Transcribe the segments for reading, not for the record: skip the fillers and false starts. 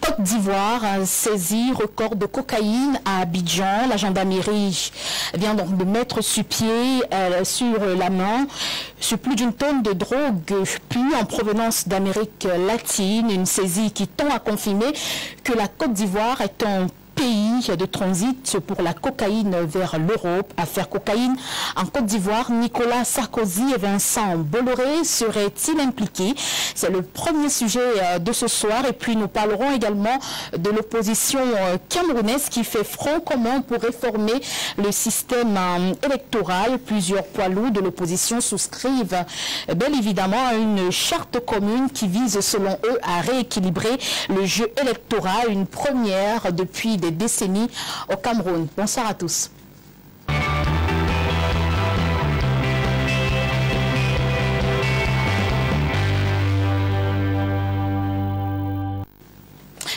Côte d'Ivoire a saisi record de cocaïne à Abidjan. La gendarmerie vient donc de mettre sur pied, sur la main, sur plus d'une tonne de drogue pure en provenance d'Amérique latine. Une saisie qui tend à confirmer que la Côte d'Ivoire est un pays de transit pour la cocaïne vers l'Europe. Affaire cocaïne en Côte d'Ivoire, Nicolas Sarkozy et Vincent Bolloré seraient-ils impliqués? C'est le premier sujet de ce soir. Et puis nous parlerons également de l'opposition camerounaise qui fait front commun pour réformer le système électoral. Plusieurs poids lourds de l'opposition souscrivent bien évidemment à une charte commune qui vise selon eux à rééquilibrer le jeu électoral, une première depuis des décennies au Cameroun. Bonsoir à tous.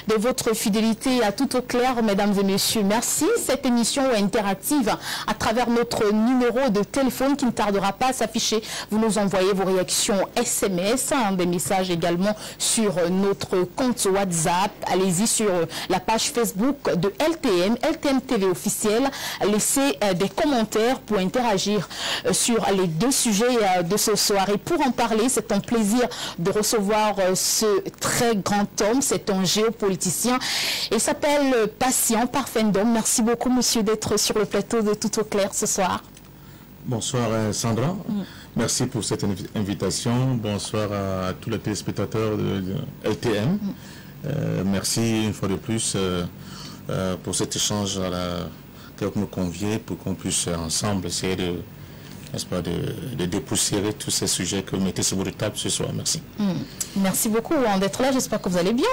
De votre fidélité à tout au clair, mesdames et messieurs. Merci. Cette émission est interactive à travers notre numéro de téléphone qui ne tardera pas à s'afficher. Vous nous envoyez vos réactions SMS, des messages également sur notre compte WhatsApp. Allez-y sur la page Facebook de LTM, LTM TV officielle. Laissez des commentaires pour interagir sur les deux sujets de ce soir. Et pour en parler, c'est un plaisir de recevoir ce très grand homme. C'est un géopoliticien. Il s'appelle Patient Parfendum. Merci beaucoup, monsieur, d'être sur le plateau de Tout au Clair ce soir. Bonsoir, Sandra. Merci pour cette invitation. Bonsoir à tous les téléspectateurs de LTM. Merci une fois de plus pour cet échange que vous nous conviez pour qu'on puisse ensemble essayer de dépoussiérer tous ces sujets que vous mettez sur votre table ce soir. Merci. Merci beaucoup d'être là. J'espère que vous allez bien.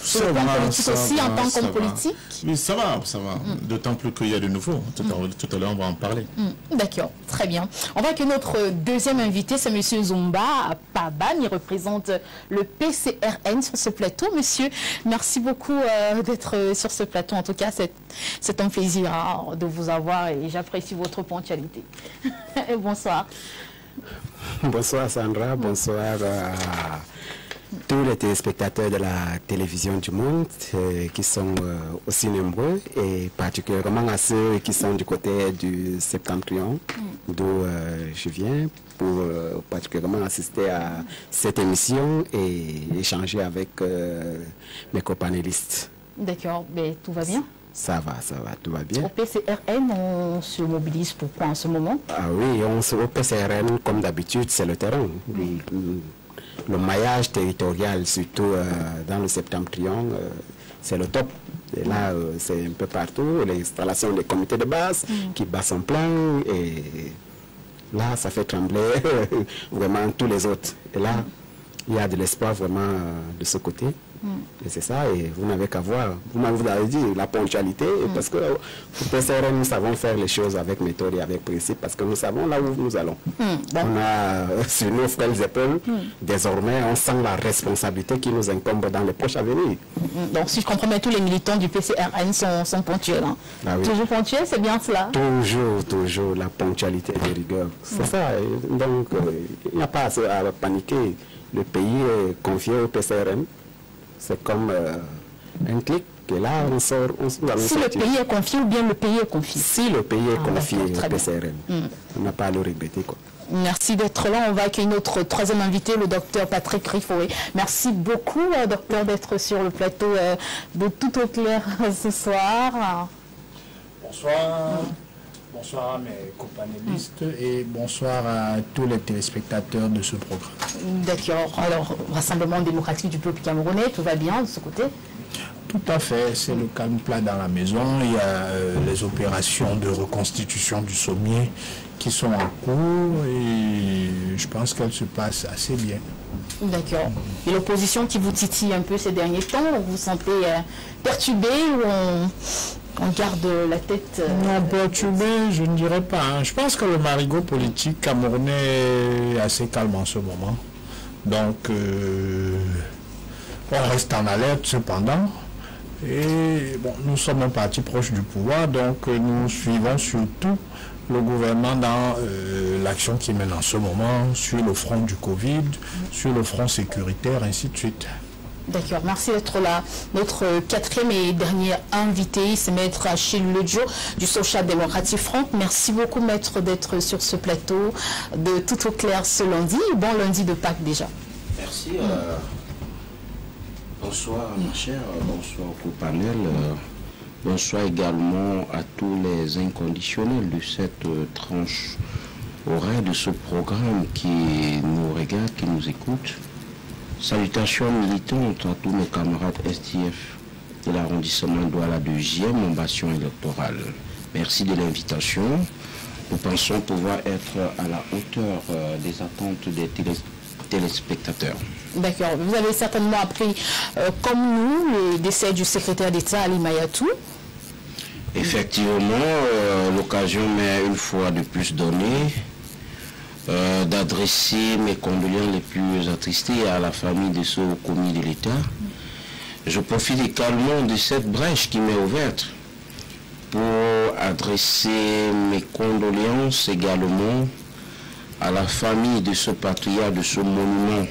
Sur le plan politique aussi, en tant qu'homme politique. Oui, ça va, ça va. D'autant plus qu'il y a de nouveau. Tout à l'heure, on va en parler. D'accord, très bien. On voit que notre deuxième invité, c'est monsieur Zumba Paban. Il représente le PCRN sur ce plateau. Monsieur, merci beaucoup d'être sur ce plateau. En tout cas, c'est un plaisir de vous avoir et j'apprécie votre ponctualité. Bonsoir. Bonsoir Sandra, bonsoir à tous les téléspectateurs de la télévision du monde qui sont aussi nombreux et particulièrement à ceux qui sont du côté du Septentrion d'où je viens pour particulièrement assister à cette émission et échanger avec mes copanélistes. D'accord, mais tout va bien? Ça va, tout va bien. Au PCRN, on se mobilise pourquoi en ce moment? Ah oui, au PCRN, comme d'habitude, c'est le terrain. Le maillage territorial, surtout dans le Septentrion, c'est le top. Et là, c'est un peu partout. L'installation des comités de base qui battent son plein. Et là, ça fait trembler vraiment tous les autres. Et là, il y a de l'espoir vraiment de ce côté. Et c'est ça, et vous n'avez qu'à voir. Vous avez dit la ponctualité, parce que pour PCRN, nous savons faire les choses avec méthode et avec principe, parce que nous savons là où nous allons. On a sur nos frères épaules, désormais, on sent la responsabilité qui nous incombe dans les proches à venir. Donc, si je comprends bien, tous les militants du PCRN sont ponctuels. Hein. Ah oui. Toujours ponctuels, c'est bien cela? Toujours, la ponctualité de rigueur. C'est ça, donc il n'y a pas à paniquer. Le pays est confié au PCRN. C'est comme un clic, et là, on sort. Si le pays est confié ou bien le pays est confié? Si le pays est confié au PCRN, on n'a pas à le regretter, quoi. Merci d'être là. On va accueillir notre troisième invité, le docteur Patrick Riffoé. Merci beaucoup, docteur, d'être sur le plateau de Tout au Clair ce soir. Bonsoir. Bonsoir à mes copanélistes et bonsoir à tous les téléspectateurs de ce programme. D'accord. Alors, Rassemblement démocratique du peuple camerounais, tout va bien de ce côté? Tout à fait, c'est le calme plat dans la maison. Il y a les opérations de reconstitution du sommier qui sont en cours et je pense qu'elles se passent assez bien. D'accord. Et l'opposition qui vous titille un peu ces derniers temps, vous vous sentez perturbé ou on garde la tête Non, perturbé, je ne dirais pas. Hein. Je pense que le marigot politique camerounais est assez calme en ce moment. Donc, on reste en alerte cependant. Et bon, nous sommes un parti proche du pouvoir, donc nous suivons surtout le gouvernement dans l'action qu'il mène en ce moment sur le front du Covid, sur le front sécuritaire, ainsi de suite. D'accord, merci d'être là. Notre quatrième et dernier invité, c'est Maître Achille Ledjo du Social Democratic Front. Merci beaucoup, Maître, d'être sur ce plateau de Tout au clair ce lundi. Bon lundi de Pâques déjà. Merci. Bonsoir, ma chère. Bonsoir au panel. Bonsoir également à tous les inconditionnels de cette tranche horaire de ce programme qui nous regarde, qui nous écoute. Salutations militantes à tous mes camarades STF de l'arrondissement Douala 2e, en bastion électoral. Merci de l'invitation. Nous pensons pouvoir être à la hauteur des attentes des téléspectateurs. D'accord. Vous avez certainement appris, comme nous, le décès du secrétaire d'État Ali Mayatou. Effectivement, l'occasion m'est une fois de plus donnée d'adresser mes condoléances les plus attristés à la famille de ceux commis de l'État. Je profite également de cette brèche qui m'est ouverte pour adresser mes condoléances également à la famille de ce patriarche, de ce monument.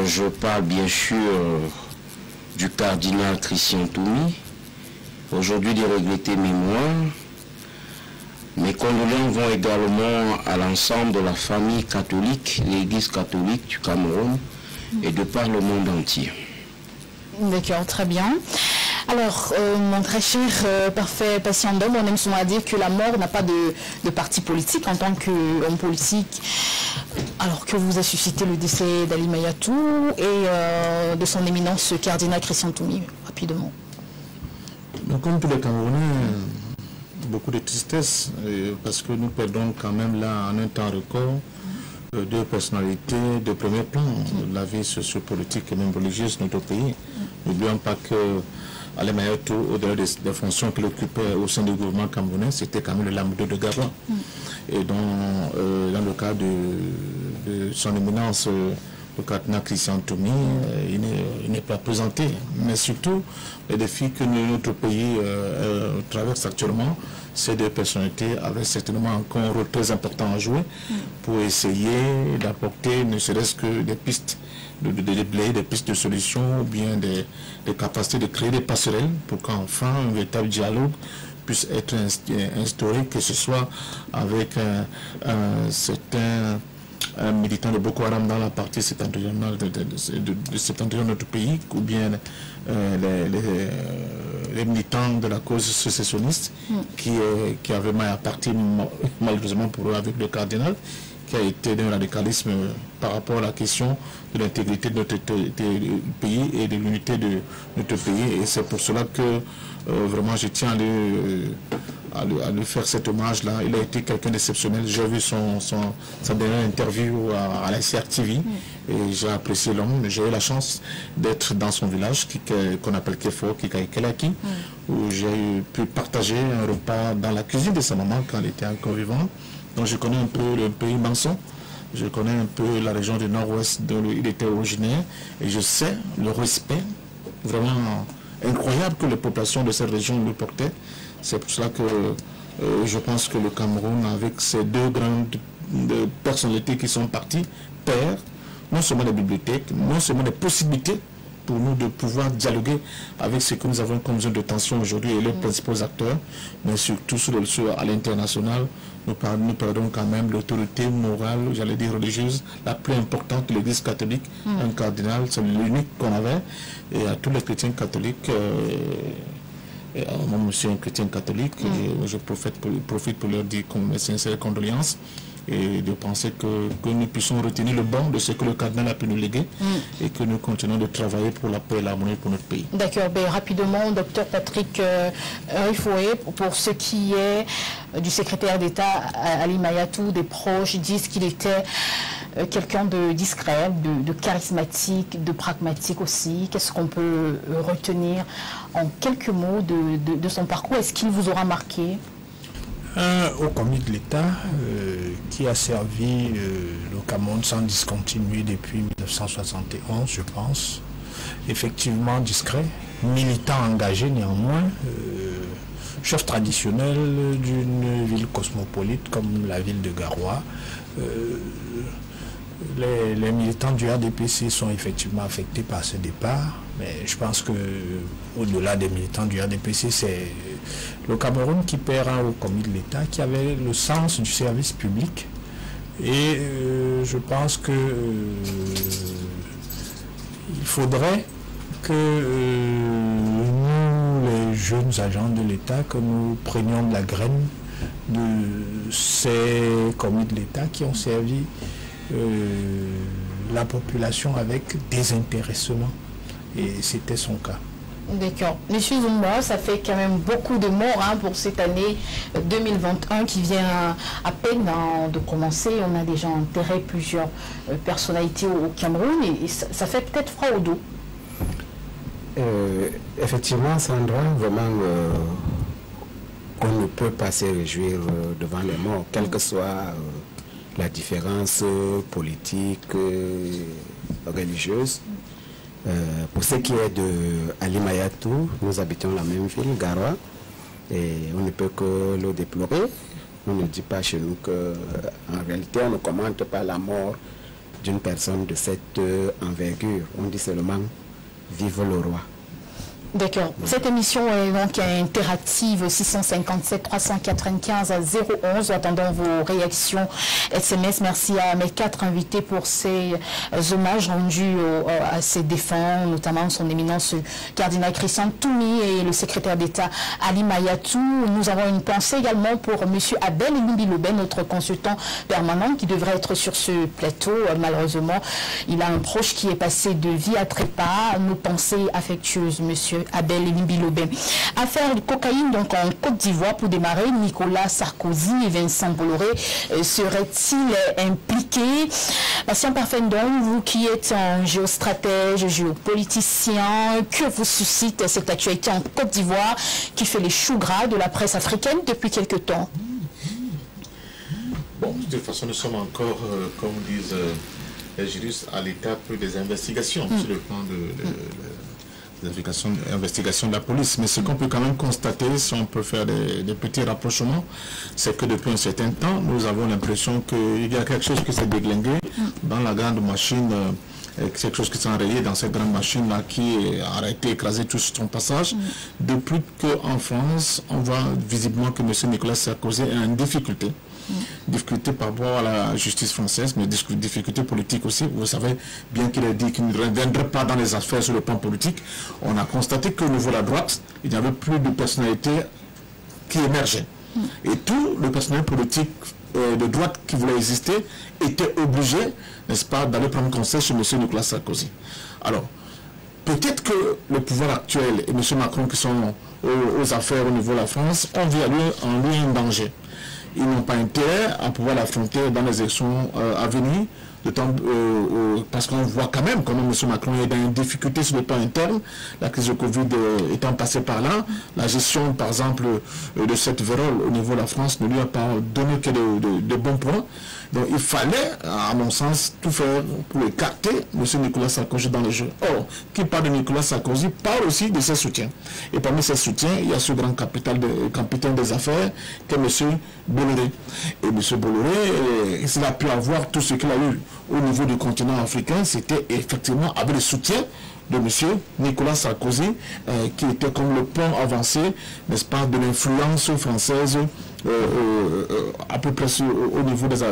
Je parle bien sûr du cardinal Christian Toumi, aujourd'hui de regretter mémoire. Mes condoléances vont également à l'ensemble de la famille catholique, l'Église catholique du Cameroun et de par le monde entier. D'accord, très bien. Alors, mon très cher, parfait patient d'homme, on aime souvent dire que la mort n'a pas de parti politique en tant qu'homme politique. Alors que vous a suscité le décès d'Ali Mayatou et de son éminence cardinal Christian Toumi, rapidement. Donc, comme tous les Camerounais, beaucoup de tristesse parce que nous perdons quand même là en un temps record deux personnalités de premier plan de la vie sociopolitique et même religieuse de notre pays. N'oublions pas que Ali Mayatou, au-delà des fonctions qu'il occupait au sein du gouvernement camerounais, c'était quand même le lambda de Garoua. Et dans le cas de son éminence, le cardinal Christian Toumi, il n'est pas présenté. Mais surtout, les défis que notre pays traverse actuellement, ces deux personnalités avaient certainement encore un rôle très important à jouer pour essayer d'apporter ne serait-ce que des pistes de déblayer des pistes de solutions ou bien des capacités de créer des passerelles pour qu'enfin un véritable dialogue puisse être instauré, que ce soit avec certains militants de Boko Haram dans la partie septentrionale de notre pays, ou bien les militants de la cause sécessionniste qui avaient mal à partir malheureusement pour eux avec le cardinal, qui a été d'un radicalisme par rapport à la question de l'intégrité de notre pays et de l'unité de notre pays. Et c'est pour cela que vraiment je tiens à lui faire cet hommage-là. Il a été quelqu'un d'exceptionnel. J'ai vu sa dernière interview à la CRTV et j'ai apprécié l'homme. J'ai eu la chance d'être dans son village qu'on appelle Kefo, Kikaïkelaki, où j'ai pu partager un repas dans la cuisine de sa maman quand elle était encore vivante. Donc je connais un peu le pays Manson, je connais un peu la région du nord-ouest dont il était originaire et je sais le respect vraiment incroyable que les populations de cette région lui portaient. C'est pour cela que je pense que le Cameroun, avec ces deux grandes personnalités qui sont parties, perd non seulement des bibliothèques, non seulement des possibilités pour nous de pouvoir dialoguer avec ce que nous avons comme zone de tension aujourd'hui et les principaux acteurs, mais surtout à l'international, nous perdons quand même l'autorité morale, j'allais dire religieuse, la plus importante de l'Église catholique, un cardinal, c'est l'unique qu'on avait, et à tous les chrétiens catholiques, moi je suis un chrétien catholique, et je profite pour leur dire mes sincères condoléances, et de penser que nous puissions retenir le bon de ce que le cardinal a pu nous léguer et que nous continuons de travailler pour la paix et l'harmonie pour notre pays. D'accord. Ben, rapidement, docteur Patrick Rifoué, pour ce qui est du secrétaire d'État Ali Mayatou, des proches disent qu'il était quelqu'un de discret, de charismatique, de pragmatique aussi. Qu'est-ce qu'on peut retenir en quelques mots de son parcours? Est-ce qu'il vous aura marqué? Au commis de l'État qui a servi le Cameroun sans discontinuer depuis 1971, je pense. Effectivement discret, militant engagé néanmoins, chef traditionnel d'une ville cosmopolite comme la ville de Garoua. les militants du RDPC sont effectivement affectés par ce départ, mais je pense que au-delà des militants du RDPC, c'est le Cameroun qui perd un haut commis de l'État qui avait le sens du service public. Et je pense que il faudrait que nous, les jeunes agents de l'État, que nous prenions de la graine de ces commis de l'État qui ont servi la population avec désintéressement. Et c'était son cas. D'accord. Monsieur Zumba, ça fait quand même beaucoup de morts pour cette année 2021 qui vient à peine de commencer. On a déjà enterré plusieurs personnalités au Cameroun et ça fait peut-être froid au dos. Effectivement, Sandra, vraiment, on ne peut pas se réjouir devant les morts, quelle que soit la différence politique, religieuse. Pour ce qui est de Ali Mayatou, nous habitons la même ville, Garoua, et on ne peut que le déplorer. On ne dit pas chez nous qu'en réalité, on ne commente pas la mort d'une personne de cette envergure. On dit seulement « Vive le roi ». D'accord. Cette émission est donc interactive 657 395 011. Attendons vos réactions SMS. Merci à mes 4 invités pour ces hommages rendus à ces défunts, notamment son éminence cardinal Christian Toumi et le secrétaire d'État Ali Mayatou. Nous avons une pensée également pour M. Abel Elimbi-Lobé, notre consultant permanent qui devrait être sur ce plateau. Malheureusement, il a un proche qui est passé de vie à trépas. Nos pensées affectueuses, M. Abel Elimbi-Lobé. Affaire de cocaïne donc en Côte d'Ivoire pour démarrer. Nicolas Sarkozy et Vincent Bolloré seraient-ils impliqués? Patient Parfendon, vous qui êtes un géostratège, géopoliticien, que vous suscite cette actualité en Côte d'Ivoire qui fait les choux gras de la presse africaine depuis quelque temps? Bon, de toute façon, nous sommes encore, comme disent les juristes, à l'étape des investigations sur le plan des investigations de la police. Mais ce qu'on peut quand même constater, si on peut faire des petits rapprochements, c'est que depuis un certain temps, nous avons l'impression qu'il y a quelque chose qui s'est déglingué dans la grande machine, quelque chose qui s'est enrayé dans cette grande machine-là qui a été écrasée tout sur son passage. Depuis qu'en France, on voit visiblement que M. Nicolas Sarkozy est en difficulté. Difficulté par rapport à la justice française, mais difficulté politique aussi. Vous savez bien qu'il a dit qu'il ne reviendrait pas dans les affaires sur le plan politique. On a constaté qu'au niveau de la droite, il n'y avait plus de personnalités qui émergeaient. Et tout le personnel politique de droite qui voulait exister était obligé, n'est-ce pas, d'aller prendre conseil sur M. Nicolas Sarkozy. Alors, peut-être que le pouvoir actuel et M. Macron qui sont aux affaires au niveau de la France ont vu en lui un danger. Ils n'ont pas intérêt à pouvoir l'affronter dans les élections à venir, parce qu'on voit quand même comment M. Macron est dans une difficulté sur le plan interne, la crise de Covid étant passée par là, la gestion par exemple de cette vérole au niveau de la France ne lui a pas donné que de bons points. Donc il fallait, à mon sens, tout faire pour écarter M. Nicolas Sarkozy dans le jeu. Or, qui parle de Nicolas Sarkozy parle aussi de ses soutiens. Et parmi ses soutiens, il y a ce grand capitaine des affaires qui est M. Bolloré. Et M. Bolloré, s'il a pu avoir tout ce qu'il a eu au niveau du continent africain, c'était effectivement avec le soutien de M. Nicolas Sarkozy, qui était comme le pont avancé, n'est-ce pas, de l'influence française à peu près au niveau des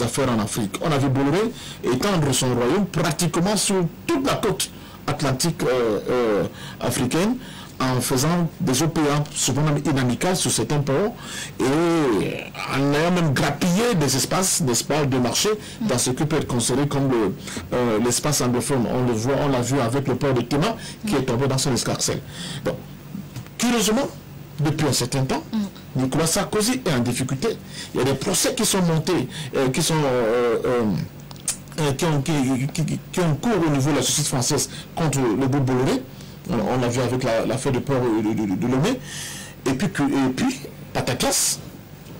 affaires en Afrique. On a vu Bolloré étendre son royaume pratiquement sur toute la côte atlantique africaine, en faisant des OPA souvent même inamicales sur certains ports et en ayant même grappillé des espaces, n'est-ce pas, de marché dans ce qui peut être considéré comme l'espace anglophone. On l'a vu avec le port de Tema qui est tombé dans son escarcelle. Donc, curieusement, depuis un certain temps, Nicolas Sarkozy est en difficulté. Il y a des procès qui sont montés, qui ont cours au niveau de la justice française contre le groupe Bolloré. On l'a vu avec l'affaire de port de Lomé. Et puis, Pataklas,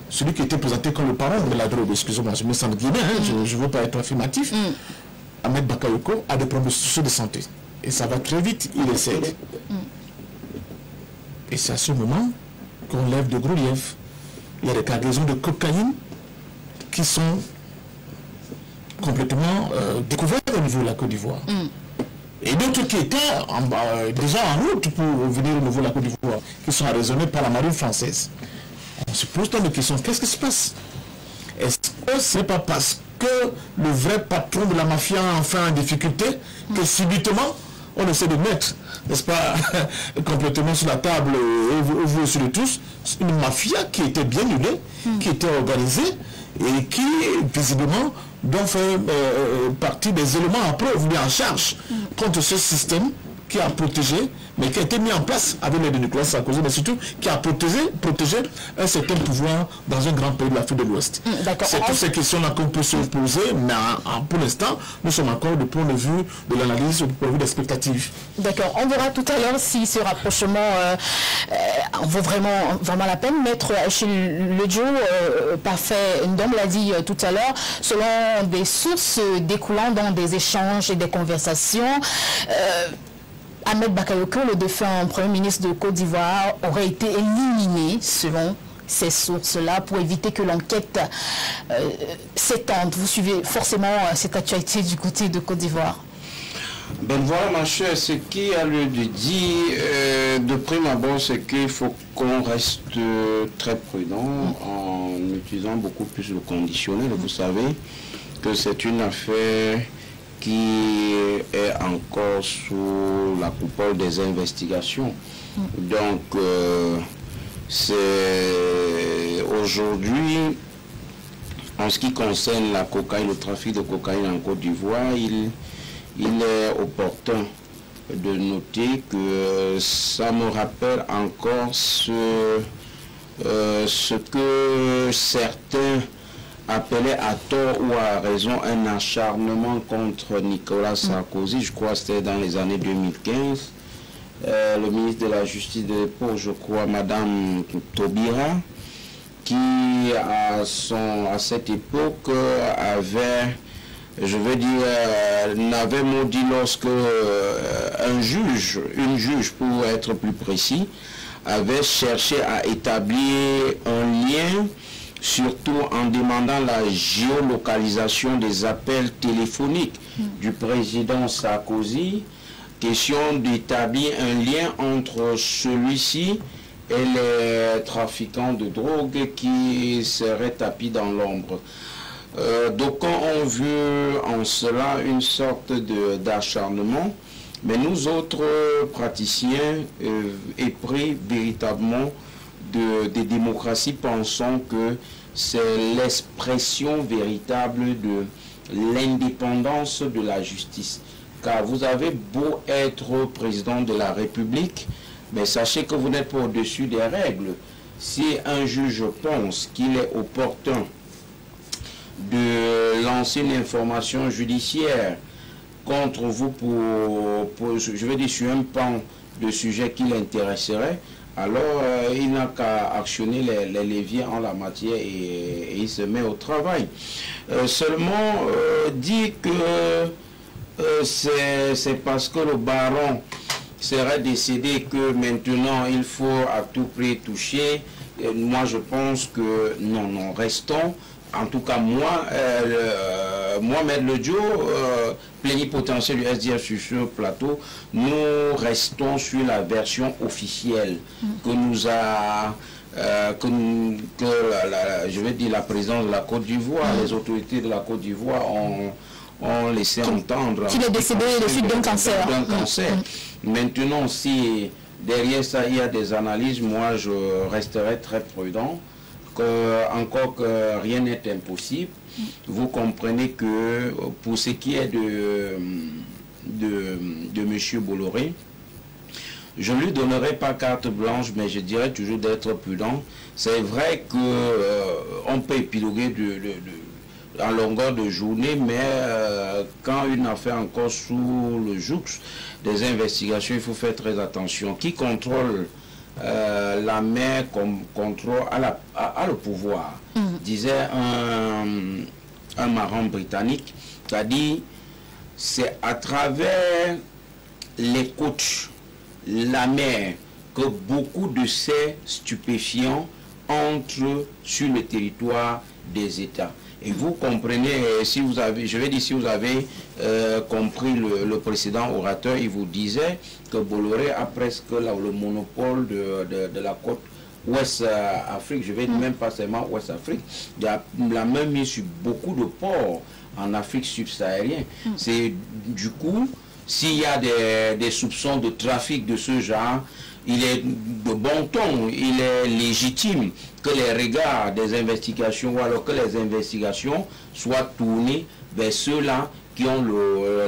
celui qui était présenté comme le parent de la drogue, excusez-moi, je me sens guinéen, je ne veux pas être affirmatif, Ahmed Bakayoko a des problèmes de santé. Et ça va très vite, il décède. Et c'est à ce moment qu'on lève de gros lièvres. Il y a des cargaisons de cocaïne qui sont complètement découverts au niveau de la Côte d'Ivoire. Et d'autres qui étaient déjà en route pour venir au niveau de la Côte d'Ivoire, qui sont arraisonnés par la marine française. On se pose donc la question, qu'est-ce qui se passe? Est-ce que ce n'est pas parce que le vrai patron de la mafia est enfin en difficulté que subitement on essaie de mettre, n'est-ce pas, complètement sur la table, au vu sur le tous, une mafia qui était bien huilée, qui était organisée et qui, visiblement, doit faire partie des éléments à preuve, bien en charge contre ce système qui a protégé, mais qui a été mis en place avec l'aide de Nicolas Sarkozy, mais surtout qui a protégé un certain pouvoir dans un grand pays de l'Afrique de l'Ouest. C'est toutes ces questions-là qu'on peut se poser, mais pour l'instant, nous sommes encore du point de vue de l'analyse, du point de vue des expectatives. D'accord, on verra tout à l'heure si ce rapprochement vaut vraiment la peine. Maître Achille Ledjo, parfait, Ndom l'a dit tout à l'heure, selon des sources découlant dans des échanges et des conversations, Ahmed Bakayoko, le défunt Premier ministre de Côte d'Ivoire, aurait été éliminé selon ces sources-là pour éviter que l'enquête s'étende. Vous suivez forcément cette actualité du côté de Côte d'Ivoire. Ben voilà ma chère, ce qui a lieu de dire de prime abord, c'est qu'il faut qu'on reste très prudent en utilisant beaucoup plus le conditionnel. Vous savez que c'est une affaire qui est encore sous la coupole des investigations. Donc, c'est aujourd'hui, en ce qui concerne la cocaïne, le trafic de cocaïne en Côte d'Ivoire, il est opportun de noter que ça me rappelle encore ce que certains appelait à tort ou à raison un acharnement contre Nicolas Sarkozy. Je crois que c'était dans les années 2015. Le ministre de la Justice de l'époque, je crois, Madame Taubira, qui à cette époque avait, je veux dire, n'avait maudit lorsque une juge pour être plus précis, avait cherché à établir un lien, surtout en demandant la géolocalisation des appels téléphoniques du président Sarkozy, question d'établir un lien entre celui-ci et les trafiquants de drogue qui seraient tapis dans l'ombre. Donc on veut en cela une sorte d'acharnement, mais nous autres praticiens épris véritablement des démocraties, pensons que c'est l'expression véritable de l'indépendance de la justice. Car vous avez beau être président de la République, mais sachez que vous n'êtes pas au-dessus des règles. Si un juge pense qu'il est opportun de lancer une information judiciaire contre vous pour je veux dire, sur un pan de sujet qui l'intéresserait, alors il n'a qu'à actionner les leviers en la matière et il se met au travail. Seulement dire que c'est parce que le baron serait décédé que maintenant il faut à tout prix toucher. Moi je pense que non, restons. En tout cas, moi, Maître Ledjo, plénipotentiaire du SDF sur ce plateau, nous restons sur la version officielle que nous a, je veux dire, la présidence de la Côte d'Ivoire, les autorités de la Côte d'Ivoire ont laissé entendre. Qu'il est décédé de suite d'un cancer. Maintenant, si derrière ça il y a des analyses, moi je resterai très prudent. Encore que rien n'est impossible. Vous comprenez que pour ce qui est de M. Bolloré, je ne lui donnerai pas carte blanche, mais je dirais toujours d'être prudent. C'est vrai qu'on peut épiloguer en longueur de journée, mais quand une affaire encore sous le joug des investigations, il faut faire très attention. Qui contrôle la main contrôle à le pouvoir, disait un marin britannique, c'est-à-dire c'est à travers les côtes, la mer, que beaucoup de ces stupéfiants entrent sur le territoire des États. Et vous comprenez, si vous avez, je vais dire, si vous avez compris le précédent orateur, il vous disait que Bolloré a presque le monopole de la côte Ouest Afrique, je vais dire même pas seulement Ouest Afrique, il y a la même mise sur beaucoup de ports en Afrique subsaharienne. C'est du coup, s'il y a des soupçons de trafic de ce genre, il est de bon ton, il est légitime que les regards des investigations, ou alors que les investigations soient tournées vers ceux-là qui ont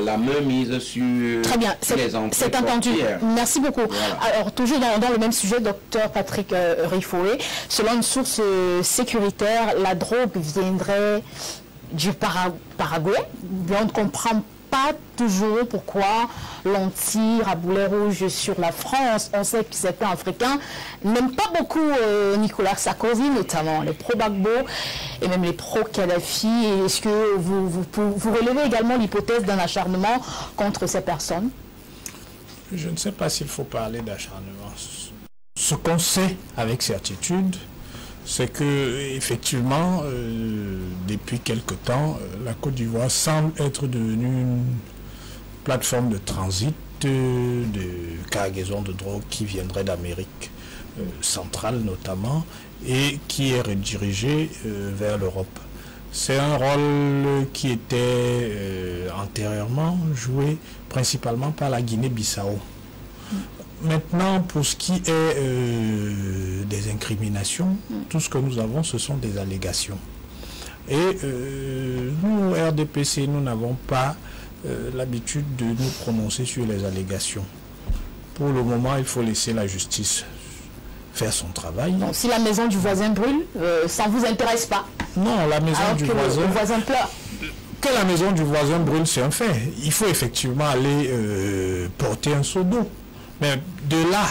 la main mise sur Très bien, les entrées c'est entendu. portières. Merci beaucoup. Voilà. Alors, toujours dans le même sujet, docteur Patrick Riffoé, selon une source sécuritaire, la drogue viendrait du Paraguay. On ne comprend pas toujours pourquoi l'on tire à boulet rouge sur la France. On sait que certains Africains n'aiment pas beaucoup Nicolas Sarkozy, notamment les pro-Gbagbo et même les pro-Kadhafi. Est-ce que vous relevez également l'hypothèse d'un acharnement contre ces personnes? Je ne sais pas s'il faut parler d'acharnement. Ce qu'on sait avec certitude, c'est que effectivement, depuis quelque temps, la Côte d'Ivoire semble être devenue une plateforme de transit de cargaison de drogue qui viendrait d'Amérique centrale notamment et qui est redirigée vers l'Europe. C'est un rôle qui était antérieurement joué principalement par la Guinée-Bissau. Maintenant, pour ce qui est des incriminations, tout ce que nous avons, ce sont des allégations. Et nous, RDPC, nous n'avons pas l'habitude de nous prononcer sur les allégations. Pour le moment, il faut laisser la justice faire son travail. Donc, si la maison du voisin brûle, ça ne vous intéresse pas? Non, la maison Alors du que voisin... le voisin pleure. Que la maison du voisin brûle, c'est un fait. Il faut effectivement aller porter un seau d'eau. Mais de là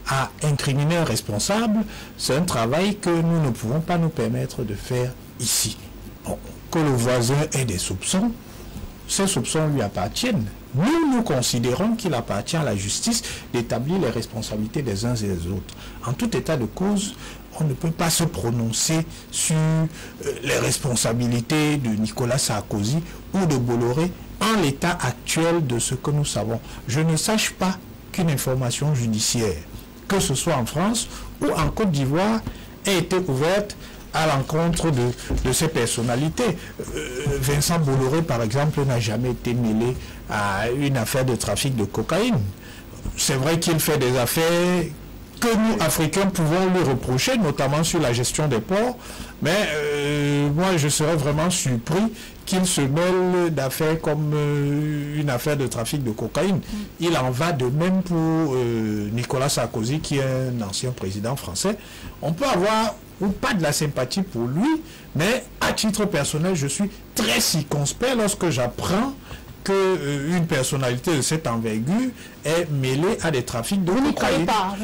à incriminer un responsable, c'est un travail que nous ne pouvons pas nous permettre de faire ici. Bon, que le voisin ait des soupçons, ces soupçons lui appartiennent. Nous considérons qu'il appartient à la justice d'établir les responsabilités des uns et des autres. En tout état de cause, on ne peut pas se prononcer sur les responsabilités de Nicolas Sarkozy ou de Bolloré en l'état actuel de ce que nous savons. Je ne sache pas qu'une information judiciaire, que ce soit en France ou en Côte d'Ivoire, ait été ouverte à l'encontre de ces personnalités. Vincent Bolloré, par exemple, n'a jamais été mêlé à une affaire de trafic de cocaïne. C'est vrai qu'il fait des affaires que nous, Africains, pouvons lui reprocher, notamment sur la gestion des ports, mais moi, je serais vraiment surpris qu'il se mêle d'affaires comme une affaire de trafic de cocaïne. Il en va de même pour Nicolas Sarkozy, qui est un ancien président français. On peut avoir ou pas de la sympathie pour lui, mais à titre personnel, je suis très circonspect lorsque j'apprends qu'une personnalité de cette envergure est mêlée à des trafics de cocaïne. Vous n'y croyez pas?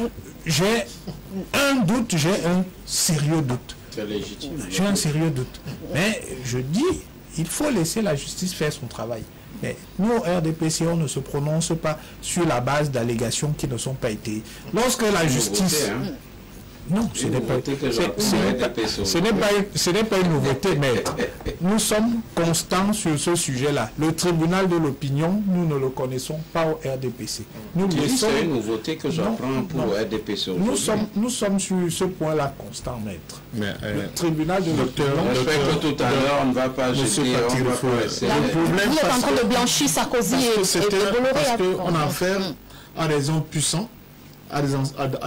J'ai un doute, j'ai un sérieux doute. C'est légitime. J'ai un sérieux doute. Mais je dis, il faut laisser la justice faire son travail. Mais nous, RDPC, on ne se prononce pas sur la base d'allégations qui ne sont pas été. Lorsque la justice... Non, ce n'est pas une nouveauté, maître. Nous sommes constants sur ce sujet-là. Le tribunal de l'opinion, nous ne le connaissons pas au RDPC. C'est une nouveauté que j'apprends pour le RDPC aujourd'hui. Nous sommes sur ce point-là constants, maître. Mais, le tribunal de l'opinion... J'espère que tout à l'heure, on ne va pas jeter... Le problème, vous êtes en train de blanchir Sarkozy et Bolloré. Parce qu'on a affaire à des hommes puissants, à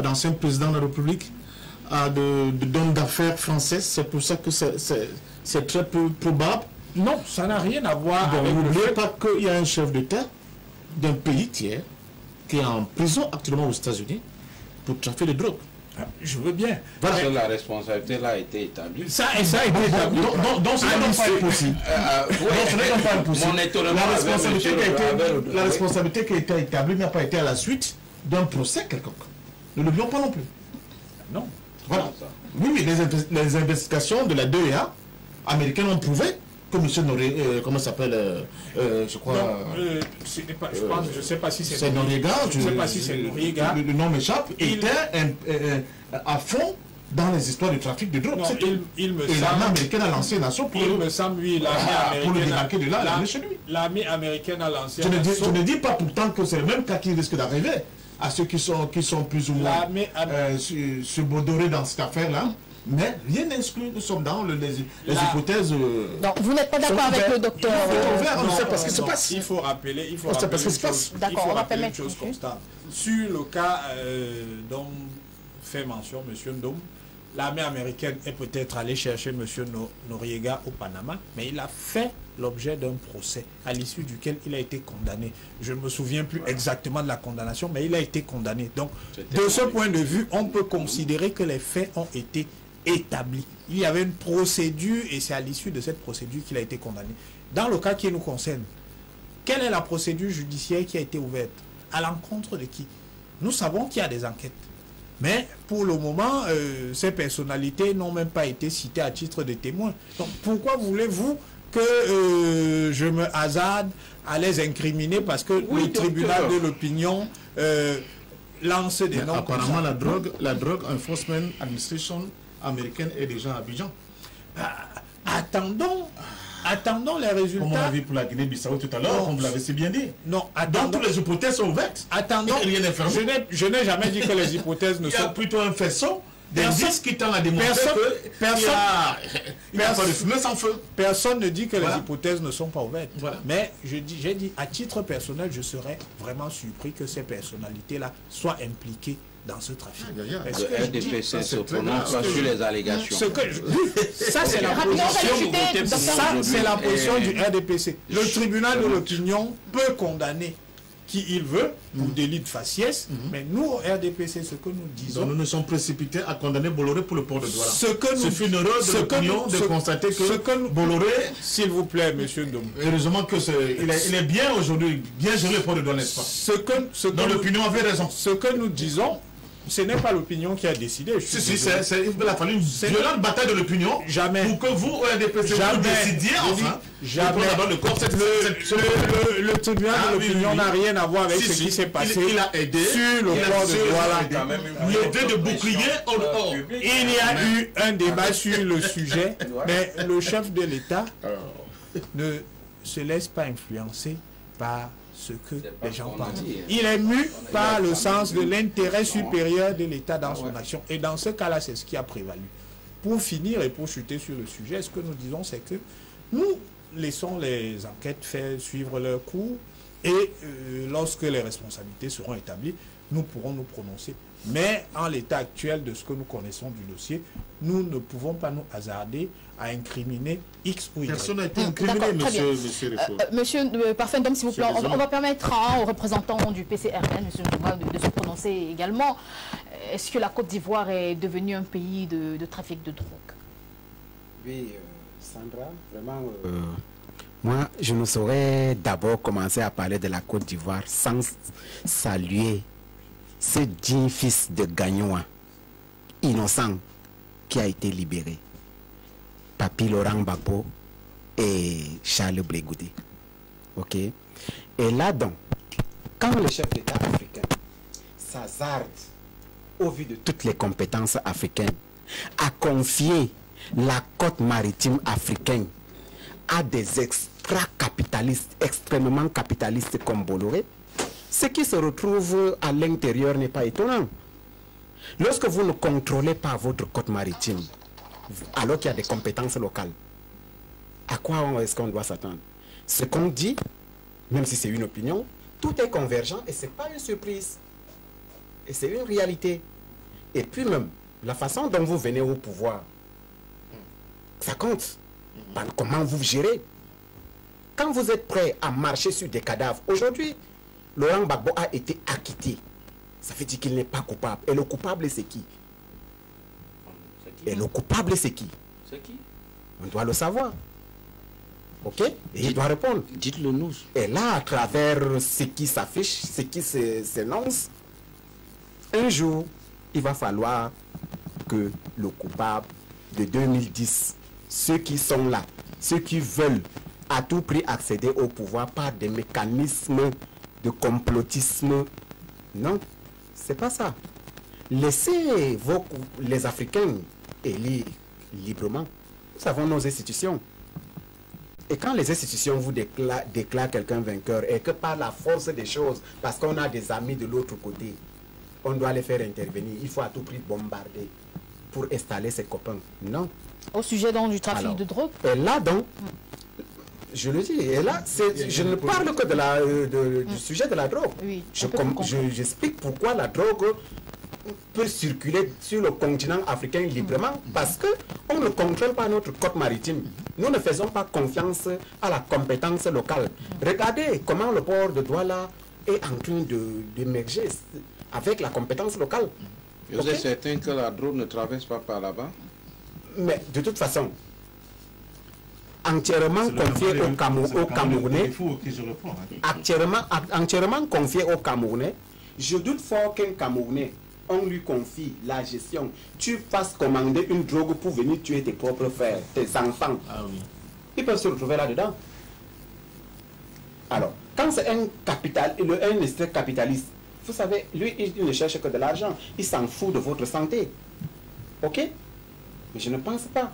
d'anciens présidents de la République, à d'hommes d'affaires français. C'est pour ça que c'est très peu probable. Non, ça n'a rien à voir avec... N'oubliez pas qu'il y a un chef d'État d'un pays tiers qui est en prison actuellement aux États-Unis pour trafic de drogue. Je veux bien. Parce que la responsabilité là a été établie. Ça a été établi. Donc ce n'est pas possible. Mon étonnement, la responsabilité qui a été établie n'a pas été à la suite d'un procès quelconque. Ne l'oublions pas non plus. Non. Voilà. Oui, les investigations de la DEA américaine ont prouvé que M. Noriega, comment s'appelle, je crois... je ne sais pas si c'est... C'est Noriega. Je ne sais pas si c'est Noriega. Le nom m'échappe. Était à fond dans les histoires du trafic de drogue. Non, il me et l'armée américaine a lancé une nation pour il me semble, oui, pour le débarquer de là, l'amener chez lui. L'armée américaine a lancé Je ne dis pas pourtant que c'est le même cas qui risque d'arriver à ceux qui sont plus ou moins subodorés dans cette affaire-là. Mais rien n'exclut, nous sommes dans les hypothèses. Donc, vous n'êtes pas d'accord avec le docteur on sait pas ce qui se passe. Il faut rappeler, D'accord, on va permettre une chose constante. Sur le cas dont fait mention M. Ndom, l'armée américaine est peut-être allée chercher M. Noriega au Panama, mais il a fait l'objet d'un procès à l'issue duquel il a été condamné. Je ne me souviens plus exactement de la condamnation, mais il a été condamné. Donc, de ce point de vue, on peut considérer que les faits ont été établi. Il y avait une procédure et c'est à l'issue de cette procédure qu'il a été condamné. Dans le cas qui nous concerne, quelle est la procédure judiciaire qui a été ouverte? À l'encontre de qui? Nous savons qu'il y a des enquêtes. Mais pour le moment, ces personnalités n'ont même pas été citées à titre de témoins. Donc pourquoi voulez-vous que je me hasarde à les incriminer parce que le tribunal de l'opinion lance des noms? Apparemment, la drogue Enforcement Administration américaine est déjà à Abidjan. Attendons les résultats. Comme on a vu pour la Guinée-Bissau tout à l'heure, comme vous l'avez si bien dit. Non, donc toutes les hypothèses sont ouvertes. Attendons. Je n'ai jamais dit que les hypothèses ne sont... Il y a plutôt un faisson d'indices qui tend à démontrer qu'il n'y a pas de fumée sans feu. Personne ne dit que les hypothèses ne sont pas ouvertes. Voilà. Mais j'ai dit, à titre personnel, je serais vraiment surpris que ces personnalités-là soient impliquées dans ce trafic. Le RDPC se prononce sur les allégations. Ça, c'est la position du RDPC. Le tribunal de l'opinion peut condamner qui il veut pour délit de faciès, mais nous, au RDPC, ce que nous disons... Donc, nous nous sommes précipités à condamner Bolloré pour le port de Douala. C'est une erreur de l'opinion de constater que Bolloré... S'il vous plaît, monsieur Ndom. Heureusement qu'il est bien aujourd'hui, bien géré le port de Douala, n'est-ce pas? Donc l'opinion avait raison. Ce que nous disons, ce n'est pas l'opinion qui a décidé. Il a fallu une violente bataille de l'opinion pour que vous, au RDPC, vous décidiez enfin. Jamais. Le tribunal de l'opinion n'a rien à voir avec ce qui s'est passé il a aidé, sur le port de Douala. Levé de bouclier. Il y a eu un débat sur le sujet, mais le chef de l'État ne se laisse pas influencer par ce que les gens pensent. Il est mu par le sens de l'intérêt supérieur de l'État dans son action. Et dans ce cas-là, c'est ce qui a prévalu. Pour finir et pour chuter sur le sujet, ce que nous disons, c'est que nous laissons les enquêtes faire suivre leur cours et lorsque les responsabilités seront établies, nous pourrons nous prononcer. Mais en l'état actuel de ce que nous connaissons du dossier, nous ne pouvons pas nous hasarder à incriminer X ou Y. Personne n'a été incriminé, monsieur Réfo. Monsieur Parfendom, s'il vous plaît, on va permettre aux représentants du PCRN, monsieur Ndouba, de se prononcer également. Est-ce que la Côte d'Ivoire est devenue un pays de trafic de drogue? Oui, Sandra, vraiment... moi, je ne saurais d'abord commencer à parler de la Côte d'Ivoire sans saluer ce digne fils de Gagnoa, innocent, qui a été libéré. Papi Laurent Gbagbo et Charles Blé Goudé. Ok? Et là donc, quand le chef d'État africain s'hasarde, au vu de toutes les compétences africaines, à confier la côte maritime africaine à des extra-capitalistes, extrêmement capitalistes comme Bolloré, ce qui se retrouve à l'intérieur n'est pas étonnant. Lorsque vous ne contrôlez pas votre côte maritime, alors qu'il y a des compétences locales, à quoi est-ce qu'on doit s'attendre? Ce qu'on dit, même si c'est une opinion, tout est convergent et ce n'est pas une surprise. Et c'est une réalité. Et puis même, la façon dont vous venez au pouvoir, ça compte. Comment vous gérez? Quand vous êtes prêt à marcher sur des cadavres, aujourd'hui, Laurent Gbagbo a été acquitté. Ça veut dire qu'il n'est pas coupable. Et le coupable, c'est qui? Et le coupable, c'est qui? C'est qui? On doit le savoir. Ok? Et il doit répondre. Dites-le nous. Et là, à travers ce qui s'affiche, ce qui s'énonce, un jour, il va falloir que le coupable de 2010, ceux qui sont là, ceux qui veulent à tout prix accéder au pouvoir par des mécanismes de complotisme, non, c'est pas ça. Laissez les Africains élire librement. Nous avons nos institutions. Et quand les institutions vous déclarent quelqu'un vainqueur et que par la force des choses, parce qu'on a des amis de l'autre côté, on doit les faire intervenir, il faut à tout prix bombarder pour installer ses copains. Non. Au sujet donc du trafic de drogue. Et là donc, je le dis, et là, je ne parle que du sujet de la drogue. Oui, j'explique pourquoi la drogue peut circuler sur le continent africain librement, parce qu'on ne contrôle pas notre côte maritime. Nous ne faisons pas confiance à la compétence locale. Regardez comment le port de Douala est en train d'émerger avec la compétence locale. Vous êtes certain que la drogue ne traverse pas par là-bas? Mais de toute façon, entièrement confié aux Camerounais, entièrement confié aux Camerounais, je doute fort qu'un Camerounais, on lui confie la gestion, tu fasses commander une drogue pour venir tuer tes propres frères, tes enfants. Ah oui. Ils peuvent se retrouver là-dedans. Alors, quand c'est un strict capitaliste, vous savez, lui, il ne cherche que de l'argent. Il s'en fout de votre santé. Ok? Mais je ne pense pas.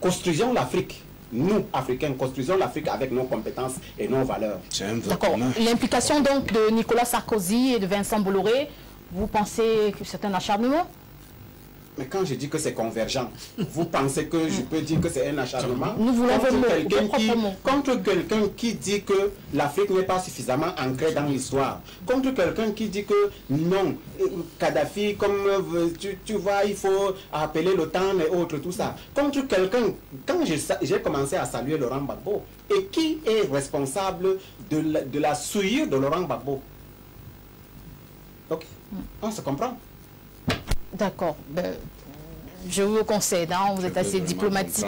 Construisons l'Afrique. Nous, Africains, construisons l'Afrique avec nos compétences et nos valeurs. D'accord. L'implication donc de Nicolas Sarkozy et de Vincent Bolloré, vous pensez que c'est un acharnement? Mais quand je dis que c'est convergent, vous pensez que je peux dire que c'est un acharnement? Nous voulons contre quelqu'un qui dit que l'Afrique n'est pas suffisamment ancrée dans l'histoire, contre quelqu'un qui dit que non, Kadhafi, comme tu vois, il faut appeler l'OTAN et autres, tout ça. Contre quelqu'un, quand j'ai commencé à saluer Laurent Gbagbo, et qui est responsable de la souillure de Laurent Gbagbo? Ok, on se comprend. D'accord. Je vous concède, hein, vous êtes assez diplomatique,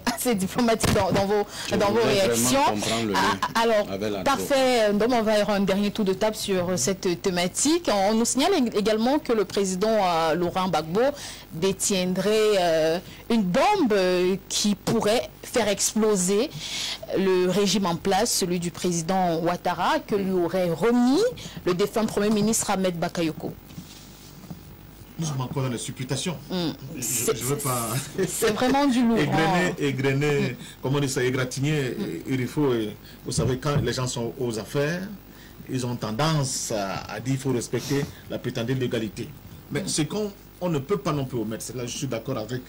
assez diplomatique dans vos réactions. Alors, parfait. Donc, on va faire un dernier tour de table sur cette thématique. On nous signale également que le président Laurent Gbagbo détiendrait une bombe qui pourrait faire exploser le régime en place, celui du président Ouattara, que lui aurait remis le défunt Premier ministre Ahmed Bakayoko. Nous sommes encore dans les supputations. Je ne veux pas... C'est vraiment du lourd. Égrener, comment on dit ça, égratigner, il faut... Vous savez, quand les gens sont aux affaires, ils ont tendance à dire qu'il faut respecter la prétendue légalité. Mais ce qu'on ne peut pas non plus omettre, c'est là je suis d'accord avec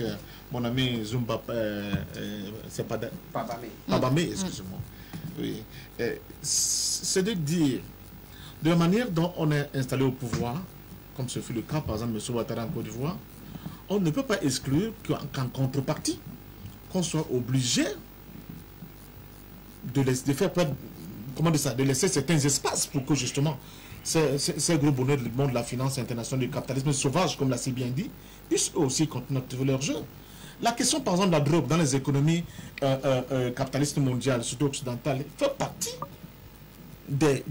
mon ami Zumba, c'est pas Pabamé, excusez-moi. Oui. C'est de dire, de la manière dont on est installé au pouvoir, comme ce fut le cas, par exemple, M. Ouattara en Côte d'Ivoire, on ne peut pas exclure qu'en contrepartie, qu'on soit obligé de faire perdre, comment dire ça, de laisser certains espaces pour que justement ces gros bonheurs du monde de la finance internationale, du capitalisme sauvage, comme l'a si bien dit, puissent aussi continuer leur jeu. La question, par exemple, de la drogue dans les économies capitalistes mondiales, surtout occidentales, fait partie des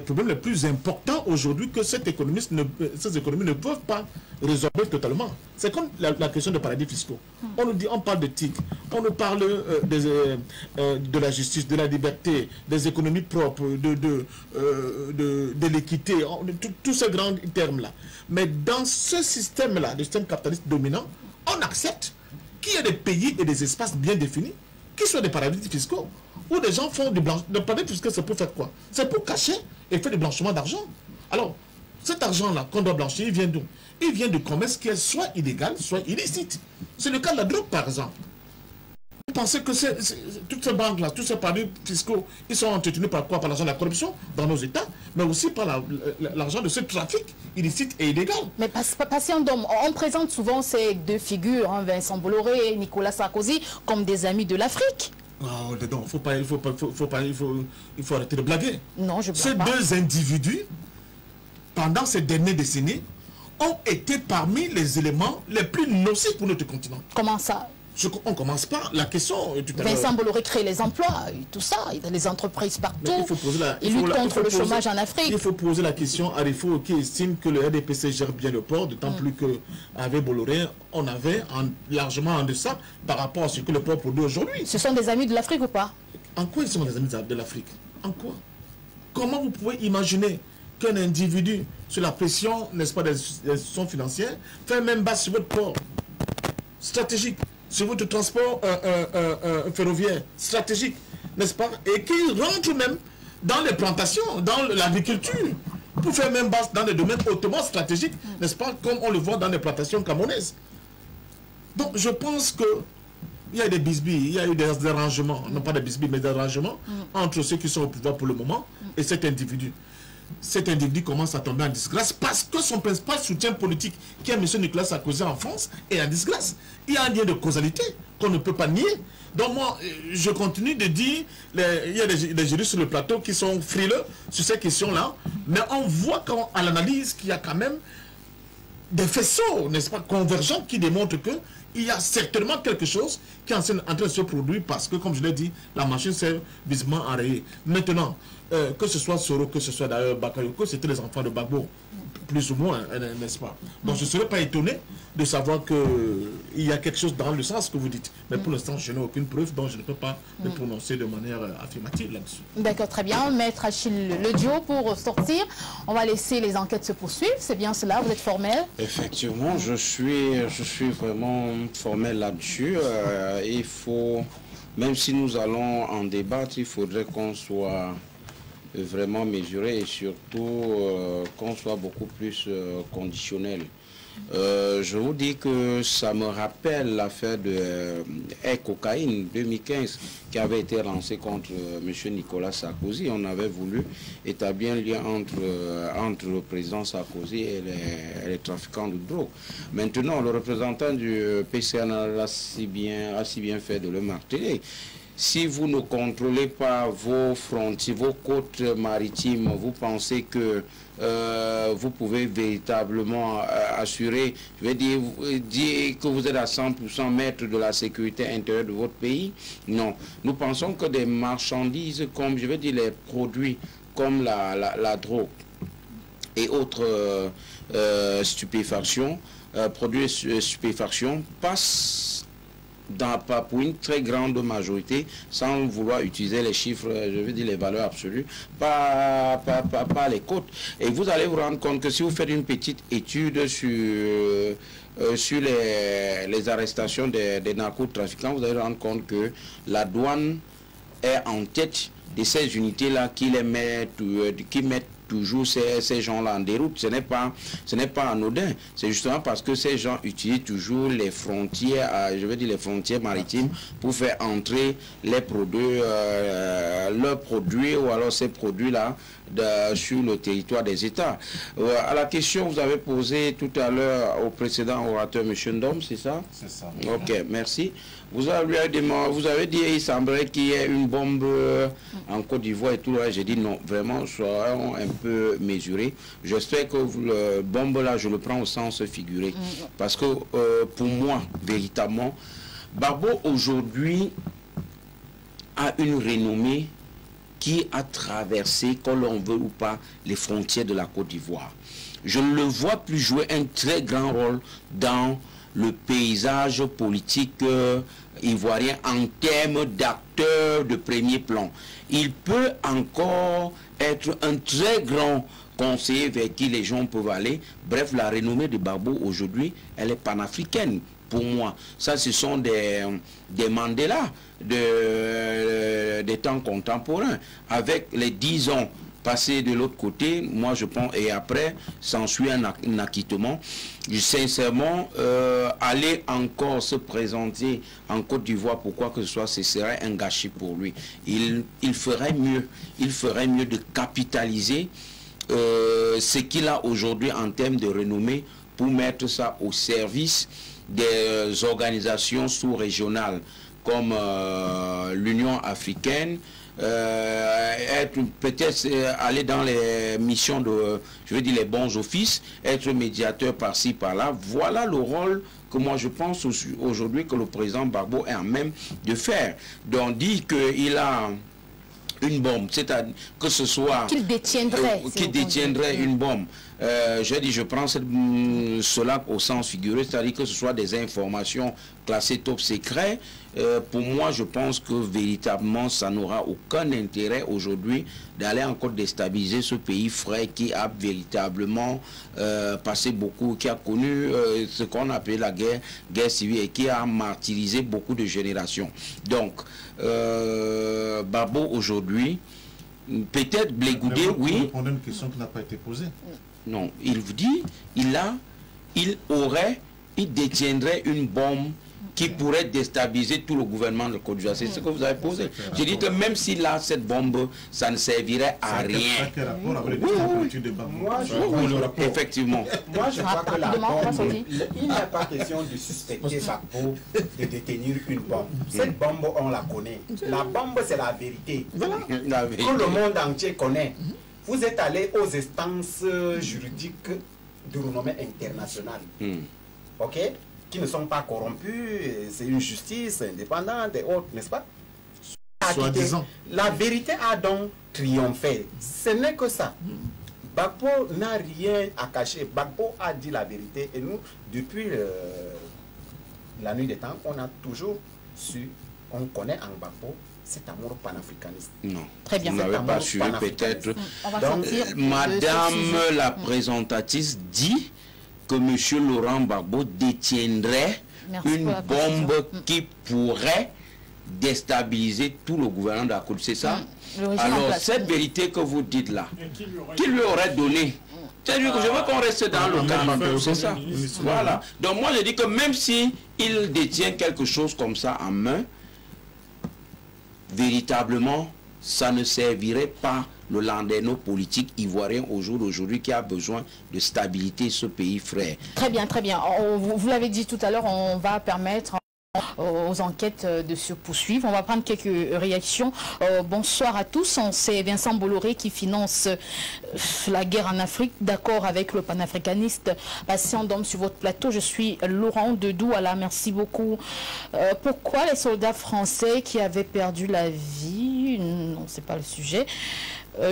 problèmes les plus importants aujourd'hui que ces économies ne peuvent pas résorber totalement. C'est comme la question des paradis fiscaux. On nous dit, on parle de TIC, on nous parle de la justice, de la liberté, des économies propres, de l'équité, tous ces grands termes-là. Mais dans ce système-là, le système capitaliste dominant, on accepte qu'il y ait des pays et des espaces bien définis qui soient des paradis fiscaux, où des gens font du blanchiment. Le paradis fiscal, c'est pour faire quoi? C'est pour cacher et faire du blanchiment d'argent. Alors, cet argent-là qu'on doit blanchir, il vient d'où? Il vient du commerce qui est soit illégal, soit illicite. C'est le cas de la drogue, par exemple. Vous pensez que toutes ces banques-là, tous ces paradis fiscaux, ils sont entretenus par quoi? Par l'argent de la corruption dans nos États, mais aussi par l'argent de ce trafic illicite et illégal. Mais patience d'homme, on présente souvent ces deux figures, hein, Vincent Bolloré et Nicolas Sarkozy, comme des amis de l'Afrique. Non, il faut arrêter de blaguer. Non, je blague Ces pas. deux individus, pendant ces dernières décennies, ont été parmi les éléments les plus nocifs pour notre continent. Comment ça? On commence par la question tout à l'heure. Vincent Bolloré crée les emplois, tout ça, il a les entreprises partout. Il lutte contre le chômage en Afrique. Il faut poser la question à Rifo qui estime que le RDPC gère bien le port, d'autant plus qu'avec Bolloré, on avait largement en deçà par rapport à ce que le port produit aujourd'hui. Ce sont des amis de l'Afrique ou pas? En quoi ils sont des amis de l'Afrique? En quoi? Comment vous pouvez imaginer qu'un individu, sur la pression, n'est-ce pas, des institutions financières, fait même base sur votre port stratégique, sur votre transport ferroviaire stratégique, n'est-ce pas, et qui rentre même dans les plantations, dans l'agriculture, pour faire même base dans des domaines hautement stratégiques, n'est-ce pas, comme on le voit dans les plantations camerounaises. Donc je pense que il y a des bisbilles, il y a eu des arrangements, non pas des bisbilles, mais des arrangements entre ceux qui sont au pouvoir pour le moment et cet individu. Cet individu commence à tomber en disgrâce parce que son principal soutien politique, qui est M. Nicolas Sarkozy en France, est en disgrâce. Il y a un lien de causalité qu'on ne peut pas nier. Donc moi, je continue de dire, il y a des juristes sur le plateau qui sont frileux sur ces questions-là, mais on voit à l'analyse qu'il y a quand même des faisceaux, n'est-ce pas, convergents qui démontrent qu'il y a certainement quelque chose qui est en train de se produire parce que, comme je l'ai dit, la machine s'est visiblement enrayée. Maintenant, que ce soit Soro, que ce soit d'ailleurs Bakayoko, c'était les enfants de Gbagbo, plus ou moins, n'est-ce pas? Donc je ne serais pas étonné de savoir qu'il y a quelque chose dans le sens que vous dites. Mais pour l'instant, je n'ai aucune preuve, donc je ne peux pas me prononcer de manière affirmative là-dessus. D'accord, très bien. Maître Achille Ledio, pour sortir, on va laisser les enquêtes se poursuivre. C'est bien cela, vous êtes formel? Effectivement, je suis vraiment formel là-dessus. Il faut, même si nous allons en débattre, il faudrait qu'on soit vraiment mesuré et surtout qu'on soit beaucoup plus conditionnel. Je vous dis que ça me rappelle l'affaire de cocaïne 2015 qui avait été lancée contre M. Nicolas Sarkozy. On avait voulu établir un lien entre le président Sarkozy et les trafiquants de drogue. Maintenant, le représentant du PCN a si bien fait de le marteler. Si vous ne contrôlez pas vos frontières, vos côtes maritimes, vous pensez que vous pouvez véritablement assurer, je vais dire que vous êtes à 100% maître de la sécurité intérieure de votre pays? Non. Nous pensons que des marchandises comme, je vais dire, les produits comme la drogue et autres stupéfactions, produits stupéfactions passent pour une très grande majorité, sans vouloir utiliser les chiffres, je veux dire les valeurs absolues, pas les côtes. Et vous allez vous rendre compte que si vous faites une petite étude sur les arrestations des narcotrafiquants, vous allez vous rendre compte que la douane est en tête de ces unités-là qui mettent toujours ces gens-là en déroute. Ce n'est pas anodin. C'est justement parce que ces gens utilisent toujours les frontières, je veux dire les frontières maritimes, pour faire entrer les produits, leurs produits ou alors ces produits-là sur le territoire des États. À la question que vous avez posée tout à l'heure au précédent orateur, M. Ndom, c'est ça? C'est ça. Ok, merci. Vous avez dit il semblerait qu'il y ait une bombe en Côte d'Ivoire et tout. J'ai dit non, vraiment, soyons un peu mesurés. J'espère que le bombe là, je le prends au sens figuré. Parce que pour moi, véritablement, Gbagbo aujourd'hui a une renommée qui a traversé, qu'on l'on veut ou pas, les frontières de la Côte d'Ivoire. Je ne le vois plus jouer un très grand rôle dans le paysage politique ivoirien en termes d'acteurs de premier plan. Il peut encore être un très grand conseiller vers qui les gens peuvent aller. Bref, la renommée de Gbagbo aujourd'hui, elle est panafricaine. Pour moi, ça, ce sont des Mandela des temps contemporains. Avec les 10 ans passés de l'autre côté, moi je pense, et après, s'ensuit un acquittement. Sincèrement, aller encore se présenter en Côte d'Ivoire, pour quoi que ce soit, ce serait un gâchis pour lui. Il ferait mieux de capitaliser ce qu'il a aujourd'hui en termes de renommée pour mettre ça au service des organisations sous-régionales comme l'Union africaine, peut-être aller dans les missions de, je veux dire, les bons offices, être médiateur par-ci, par-là. Voilà le rôle que moi je pense aujourd'hui que le président Gbagbo est en même de faire. Donc dit qu'il a une bombe, c'est-à-dire que ce soit... Qu'il détiendrait une bombe. j'ai dit, je prends cela au sens figuré, c'est-à-dire que ce soit des informations classées top secret. Pour moi, je pense que véritablement, ça n'aura aucun intérêt aujourd'hui d'aller encore déstabiliser ce pays frère qui a véritablement passé beaucoup, qui a connu ce qu'on appelle la guerre civile et qui a martyrisé beaucoup de générations. Donc, Gbagbo aujourd'hui, peut-être Blé-Goudé, oui. Vous répondez à une question qui n'a pas été posée. Non, il vous dit, il détiendrait une bombe qui pourrait déstabiliser tout le gouvernement de Côte d'Ivoire. C'est ce que vous avez posé. J'ai dit que même s'il a cette bombe, ça ne servirait à rien. Effectivement. Moi, je crois que la bombe, il n'est pas question de suspecter Gbagbo de détenir une bombe. Cette bombe, on la connaît. La bombe, c'est la vérité. La vérité. Tout le monde entier connaît. Vous êtes allé aux instances juridiques de renommée internationale. OK? Qui ne sont pas corrompus, c'est une justice indépendante et autres, n'est-ce pas? La vérité a donc triomphé. Ce n'est que ça. Gbagbo n'a rien à cacher. Gbagbo a dit la vérité et nous, depuis la nuit des temps, on a toujours su, on connaît en Gbagbo cet amour panafricaniste. Non. Très bien. Vous n'avez pas su peut-être. Madame la présentatrice dit que M. Laurent Gbagbo détiendrait une bombe qui pourrait déstabiliser tout le gouvernement de la Côte. C'est ça? Alors, cette vérité que vous dites là, qui lui aurait donné? C'est-à-dire que je veux qu'on reste dans le cadre. C'est ça. Voilà. Donc, moi, je dis que même si il détient quelque chose comme ça en main, véritablement, ça ne servirait pas le landerneau politique ivoirien au jour d'aujourd'hui qui a besoin de stabilité, ce pays frère. Très bien, très bien. Vous l'avez dit tout à l'heure, on va permettre aux enquêtes de se poursuivre. On va prendre quelques réactions. Bonsoir à tous. C'est Vincent Bolloré qui finance la guerre en Afrique. D'accord avec le panafricaniste patient d'homme sur votre plateau. Je suis Laurent de Douala. Merci beaucoup. Pourquoi les soldats français qui avaient perdu la vie? Non, c'est pas le sujet.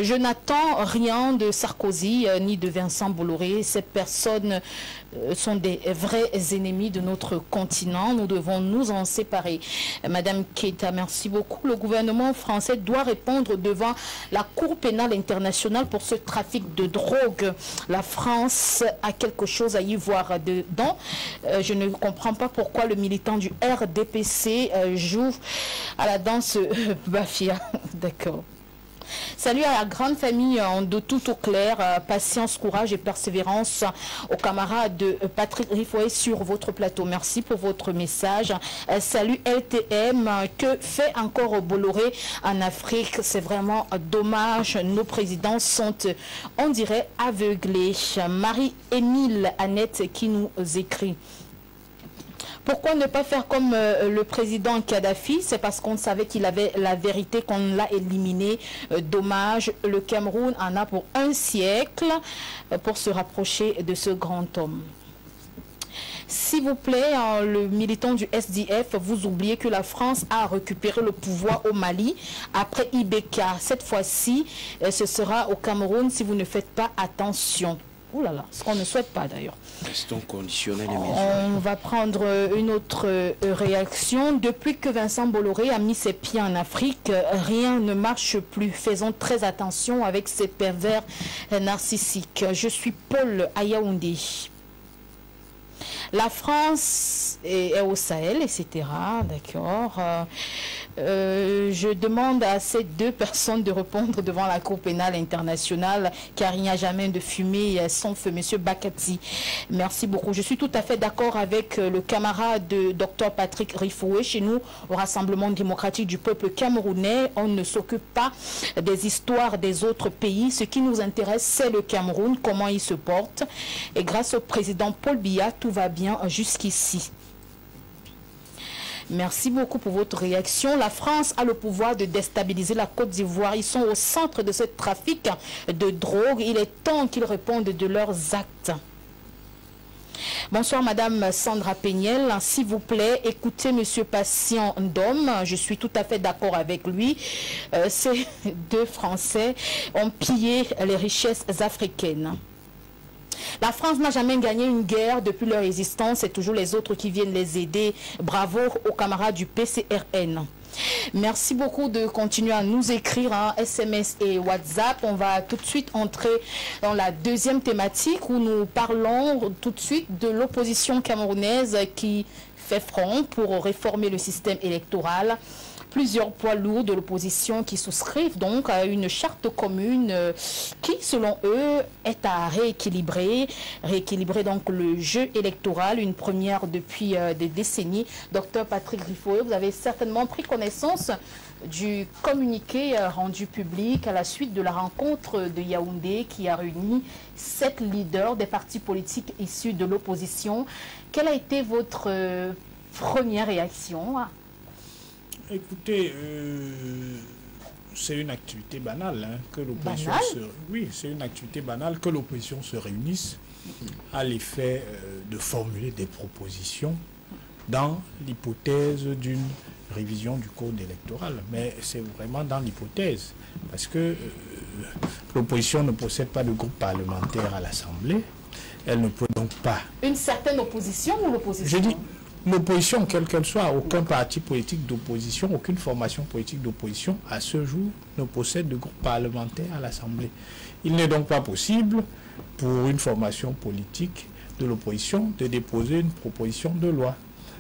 Je n'attends rien de Sarkozy ni de Vincent Bolloré. Ces personnes sont des vrais ennemis de notre continent. Nous devons nous en séparer. Madame Keita, merci beaucoup. Le gouvernement français doit répondre devant la Cour pénale internationale pour ce trafic de drogue. La France a quelque chose à y voir dedans. Je ne comprends pas pourquoi le militant du RDPC joue à la danse Bafia. D'accord. Salut à la grande famille de tout au clair, patience, courage et persévérance aux camarades de Patrick Rifouet sur votre plateau. Merci pour votre message. Salut LTM, que fait encore Bolloré en Afrique? C'est vraiment dommage. Nos présidents sont, on dirait, aveuglés. Marie-Émile Annette qui nous écrit. Pourquoi ne pas faire comme le président Kadhafi? C'est parce qu'on savait qu'il avait la vérité, qu'on l'a éliminé. Dommage, le Cameroun en a pour un siècle pour se rapprocher de ce grand homme. S'il vous plaît, le militant du SDF, vous oubliez que la France a récupéré le pouvoir au Mali après IBK. Cette fois-ci, ce sera au Cameroun si vous ne faites pas attention. Ouh là là, ce qu'on ne souhaite pas d'ailleurs. Restons conditionnels et On va prendre une autre réaction. Depuis que Vincent Bolloré a mis ses pieds en Afrique, rien ne marche plus. Faisons très attention avec ces pervers narcissiques. Je suis Paul à Yaoundé. La France est au Sahel, etc. D'accord. Je demande à ces deux personnes de répondre devant la Cour pénale internationale car il n'y a jamais de fumée sans feu. Monsieur Bakati, merci beaucoup. Je suis tout à fait d'accord avec le camarade de Dr Patrick Rifouet. Chez nous, au Rassemblement démocratique du peuple camerounais, on ne s'occupe pas des histoires des autres pays. Ce qui nous intéresse, c'est le Cameroun, comment il se porte. Et grâce au président Paul Biya, tout va bien jusqu'ici. Merci beaucoup pour votre réaction. La France a le pouvoir de déstabiliser la Côte d'Ivoire. Ils sont au centre de ce trafic de drogue. Il est temps qu'ils répondent de leurs actes. Bonsoir Madame Sandra Péniel, s'il vous plaît, écoutez Monsieur Patient Ndom, je suis tout à fait d'accord avec lui. Ces deux Français ont pillé les richesses africaines. La France n'a jamais gagné une guerre depuis leur existence. C'est toujours les autres qui viennent les aider. Bravo aux camarades du PCRN. Merci beaucoup de continuer à nous écrire en SMS et WhatsApp. On va tout de suite entrer dans la deuxième thématique où nous parlons tout de suite de l'opposition camerounaise qui fait front pour réformer le système électoral. Plusieurs poids lourds de l'opposition qui souscrivent donc à une charte commune qui, selon eux, est à rééquilibrer donc le jeu électoral, une première depuis des décennies. Docteur Patrick Griffoé, vous avez certainement pris connaissance du communiqué rendu public à la suite de la rencontre de Yaoundé qui a réuni 7 leaders des partis politiques issus de l'opposition. Quelle a été votre première réaction? Écoutez, c'est une activité banale que l'opposition c'est une activité banale que l'opposition se réunisse à l'effet de formuler des propositions dans l'hypothèse d'une révision du code électoral. Mais c'est vraiment dans l'hypothèse, parce que l'opposition ne possède pas de groupe parlementaire à l'Assemblée. Elle ne peut donc pas... Une certaine opposition ou l'opposition? Je dis l'opposition, quelle qu'elle soit, aucun parti politique d'opposition, aucune formation politique d'opposition, à ce jour, ne possède de groupe parlementaire à l'Assemblée. Il n'est donc pas possible pour une formation politique de l'opposition de déposer une proposition de loi.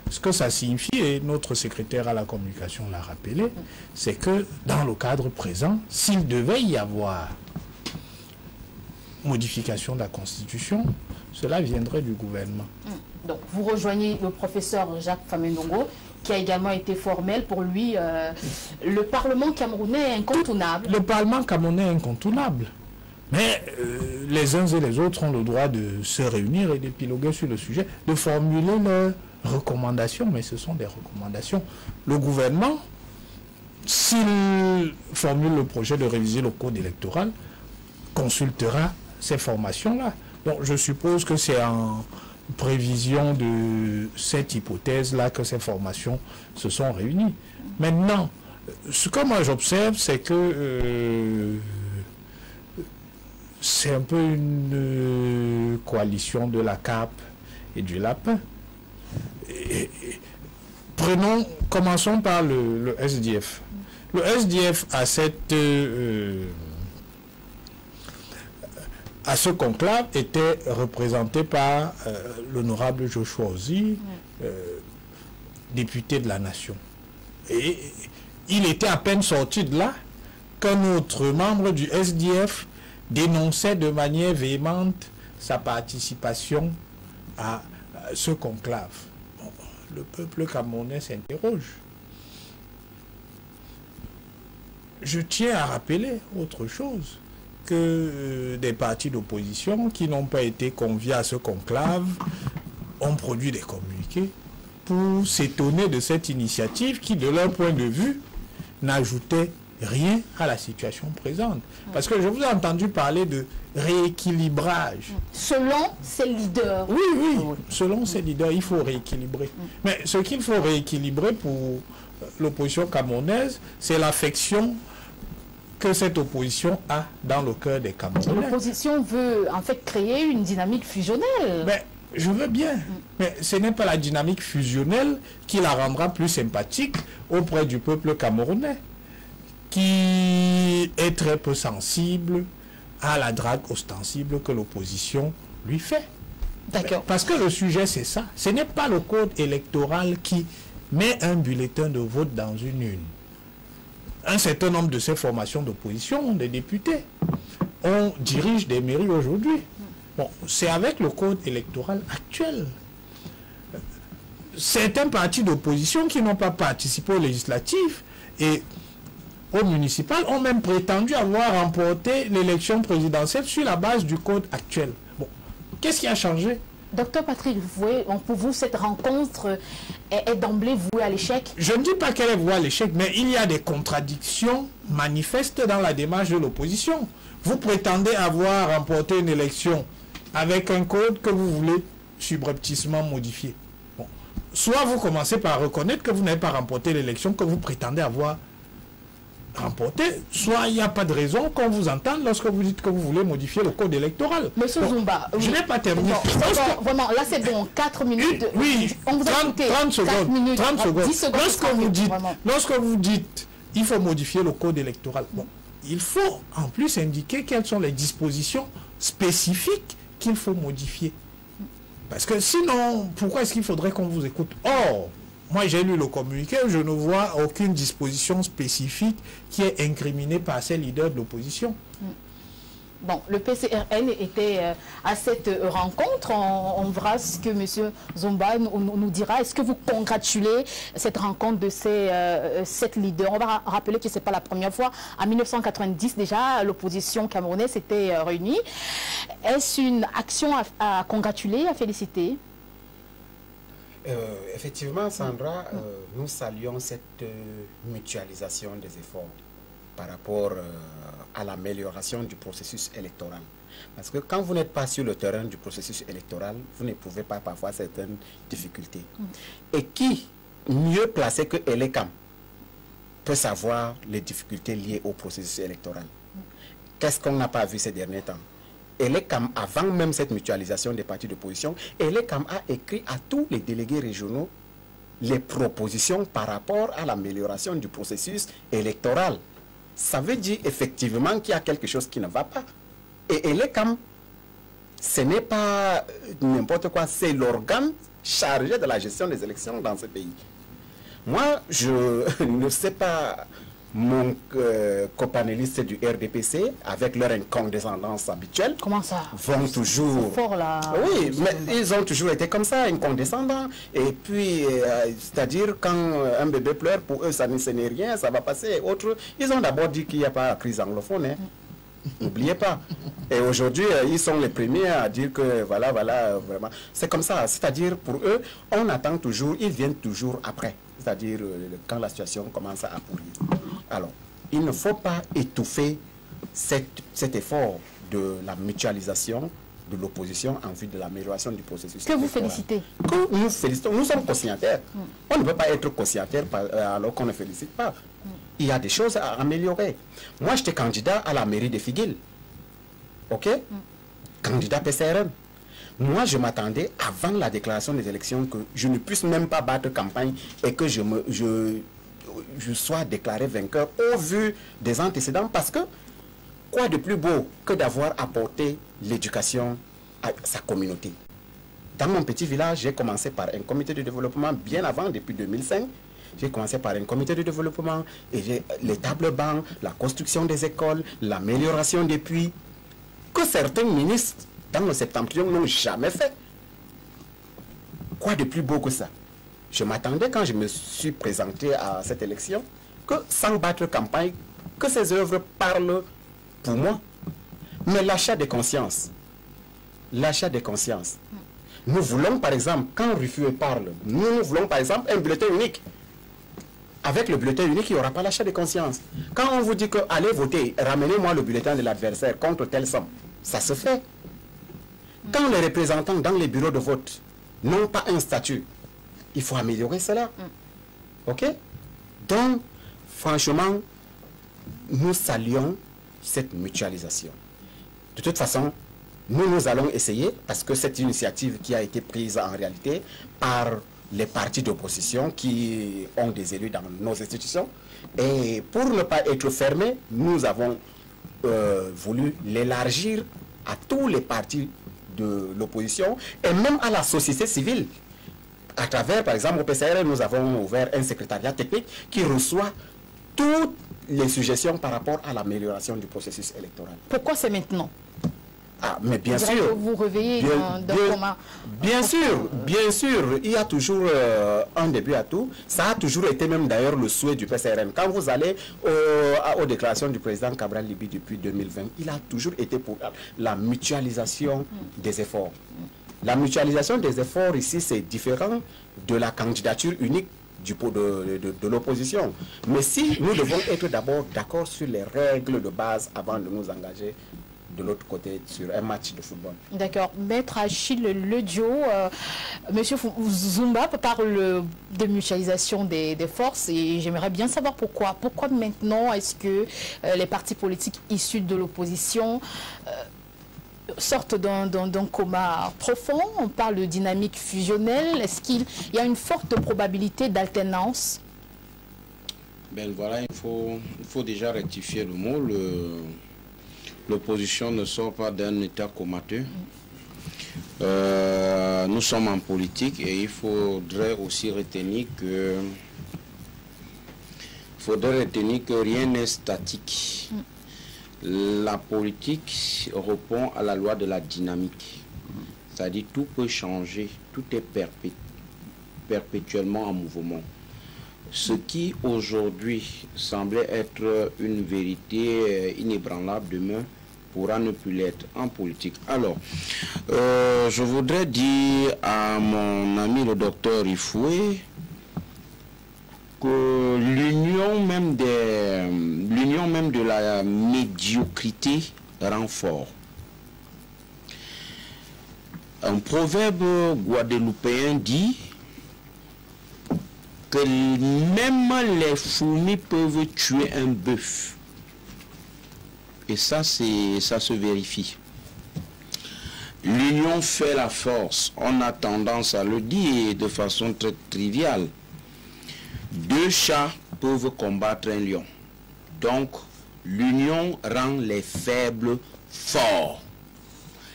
Ce que ça signifie, et notre secrétaire à la communication l'a rappelé, c'est que dans le cadre présent, s'il devait y avoir modification de la Constitution, cela viendrait du gouvernement. Donc, vous rejoignez le professeur Jacques Famendongo, qui a également été formel. Pour lui, le Parlement camerounais est incontournable. Le Parlement camerounais est incontournable. Mais les uns et les autres ont le droit de se réunir et d'épiloguer sur le sujet, de formuler leurs recommandations, mais ce sont des recommandations. Le gouvernement, s'il formule le projet de réviser le code électoral, consultera ces formations-là. Donc, je suppose que c'est en prévision de cette hypothèse-là que ces formations se sont réunies. Maintenant, ce que moi j'observe, c'est que c'est un peu une coalition de la cape et du lapin. Commençons par le SDF. Le SDF a à ce conclave était représenté par l'honorable Joshua Ozi, député de la Nation. Et il était à peine sorti de là qu'un autre membre du SDF dénonçait de manière véhémente sa participation à ce conclave. Bon, le peuple camerounais s'interroge. Je tiens à rappeler autre chose, que des partis d'opposition qui n'ont pas été conviés à ce conclave ont produit des communiqués pour s'étonner de cette initiative qui, de leur point de vue, n'ajoutait rien à la situation présente. Parce que je vous ai entendu parler de rééquilibrage. Selon ses leaders. Oui, selon ses leaders, il faut rééquilibrer. Mais ce qu'il faut rééquilibrer pour l'opposition camerounaise, c'est l'affection que cette opposition a dans le cœur des Camerounais. L'opposition veut en fait créer une dynamique fusionnelle. Mais je veux bien, mais ce n'est pas la dynamique fusionnelle qui la rendra plus sympathique auprès du peuple camerounais, qui est très peu sensible à la drague ostensible que l'opposition lui fait. D'accord. Parce que le sujet, c'est ça. Ce n'est pas le code électoral qui met un bulletin de vote dans une urne. Un certain nombre de ces formations d'opposition, des députés, on dirige des mairies aujourd'hui. Bon, c'est avec le code électoral actuel. Certains partis d'opposition qui n'ont pas participé aux législatives et aux municipales ont même prétendu avoir remporté l'élection présidentielle sur la base du code actuel. Bon, qu'est-ce qui a changé? Docteur Patrick, pour vous, cette rencontre est d'emblée vouée à l'échec? Je ne dis pas qu'elle est vouée à l'échec, mais il y a des contradictions manifestes dans la démarche de l'opposition. Vous prétendez avoir remporté une élection avec un code que vous voulez subrepticement modifier. Bon. Soit vous commencez par reconnaître que vous n'avez pas remporté l'élection que vous prétendez avoir remporter, soit il n'y a pas de raison qu'on vous entende lorsque vous dites que vous voulez modifier le code électoral. Monsieur Zumba, je n'ai pas terminé. Non, vraiment, là c'est bon, 4 minutes. Oui, on vous a 30 secondes. Minutes, 30 secondes. 10 secondes. Lorsque vous dites il faut modifier le code électoral, bon, il faut en plus indiquer quelles sont les dispositions spécifiques qu'il faut modifier. Parce que sinon, pourquoi est-ce qu'il faudrait qu'on vous écoute? Or, moi j'ai lu le communiqué, je ne vois aucune disposition spécifique qui est incriminée par ces leaders de l'opposition. Bon, le PCRN était à cette rencontre. On verra ce que M. Zumba nous dira. Est-ce que vous congratulez cette rencontre de ces 7 leaders? On va rappeler que ce n'est pas la première fois. En 1990, déjà, l'opposition camerounaise s'était réunie. Est-ce une action à congratuler, à féliciter? Effectivement, Sandra, nous saluons cette mutualisation des efforts par rapport à l'amélioration du processus électoral. Parce que quand vous n'êtes pas sur le terrain du processus électoral, vous n'éprouvez pas parfois certaines difficultés. Et qui, mieux placé que Elekam, peut savoir les difficultés liées au processus électoral? Qu'est-ce qu'on n'a pas vu ces derniers temps? Elekam, avant même cette mutualisation des partis d'opposition, Elekam a écrit à tous les délégués régionaux les propositions par rapport à l'amélioration du processus électoral. Ça veut dire effectivement qu'il y a quelque chose qui ne va pas. Et Elekam, ce n'est pas n'importe quoi, c'est l'organe chargé de la gestion des élections dans ce pays. Moi, je ne sais pas, mon copanéliste du RDPC, avec leur incondescendance habituelle, comment ça vont toujours... Fort, là. Oui, mais ils ont toujours été comme ça, incondescendants. Et puis, c'est-à-dire, quand un bébé pleure, pour eux, ça ce n'est rien, ça va passer. Autres, ils ont d'abord dit qu'il n'y a pas de crise anglophone. Hein. N'oubliez pas. Et aujourd'hui, ils sont les premiers à dire que, voilà, vraiment. C'est comme ça. C'est-à-dire, pour eux, on attend toujours, ils viennent toujours après. C'est-à-dire, quand la situation commence à pourrir. Alors, il ne faut pas étouffer cet effort de la mutualisation de l'opposition en vue de l'amélioration du processus. Que vous félicitez. Que nous félicitons. Nous sommes conscientaires. On ne peut pas être conscientaire alors qu'on ne félicite pas. Il y a des choses à améliorer. Moi, j'étais candidat à la mairie de Figuil. OK? Candidat PCRN. Moi, je m'attendais, avant la déclaration des élections, que je ne puisse même pas battre campagne et que je sois déclaré vainqueur au vu des antécédents. Parce que, quoi de plus beau que d'avoir apporté l'éducation à sa communauté? Dans mon petit village, j'ai commencé par un comité de développement bien avant, depuis 2005. J'ai commencé par un comité de développement et j'ai les tables bancs, la construction des écoles, l'amélioration des puits, que certains ministres dans le septentrion n'ont jamais fait. Quoi de plus beau que ça? Je m'attendais, quand je me suis présenté à cette élection, que sans battre campagne, que ces œuvres parlent pour moi. Mais l'achat des consciences, nous voulons par exemple, quand Ruffueux parle, nous voulons par exemple un bulletin unique. Avec le bulletin unique, il n'y aura pas l'achat de conscience. Quand on vous dit que allez voter, ramenez-moi le bulletin de l'adversaire contre telle somme, ça se fait. Quand les représentants dans les bureaux de vote n'ont pas un statut, il faut améliorer cela. OK? Donc, franchement, nous saluons cette mutualisation. De toute façon, nous allons essayer, parce que cette initiative qui a été prise en réalité par les partis d'opposition qui ont des élus dans nos institutions. Et pour ne pas être fermés, nous avons voulu l'élargir à tous les partis de l'opposition et même à la société civile. À travers, par exemple, au PCRN, nous avons ouvert un secrétariat technique qui reçoit toutes les suggestions par rapport à l'amélioration du processus électoral. Pourquoi c'est maintenant? Ah, mais bien sûr. Que vous réveillez d'un coma. Bien sûr, il y a toujours un début à tout. Ça a toujours été même d'ailleurs le souhait du PCRN. Quand vous allez aux déclarations du président Cabral Libi depuis 2020, il a toujours été pour la mutualisation des efforts. La mutualisation des efforts ici, c'est différent de la candidature unique de l'opposition. Mais si nous devons être d'abord d'accord sur les règles de base avant de nous engager de l'autre côté sur un match de football. D'accord. Maître Achille Ledio, Monsieur Zumba parle de mutualisation des forces et j'aimerais bien savoir pourquoi. Pourquoi maintenant est-ce que les partis politiques issus de l'opposition sortent d'un coma profond? On parle de dynamique fusionnelle. Est-ce qu'il y a une forte probabilité d'alternance? Ben voilà, il faut déjà rectifier le mot. L'opposition ne sort pas d'un état comateux. Nous sommes en politique et il faudrait aussi retenir que rien n'est statique. La politique répond à la loi de la dynamique. C'est-à-dire tout peut changer, tout est perpétuellement en mouvement. Ce qui aujourd'hui semblait être une vérité inébranlable demain pourra ne plus l'être en politique. Alors, je voudrais dire à mon ami le docteur Ifoué que l'union même de la médiocrité rend fort. Un proverbe guadeloupéen dit que même les fourmis peuvent tuer un bœuf. Et ça se vérifie. L'union fait la force. On a tendance à le dire de façon très triviale. 2 chats peuvent combattre un lion. Donc, l'union rend les faibles forts.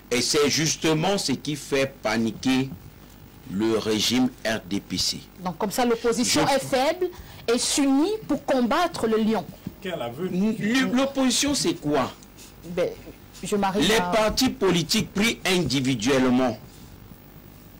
Et c'est justement ce qui fait paniquer le régime RDPC. Donc, comme ça, l'opposition est faible et s'unit pour combattre le lion. L'opposition, c'est quoi? Les partis politiques pris individuellement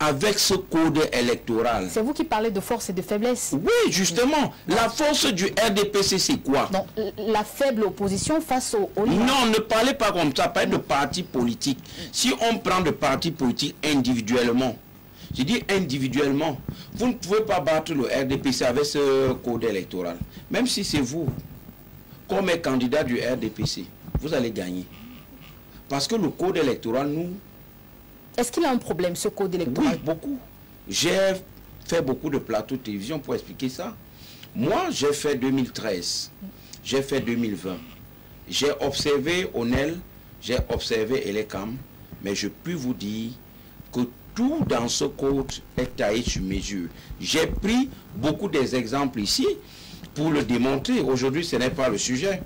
avec ce code électoral. C'est vous qui parlez de force et de faiblesse. Oui, justement. La force du RDPC, c'est quoi? Donc, la faible opposition face au lion. Non, ne parlez pas comme ça, parlez de partis politiques. Si on prend de partis politiques individuellement, je dis individuellement, vous ne pouvez pas battre le RDPC avec ce code électoral. Même si c'est vous, comme candidat du RDPC, vous allez gagner. Parce que le code électoral, nous... Est-ce qu'il a un problème, ce code électoral? Oui, beaucoup. J'ai fait beaucoup de plateaux de télévision pour expliquer ça. Moi, j'ai fait 2013, j'ai fait 2020. J'ai observé Onel, j'ai observé Elekam, mais je peux vous dire que tout dans ce code est taillé sur mesure. J'ai pris beaucoup des exemples ici pour le démontrer. Aujourd'hui, ce n'est pas le sujet.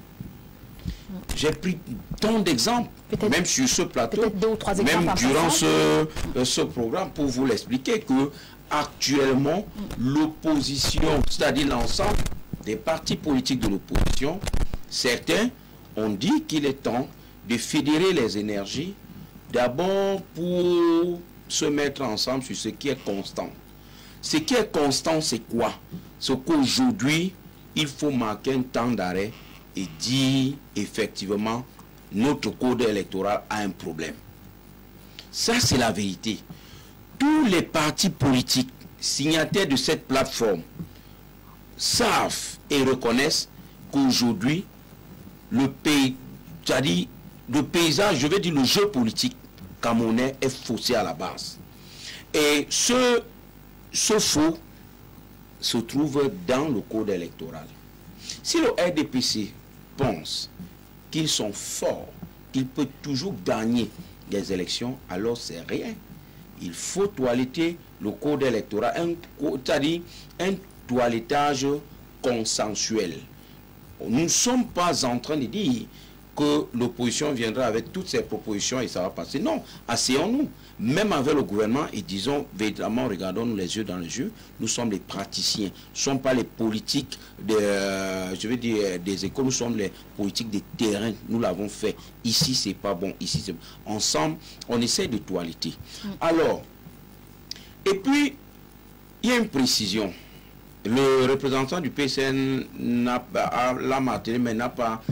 J'ai pris tant d'exemples, même sur ce plateau, même durant ce programme, pour vous l'expliquer que actuellement, l'opposition, c'est-à-dire l'ensemble des partis politiques de l'opposition, certains ont dit qu'il est temps de fédérer les énergies, d'abord pour se mettre ensemble sur ce qui est constant. Ce qui est constant, c'est quoi? C'est qu'aujourd'hui, il faut marquer un temps d'arrêt et dire effectivement notre code électoral a un problème. Ça, c'est la vérité. Tous les partis politiques signataires de cette plateforme savent et reconnaissent qu'aujourd'hui, le pays, c'est-à-dire le paysage, je veux dire le jeu politique camerounais est faussé à la base. Et ce faux se trouve dans le code électoral. Si le RDPC pense qu'ils sont forts, qu'ils peuvent toujours gagner des élections, alors c'est rien. Il faut toiletter le code électoral, c'est-à-dire un toilettage consensuel. Nous ne sommes pas en train de dire que l'opposition viendra avec toutes ses propositions et ça va passer. Non, asseyons-nous, même avec le gouvernement, et disons véritablement, regardons-nous les yeux dans les yeux, nous sommes les praticiens, nous ne sommes pas les politiques, je veux dire, des écoles, nous sommes les politiques des terrains, nous l'avons fait. Ici, c'est pas bon, ici, c'est bon. Ensemble, on essaie de toiletter. Alors, et puis, il y a une précision. Le représentant du PCN l'a martelé, mais n'a pas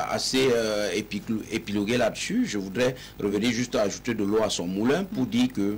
assez épilogué là-dessus. Je voudrais revenir juste à ajouter de l'eau à son moulin pour dire que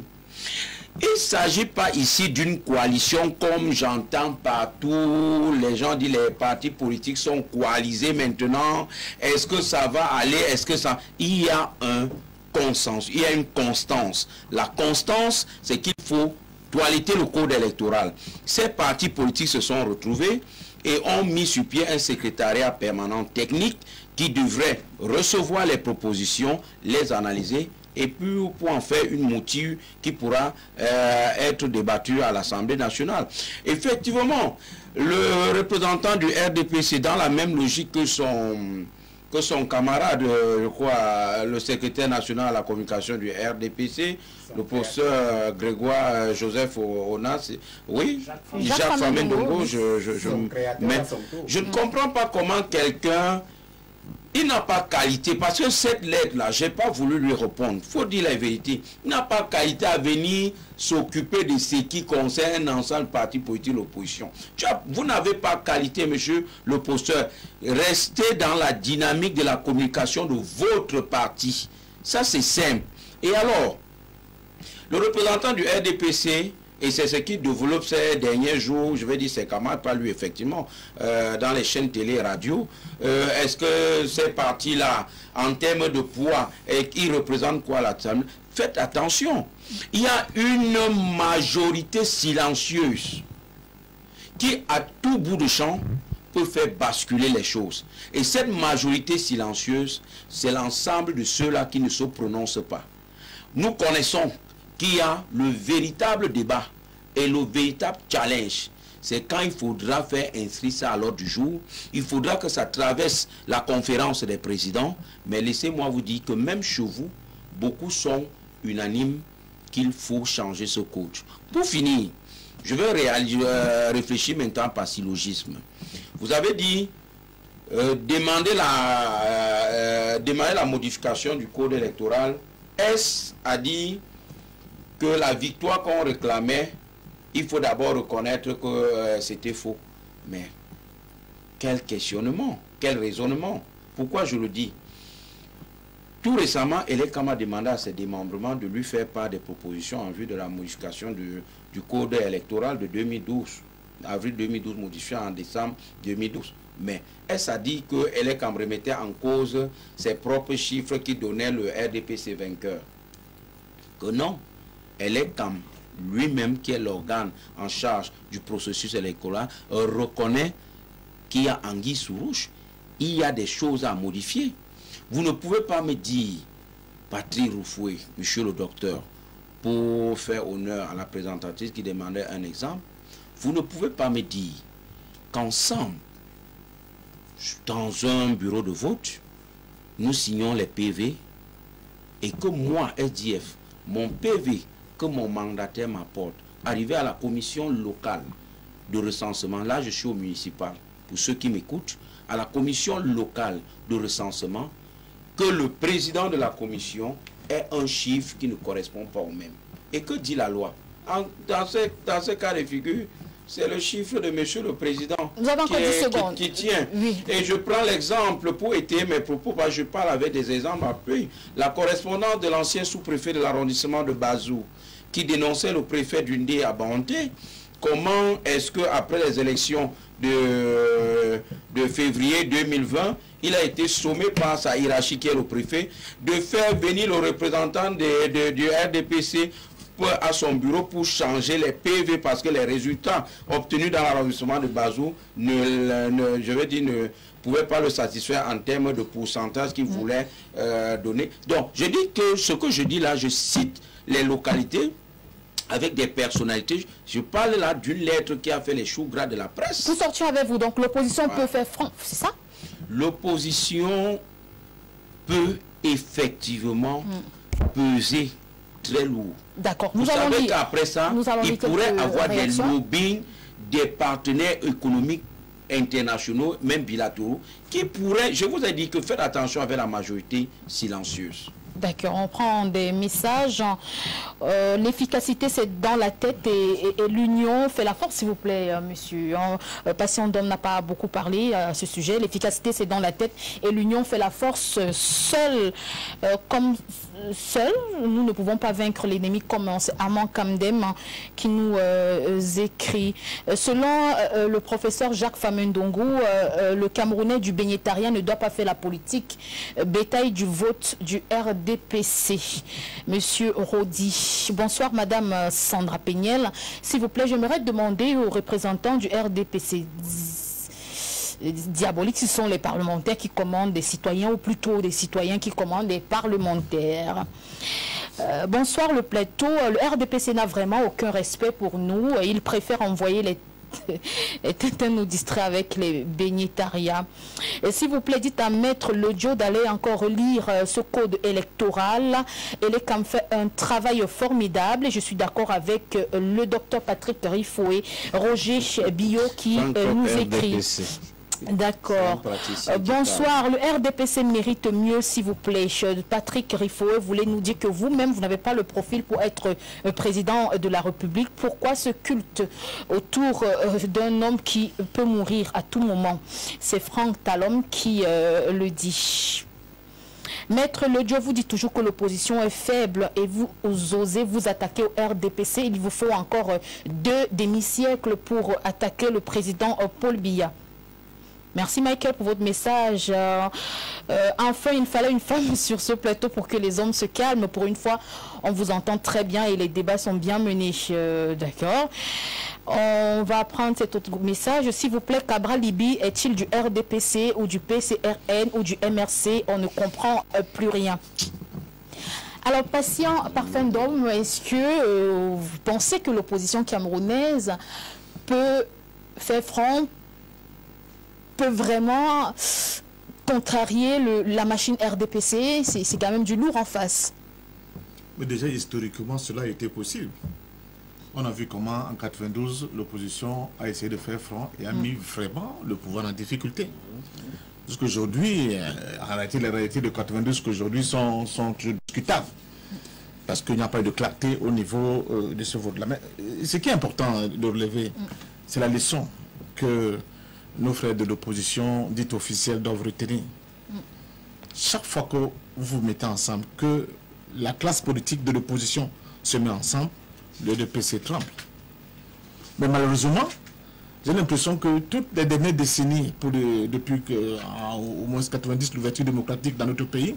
il ne s'agit pas ici d'une coalition comme j'entends partout. Les gens disent les partis politiques sont coalisés maintenant. Est-ce que ça va aller? Est-ce que ça... Il y a un consensus, il y a une constance. La constance, c'est qu'il faut toiletter le code électoral. Ces partis politiques se sont retrouvés et ont mis sur pied un secrétariat permanent technique qui devrait recevoir les propositions, les analyser et puis pour en faire une mouture qui pourra être débattue à l'Assemblée nationale. Effectivement, le représentant du RDPC, dans la même logique que son camarade, je crois, le secrétaire national à la communication du RDPC, le professeur Grégoire Joseph Onas, oui, Jacques Famendongo, je ne comprends pas comment quelqu'un, il n'a pas qualité, parce que cette lettre-là, je n'ai pas voulu lui répondre, il faut dire la vérité, il n'a pas qualité à venir s'occuper de ce qui concerne un ensemble parti politique de l'opposition. Vous n'avez pas qualité, monsieur le posteur. Restez dans la dynamique de la communication de votre parti. Ça, c'est simple. Et alors, le représentant du RDPC, et c'est ce qui développe ces derniers jours, je vais dire ses camarades, pas lui effectivement, dans les chaînes télé et radio, est-ce que ces partis-là, en termes de poids, ils représentent quoi là-dessus? Faites attention, il y a une majorité silencieuse qui, à tout bout de champ, peut faire basculer les choses. Et cette majorité silencieuse, c'est l'ensemble de ceux-là qui ne se prononcent pas. Nous connaissons qu'il y a le véritable débat et le véritable challenge. C'est quand il faudra faire inscrire ça à l'ordre du jour. Il faudra que ça traverse la conférence des présidents. Mais laissez-moi vous dire que même chez vous, beaucoup sont unanimes qu'il faut changer ce code. Pour finir, je vais réfléchir maintenant par syllogisme. Vous avez dit demander la modification du code électoral. Est-ce à dire que la victoire qu'on réclamait, il faut d'abord reconnaître que c'était faux? Mais quel questionnement, quel raisonnement? Pourquoi je le dis? Tout récemment, Elekam a demandé à ses démembrements de lui faire part des propositions en vue de la modification du code électoral de 2012, avril 2012, modifié en décembre 2012. Mais est-ce à dire que Elekam remettait en cause ses propres chiffres qui donnaient le RDPC vainqueur? Que non. Elekam lui-même, qui est l'organe en charge du processus électoral, reconnaît qu'il y a anguille sous roche. Il y a des choses à modifier. Vous ne pouvez pas me dire, Patrick Roufoué, monsieur le docteur, pour faire honneur à la présentatrice qui demandait un exemple, vous ne pouvez pas me dire qu'ensemble, dans un bureau de vote, nous signons les PV et que moi, SDF, mon PV que mon mandataire m'apporte, arrivé à la commission locale de recensement, là je suis au municipal, pour ceux qui m'écoutent, à la commission locale de recensement, que le président de la commission ait un chiffre qui ne correspond pas au même. Et que dit la loi? Dans ce cas de figure, c'est le chiffre de monsieur le président qui tient. Oui. Et je prends l'exemple pour étayer mes propos, parce que je parle avec des exemples après. La correspondance de l'ancien sous-préfet de l'arrondissement de Bazou, qui dénonçait le préfet d'Undé à Banté. Comment est-ce qu'après les élections de février 2020, il a été sommé par sa hiérarchie, qui est le préfet, de faire venir le représentant du RDPC à son bureau pour changer les PV, parce que les résultats obtenus dans l'arrondissement de Bazou ne pouvaient pas le satisfaire en termes de pourcentage qu'il voulait donner. Donc, je dis que ce que je dis là, je cite les localités avec des personnalités. Je parle là d'une lettre qui a fait les choux gras de la presse. Pour sortir avec vous, donc l'opposition peut faire front, c'est ça? L'opposition peut effectivement peser très lourd. D'accord. Vous savez qu'après ça, il pourrait avoir des lobbying des partenaires économiques internationaux, même bilatéraux, qui pourraient, je vous ai dit que faites attention avec la majorité silencieuse. D'accord, on prend des messages. L'efficacité, c'est dans la tête et l'union fait la force, s'il vous plaît, monsieur. Patient d'homme n'a pas beaucoup parlé à ce sujet. L'efficacité, c'est dans la tête et l'union fait la force. Seule, comme seuls, nous ne pouvons pas vaincre l'ennemi, comme c'est Armand Kamdem qui nous écrit. Selon le professeur Jacques Famendongo, le Camerounais du Bénétarien ne doit pas faire la politique bétail du vote du RDPC. Monsieur Rodi. Bonsoir Madame Sandra Péniel. S'il vous plaît, j'aimerais demander aux représentants du RDPC diabolique, ce sont les parlementaires qui commandent des citoyens, ou plutôt des citoyens qui commandent des parlementaires. Bonsoir le plateau. Le RDPC n'a vraiment aucun respect pour nous. Il préfère envoyer les Tintin nous distrait avec les bénitariats. Et s'il vous plaît, dites à Maître Lodjo d'aller encore lire ce code électoral. Et les CAM fait un travail formidable. Et je suis d'accord avec le docteur Patrick Rifoué, Roger Billot qui nous écrit. D'accord. Bonsoir. Le RDPC mérite mieux, s'il vous plaît. Patrick Rifoué voulait nous dire que vous-même, vous n'avez pas le profil pour être président de la République. Pourquoi ce culte autour d'un homme qui peut mourir à tout moment? C'est Franck Talom qui le dit. Maître Lodjo vous dit toujours que l'opposition est faible et vous osez vous attaquer au RDPC. Il vous faut encore 2 demi-siècles pour attaquer le président Paul Biya. Merci Michael pour votre message. Enfin, il fallait une femme sur ce plateau pour que les hommes se calment. Pour une fois, on vous entend très bien et les débats sont bien menés. D'accord. On va prendre cet autre message. S'il vous plaît, Cabral Libi est-il du RDPC ou du PCRN ou du MRC? On ne comprend plus rien. Alors, patient parfum d'homme, est-ce que vous pensez que l'opposition camerounaise peut faire front, peut vraiment contrarier la machine RDPC? C'est quand même du lourd en face. Mais déjà, historiquement, cela a été possible. On a vu comment, en 92, l'opposition a essayé de faire front et a mis vraiment le pouvoir en difficulté. Parce qu'aujourd'hui, en réalité, les réalités de 92 qu'aujourd'hui sont discutables. Parce qu'il n'y a pas eu de clarté au niveau de ce vote-là. Mais ce qui est important de relever, c'est la leçon que nos frères de l'opposition, dite officielle, doivent retenir. Chaque fois que vous vous mettez ensemble, que la classe politique de l'opposition se met ensemble, le RDPC tremble. Mais malheureusement, j'ai l'impression que toutes les dernières décennies, depuis au moins 90, l'ouverture démocratique dans notre pays,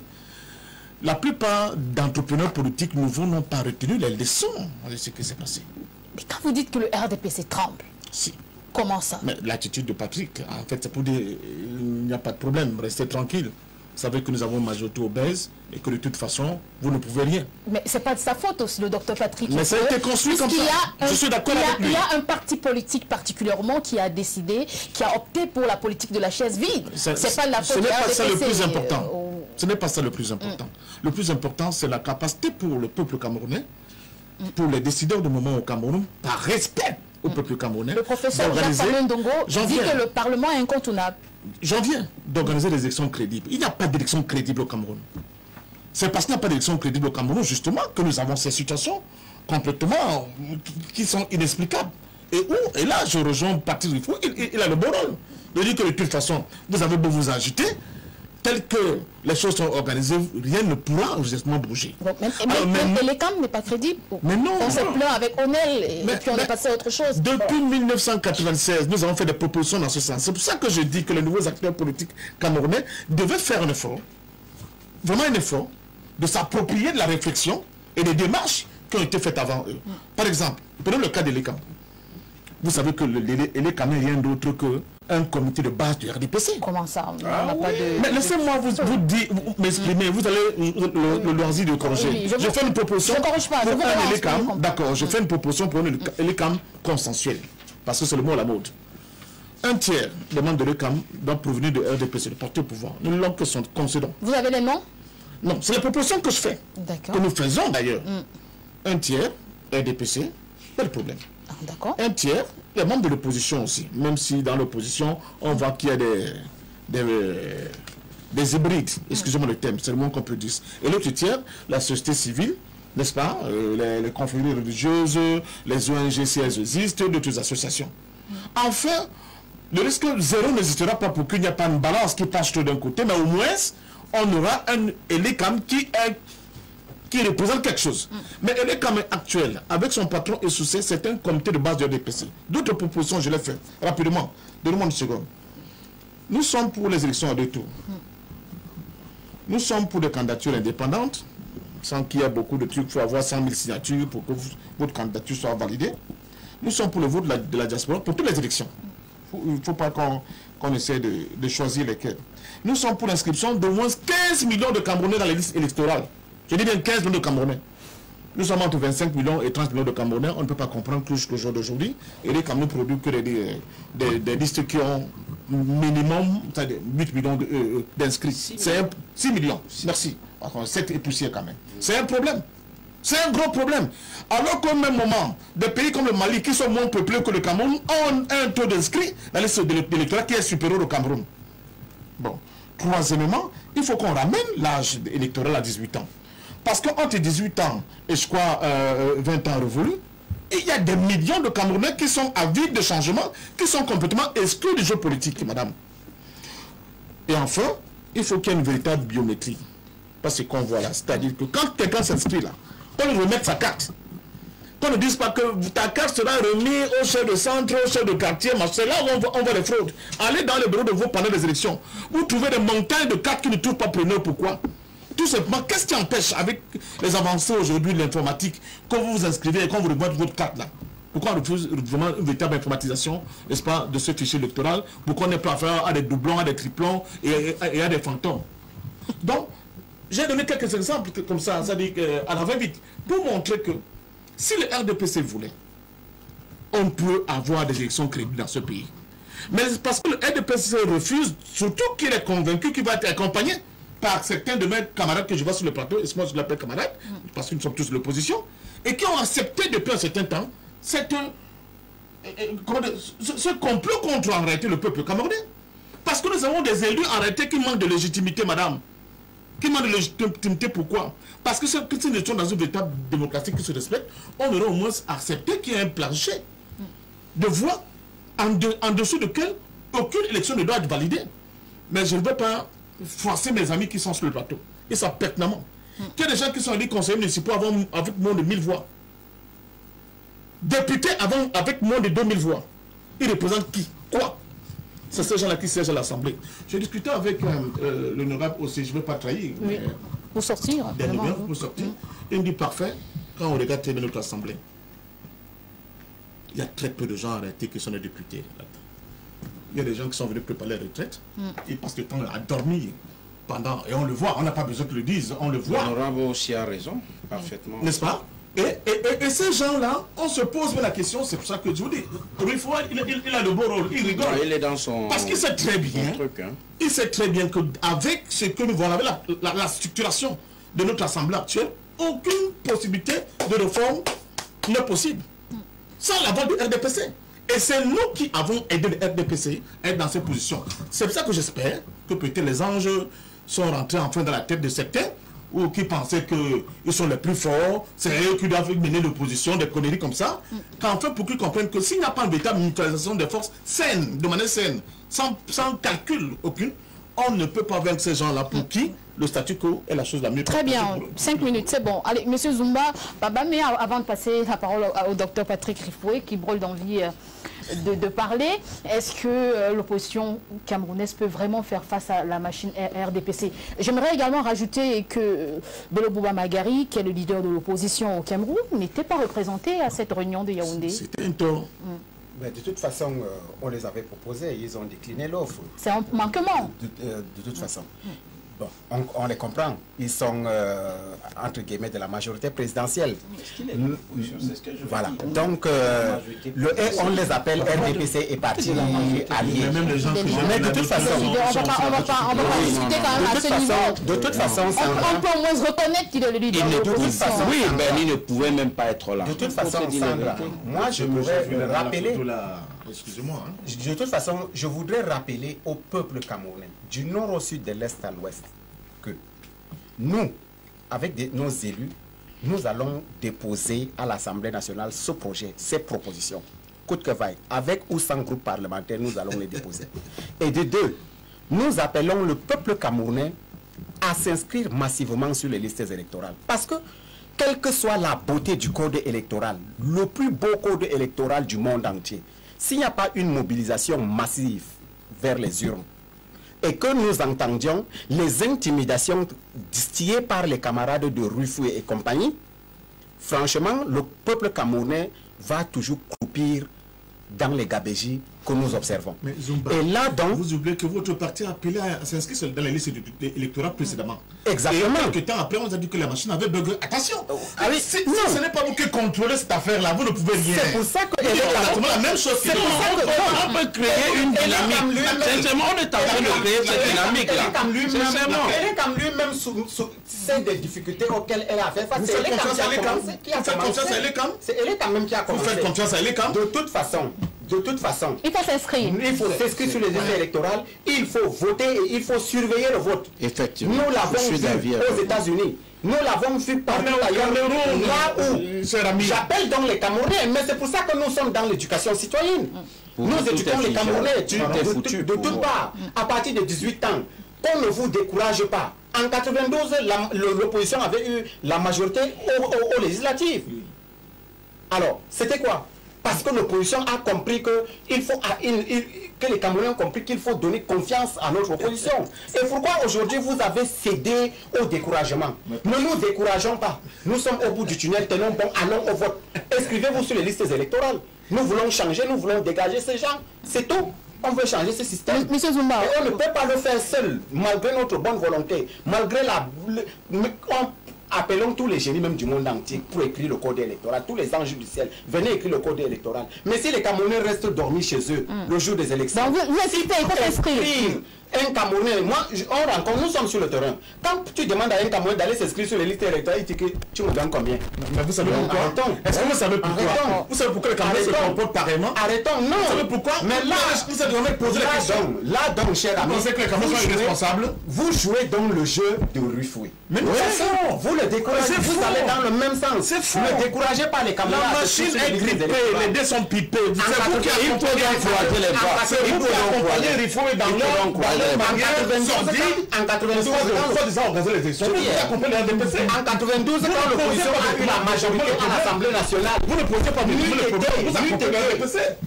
la plupart d'entrepreneurs politiques nouveaux n'ont pas retenu les leçons de ce qui s'est passé. Mais quand vous dites que le RDPC tremble, si. Comment ça? Mais l'attitude de Patrick, en fait, c'est pour dire il n'y a pas de problème, restez tranquille. Vous savez que nous avons une majorité obèse et que de toute façon, vous ne pouvez rien. Mais ce n'est pas de sa faute aussi, le docteur Patrick. Mais ça a été construit comme ça. Je suis d'accord avec lui. Il y a un parti politique particulièrement qui a décidé, qui a opté pour la politique de la chaise vide. C'est pas la faute. Ce n'est pas ça le plus important. Ce n'est pas ça le plus important. Le plus important, c'est la capacité pour le peuple camerounais, pour les décideurs de moment au Cameroun, par respect au peuple camerounais. Le professeur Jacques Famendongo dit que le Parlement est incontournable. J'en viens d'organiser des élections crédibles. Il n'y a pas d'élection crédible au Cameroun. C'est parce qu'il n'y a pas d'élection crédible au Cameroun, justement, que nous avons ces situations complètement qui sont inexplicables. Et là, je rejoins Patrick Rifoué, il a le bon rôle. De dire que de toute façon, vous avez beau vous agiter, tel que les choses sont organisées, rien ne pourra justement bouger. Mais les CAM n'est pas crédible. Mais non. On s'est plaint avec Onel et puis on est passé à autre chose. Depuis 1996, nous avons fait des propositions dans ce sens. C'est pour ça que je dis que les nouveaux acteurs politiques camerounais devaient faire un effort, vraiment un effort, de s'approprier de la réflexion et des démarches qui ont été faites avant eux. Par exemple, prenons le cas de l'ECAM. Vous savez que l'ECAM n'est rien d'autre qu'un comité de base du RDPC. Comment ça? Mais laissez-moi vous m'exprimer. Vous allez le loisir de corriger. Oui, je fais une proposition pour un ELECAM. D'accord, je fais une proposition pour un ELECAM consensuel. Parce que c'est le mot à la mode. Un tiers des membres de l'ELECAM doivent provenir de RDPC, de parti au pouvoir. Nous l'avons concédons. Vous avez les noms? Non, c'est la proposition que je fais. Que nous faisons d'ailleurs. Un tiers RDPC, pas de problème. D'accord. Un tiers, les membres de l'opposition aussi, même si dans l'opposition, on voit qu'il y a des hybrides, excusez-moi le terme, c'est le moins qu'on peut dire. Et l'autre tiers, la société civile, n'est-ce pas, les confréries religieuses, les ONG si elles existent, d'autres associations. Enfin, le risque zéro n'existera pas pour qu'il n'y ait pas une balance qui penche trop d'un côté, mais au moins, on aura un ELECAM qui est qui représente quelque chose. Mais elle est quand même actuelle. Avec son patron Essoussé, c'est un comité de base du RDPC. D'autres propositions, je les fais rapidement. Donnez-moi une seconde. Nous sommes pour les élections à 2 tours. Nous sommes pour des candidatures indépendantes, sans qu'il y ait beaucoup de trucs. Il faut avoir 100 000 signatures pour que votre candidature soit validée. Nous sommes pour le vote de la diaspora pour toutes les élections. Il ne faut pas qu'on essaie de choisir lesquelles. Nous sommes pour l'inscription d'au moins 15 millions de Camerounais dans les listes électorales. Je dis bien 15 millions de Camerounais. Nous sommes entre 25 millions et 30 millions de Camerounais. On ne peut pas comprendre que jusqu'au jour d'aujourd'hui, et les Camerounais produisent que des listes qui ont minimum 8 millions d'inscrits. C'est 6 millions. Merci. 7 et poussière quand même. C'est un problème. C'est un gros problème. Alors qu'au même moment, des pays comme le Mali, qui sont moins peuplés que le Cameroun, ont un taux d'inscrits dans la liste d'électorat qui est supérieur au Cameroun. Bon. Troisièmement, il faut qu'on ramène l'âge électoral à 18 ans. Parce qu'entre 18 ans et je crois 20 ans révolus, il y a des millions de Camerounais qui sont avides de changement, qui sont complètement exclus du jeu politique, madame. Et enfin, il faut qu'il y ait une véritable biométrie. Parce qu'on voit là, c'est-à-dire que quand quelqu'un s'inscrit là, on lui remet sa carte. Qu'on ne dise pas que ta carte sera remise au chef de centre, au chef de quartier, c'est là où on voit les fraudes. Allez dans les bureaux de vote pendant les élections. Vous trouvez des montagnes de cartes qui ne trouvent pas preneur. Pourquoi? Tout simplement, qu'est-ce qui empêche, avec les avancées aujourd'hui de l'informatique, quand vous vous inscrivez et quand vous remettez votre carte là? Pourquoi on refuse vraiment une véritable informatisation, n'est-ce pas, de ce fichier électoral? Pourquoi on n'est pas affaire à des doublons, à des triplons et à des fantômes? Donc, j'ai donné quelques exemples comme ça, c'est-à-dire à la va-vite, pour montrer que si le RDPC voulait, on peut avoir des élections crédibles dans ce pays. Mais parce que le RDPC refuse, surtout qu'il est convaincu qu'il va être accompagné par certains de mes camarades que je vois sur le plateau, et moi je l'appelle camarades, parce que nous sommes tous de l'opposition, et qui ont accepté depuis un certain temps ce complot contre en réalité le peuple camerounais. Parce que nous avons des élus en réalité qui manquent de légitimité, madame. Qui manquent de légitimité, pourquoi? Parce que si nous étions dans une véritable démocratie qui se respecte, on aurait au moins accepté qu'il y ait un plancher de voix en dessous duquel aucune élection ne doit être validée. Mais je ne veux pas forcer mes amis qui sont sur le plateau. Ils savent pertinemment qu'il y a des gens qui sont élus conseillers municipaux avec moins de 1000 voix. Députés avec moins de 2000 voix. Ils représentent qui? Quoi? C'est ces gens-là qui siègent à l'Assemblée. J'ai discuté avec l'honorable aussi, je ne veux pas trahir. Oui. Pour sortir. Pour sortir. Il me dit parfait, quand on regarde notre Assemblée, il y a très peu de gens en réalité qui sont des députés. Il y a des gens qui sont venus préparer la retraite. Ils passent le temps à dormir pendant. Et on le voit, on n'a pas besoin qu'ils le disent, on le voit. L'honorable aussi a raison, parfaitement. N'est-ce pas? Et ces gens-là, on se pose la question, c'est pour ça que je vous dis, il a le beau rôle, il rigole. Il est dans son... Parce qu'il sait très bien, il sait très bien qu'avec ce que nous voyons, avec la structuration de notre Assemblée actuelle, aucune possibilité de réforme n'est possible. Sans l'aval du RDPC. Et c'est nous qui avons aidé le RDPC à être dans cette position. C'est pour ça que j'espère que peut-être les anges sont rentrés enfin dans la tête de certains, ou qui pensaient qu'ils sont les plus forts, c'est eux qui doivent mener l'opposition, des conneries comme ça, qu'enfin pour qu'ils comprennent que s'il n'y a pas une véritable mutualisation des forces saine, de manière saine, sans calcul aucun, on ne peut pas vaincre ces gens-là pour qui le statu quo est la chose la mieux. Très bien, 5 minutes, c'est bon. Allez, Monsieur Zumba, Baba, mais avant de passer la parole au docteur Patrick Rifoué, qui brûle d'envie de parler, est-ce que l'opposition camerounaise peut vraiment faire face à la machine RDPC? J'aimerais également rajouter que Bello Bouba Magari, qui est le leader de l'opposition au Cameroun, n'était pas représenté à cette réunion de Yaoundé. C'était un tort. Mais de toute façon, on les avait proposés, ils ont décliné l'offre. C'est un manquement. De toute façon. Bon, on les comprend. Ils sont, entre guillemets, de la majorité présidentielle. Voilà. Donc, on les appelle RDPC et parti allié. Même les gens qui mais de toute façon, on va pas discuter quand même à ce niveau. De toute façon, on peut au moins se reconnaître qu'il est le leader de l'opposition. Oui, mais il ne pouvait même pas être là. De toute façon, Sandra, moi je voudrais rappeler... Excusez-moi. De toute façon, je voudrais rappeler au peuple camerounais, du nord au sud, de l'est à l'ouest, que nous, avec nos élus, nous allons déposer à l'Assemblée nationale ce projet, ces propositions. Coûte que vaille, avec ou sans groupe parlementaire, nous allons les déposer. Et de deux, nous appelons le peuple camerounais à s'inscrire massivement sur les listes électorales. Parce que, quelle que soit la beauté du code électoral, le plus beau code électoral du monde entier, s'il n'y a pas une mobilisation massive vers les urnes, et que nous entendions les intimidations distillées par les camarades de Rufoué et compagnie, franchement, le peuple camerounais va toujours croupir dans les gabégies que nous observons. Mais Zumba, et là donc, vous oubliez que votre parti a appelé à s'inscrire dans les listes électorales précédemment. Exactement. Et quelques temps après, on a dit que la machine avait bugué. Attention, ah oui, si ce n'est pas vous qui contrôlez cette affaire-là, vous ne pouvez rien. C'est pour ça que c'est exactement la même chose. C'est pour ça qu'on peut créer une dynamique. Sincèrement, on est en train de créer cette dynamique-là. Sincèrement. Elecam lui-même sait des difficultés auxquelles elle a fait face. Vous faites confiance à Elecam? Vous faites confiance à Elecam? C'est Elecam même qui a commencé. Vous faites confiance à Elecam? De toute façon, il faut s'inscrire. Il faut s'inscrire sur les listes électorales, il faut voter et il faut surveiller le vote. Effectivement. Nous l'avons vu aux États-Unis. Nous l'avons vu partout ailleurs. Là où j'appelle donc les Camerounais, mais c'est pour ça que nous sommes dans l'éducation citoyenne. Nous éduquons les Camerounais de toutes parts, à partir de 18 ans. Qu'on ne vous décourage pas. En 92, l'opposition avait eu la majorité aux législatives. Alors, c'était quoi? Parce que l'opposition a compris que les Camerounais ont compris qu'il faut donner confiance à notre opposition. Et pourquoi aujourd'hui vous avez cédé au découragement? Ne nous décourageons pas. Nous sommes au bout du tunnel, tenons bon, allons au vote. Inscrivez-vous sur les listes électorales. Nous voulons changer, nous voulons dégager ces gens. C'est tout. On veut changer ce système. Monsieur Zumba. Et on ne peut pas le faire seul, malgré notre bonne volonté, malgré appelons tous les génies même du monde entier pour écrire le code électoral, tous les anges du ciel, venez écrire le code électoral. Mais si les Camerounais restent dormis chez eux le jour des élections, donc vous incitez, il faut s'inscrire. Un Camerounais, moi, on rencontre, nous sommes sur le terrain. Quand tu demandes à un Camerounais d'aller s'inscrire sur les listes électorales, il dit que tu me donnes combien? Mais vous savez pourquoi? Est-ce que vous savez pourquoi? Vous savez pourquoi les Camerounais se comportent pareillement? Arrêtons, non. Vous savez pourquoi? Mais là, vous avez jamais posé la question. Là, donc, cher ami, vous pensez que les Camerounais sont irresponsables? Vous jouez donc le jeu de Rufoué. Mais non, c'est faux. Vous le découragez, vous allez dans le même sens. C'est faux. Ne découragez pas les Camerounais. La machine est grippée, les dés sont pipés. C'est vous qui avez encouragé les bras. C'est vous qui accompagnez Rufoué dans leur mariage. En 92, en 92, quand l'opposition a eu la majorité à l'Assemblée nationale, vous ne posez pas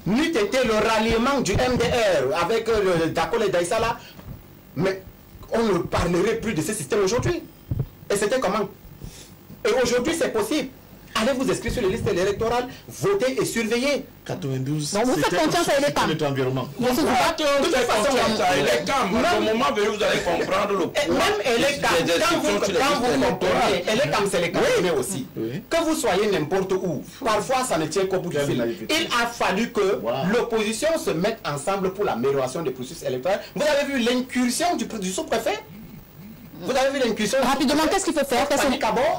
n'eût été le ralliement du MDR avec le Dakol et Daïsala, mais on ne parlerait plus de ce système aujourd'hui. Et c'était comment? Et aujourd'hui, c'est possible. Allez vous inscrire sur les listes électorales, votez et surveillez. 92. Donc vous faites confiance à Elecam. Notre environnement. De toute façon, au moment venu, vous allez comprendre le même Elecam, quand vous comprenez, Elecam c'est les Camerounais aussi. Que vous soyez n'importe où, parfois ça ne tient qu'au bout du fil. Il a fallu que l'opposition se mette ensemble pour l'amélioration des processus électoraux. Vous avez vu l'incursion du sous-préfet? Vous avez vu l'incursion? Rapidement, qu'est-ce qu'il faut faire?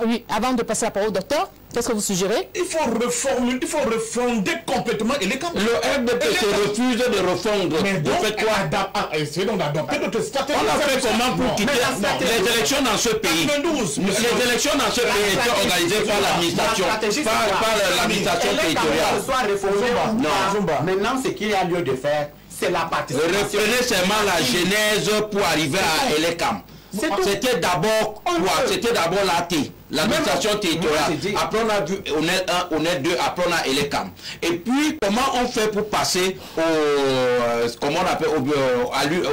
Oui, avant de passer la parole au docteur, qu'est-ce que vous suggérez? Il faut reformuler, il faut refonder complètement Elecam. Le RDP se refuse de refondre. Mais vous faites quoi? Essayez donc d'adopter notre stratégie. On a fait comment pour quitter les élections dans ce pays? Les élections dans ce pays étaient organisées par l'administration, par l'administration territoriale. Non. Maintenant, ce qu'il y a lieu de faire, c'est la participation. Reprenez seulement la genèse pour arriver à Elecam. C'était d'abord quoi? C'était d'abord l'AT, l'administration territoriale. Après on a vu ONET 1, ONET 2, après on a Elecam. Et puis comment on fait pour passer comment on appelle,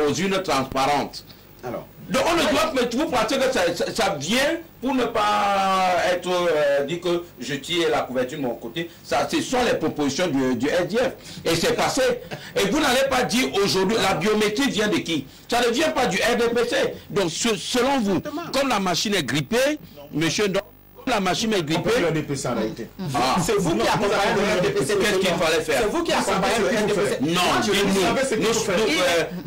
aux urnes transparentes? Alors, donc on ne doit, mais vous pensez que ça vient pour ne pas être dit que je tire la couverture de mon côté. Ça, ce sont les propositions du SDF. Et c'est passé. Et vous n'allez pas dire aujourd'hui, la biométrie vient de qui? Ça ne vient pas du RDPC. Donc selon vous, comme la machine est grippée, monsieur, la machine est grippée. C'est vous qui accompagnez le RDPC. Qu'est-ce qu'il fallait faire? C'est vous qui accompagnez le RDPC. Non,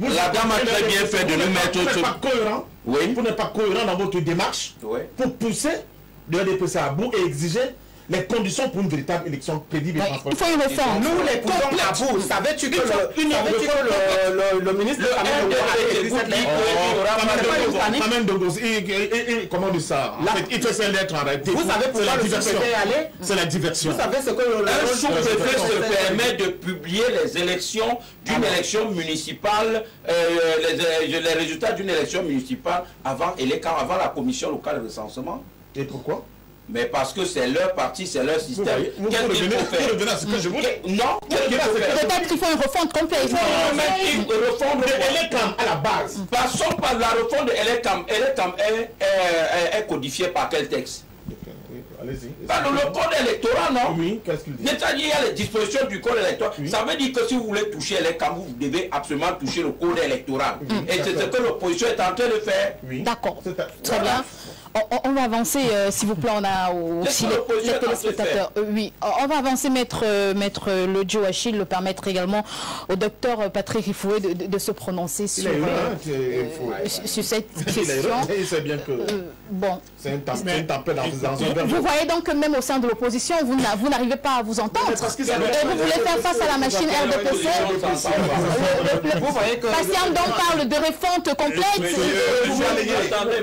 la dame a très bien fait de nous mettre. Vous n'êtes pas cohérent. Oui. Vous n'êtes pas cohérent dans votre démarche pour pousser le RDPC à bout et exiger les conditions pour une véritable élection crédible et transparente. Il faut une réforme. Nous les poussons à vous. Savais-tu que le ministre comment on dit ça? Il fait ses lettres en réalité. Vous savez pourquoi le sous-préfet est allé? C'est la diversion. Vous savez ce que un sous-préfet se permet de publier les élections d'une élection municipale, les résultats d'une élection municipale avant la commission locale de recensement. Et pourquoi? Mais parce que c'est leur parti, c'est leur système. Qu'est-ce qu'il faut faire? Revenez à ce que je vous dis. Non, Peut-être qu'il faut une refonte complète. Il faut une refonte de Elecam à la base. Passons par la refonte de Elecam. Elecam est codifié par quel texte? Allez-y. Par le code électoral, non? Oui, qu'est-ce qu'il dit? C'est-à-dire, il y a les dispositions du code électoral. Oui. Ça veut dire que si vous voulez toucher Elecam, vous devez absolument toucher le code électoral. Et c'est ce que l'opposition est en train de faire. Oui. D'accord. Très bien. On va avancer, s'il vous plaît, on a aussi les téléspectateurs. Oui, on va avancer, maître Lodjo Achille, le permettre également au docteur Patrick Rifoué de se prononcer sur cette question. Il sait bien que bon. C'est une tempête dans un Vous voyez donc que même au sein de l'opposition, vous n'arrivez pas à vous entendre. Et vous voulez faire face à la machine RDPC. Vous voyez que Patient donc parle de refonte complète.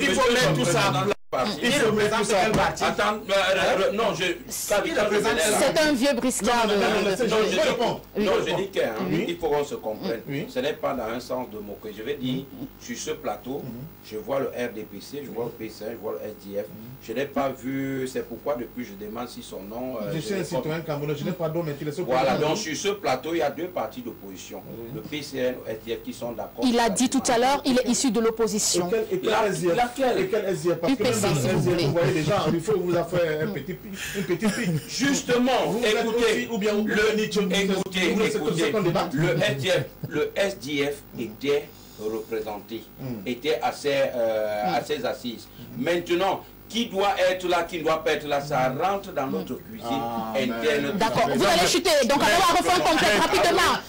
Il faut mettre tout ça dans la... Il représente quel parti? Attends, non, c'est un vieux briscard. Non, je dis qu'il faut qu'on se comprenne. Ce n'est pas dans un sens de moquer. Je vais dire, sur ce plateau, je vois le RDPC, je vois le PCN, je vois le SDF. Je n'ai pas vu, c'est pourquoi depuis je demande si son nom... Je suis un citoyen camerounais, je n'ai pas d'homme intéressé. Voilà, donc sur ce plateau, il y a deux partis d'opposition. Le PCN, le SDF qui sont d'accord. Il a dit tout à l'heure, il est issu de l'opposition. Et quel SDF? Parce que vous voyez déjà, il faut vous faire une petite pique. Justement, écoutez, le SDF était représenté, était à ses assises. Maintenant, qui doit être là, qui ne doit pas être là, ça rentre dans notre cuisine interne. D'accord, vous allez chuter, donc on va refaire complète rapidement.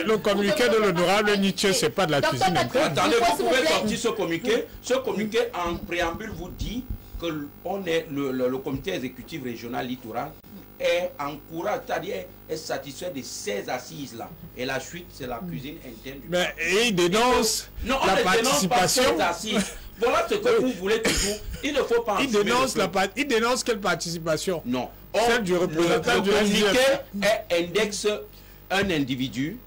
Le communiqué de l'honorable Nietzsche, c'est pas de la cuisine interne. Attendez, vous pouvez sortir ce communiqué. Ce communiqué en préambule vous dit que le comité exécutif régional littoral est encouragé, c'est-à-dire est satisfait de ces assises-là. Et la suite, c'est la cuisine interne. Mais il dénonce la participation. Voilà ce que vous voulez toujours. Il ne faut pas il dénonce quelle participation? Non. Celle du représentant du communiqué indexe un individu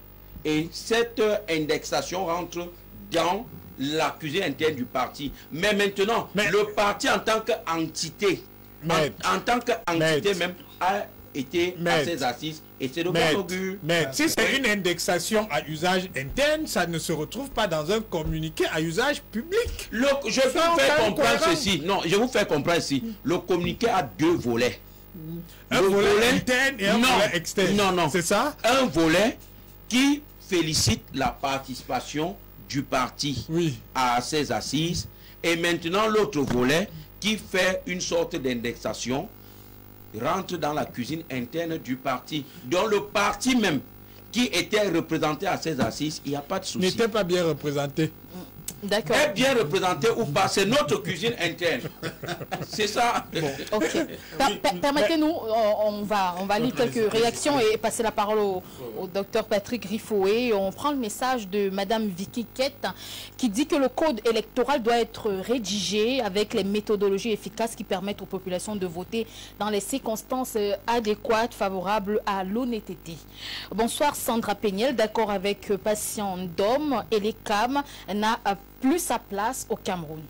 et cette indexation rentre dans la cuisine interne du parti. Mais maintenant, le parti en tant qu'entité, en tant qu'entité même, a été à ses assises et c'est de bon augure. Mais si c'est une indexation à usage interne, ça ne se retrouve pas dans un communiqué à usage public. Je vous fais comprendre ceci. Non, je vous fais comprendre ceci. Le communiqué a deux volets. Un volet interne et un volet externe. Non. C'est ça? Un volet qui félicite la participation du parti à ses assises et maintenant l'autre volet qui fait une sorte d'indexation rentre dans la cuisine interne du parti. Dans le parti même qui était représenté à ses assises, il n'y a pas de souci. N'était pas bien représenté. D'accord. Est bien représenté ou pas, c'est notre cuisine interne. C'est ça. Bon. Ok. Permettez-nous, on va lire quelques réactions et passer la parole au docteur Patrick Rifoué. On prend le message de Madame Vicky Kett qui dit que le code électoral doit être rédigé avec les méthodologies efficaces qui permettent aux populations de voter dans les circonstances adéquates, favorables à l'honnêteté. Bonsoir Sandra Péniel, d'accord avec Patient Ndom, Elecam n'a plus sa place au Cameroun.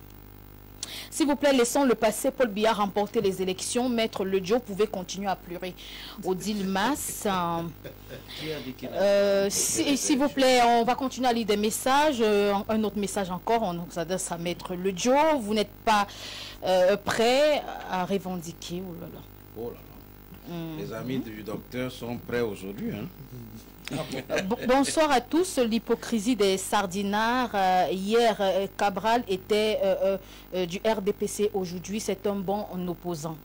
S'il vous plaît, laissons le passé. Paul Biya remporter les élections. Maître Lodjo pouvait continuer à pleurer. Odile Mas. S'il vous plaît, on va continuer à lire des messages. Un autre message encore. On s'adresse à Maître Lodjo. Vous n'êtes pas prêt à revendiquer. Oh là là. Oh là là. Les amis du docteur sont prêts aujourd'hui. Hein? Bonsoir à tous. L'hypocrisie des sardinards. Hier, Cabral était du RDPC. Aujourd'hui, c'est un bon opposant.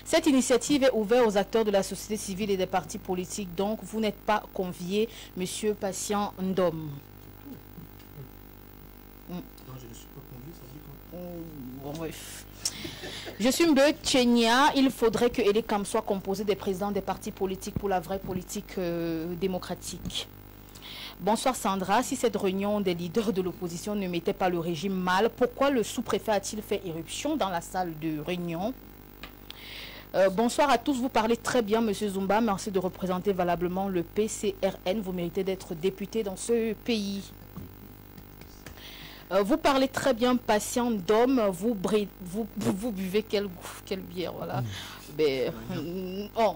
Cette initiative est ouverte aux acteurs de la société civile et des partis politiques. Donc, vous n'êtes pas convié, Monsieur Patient Ndom. Non, je ne suis pas convié, ça dit quoi? Bon, bref. Je suis Mbe Tchenya. Il faudrait que Elekam soit composé des présidents des partis politiques pour la vraie politique démocratique. Bonsoir Sandra. Si cette réunion des leaders de l'opposition ne mettait pas le régime mal, pourquoi le sous-préfet a-t-il fait éruption dans la salle de réunion? Bonsoir à tous, vous parlez très bien, Monsieur Zumba. Merci de représenter valablement le PCRN. Vous méritez d'être député dans ce pays. Vous parlez très bien, patient d'homme. Vous buvez quelle bière, voilà. Mais, oh,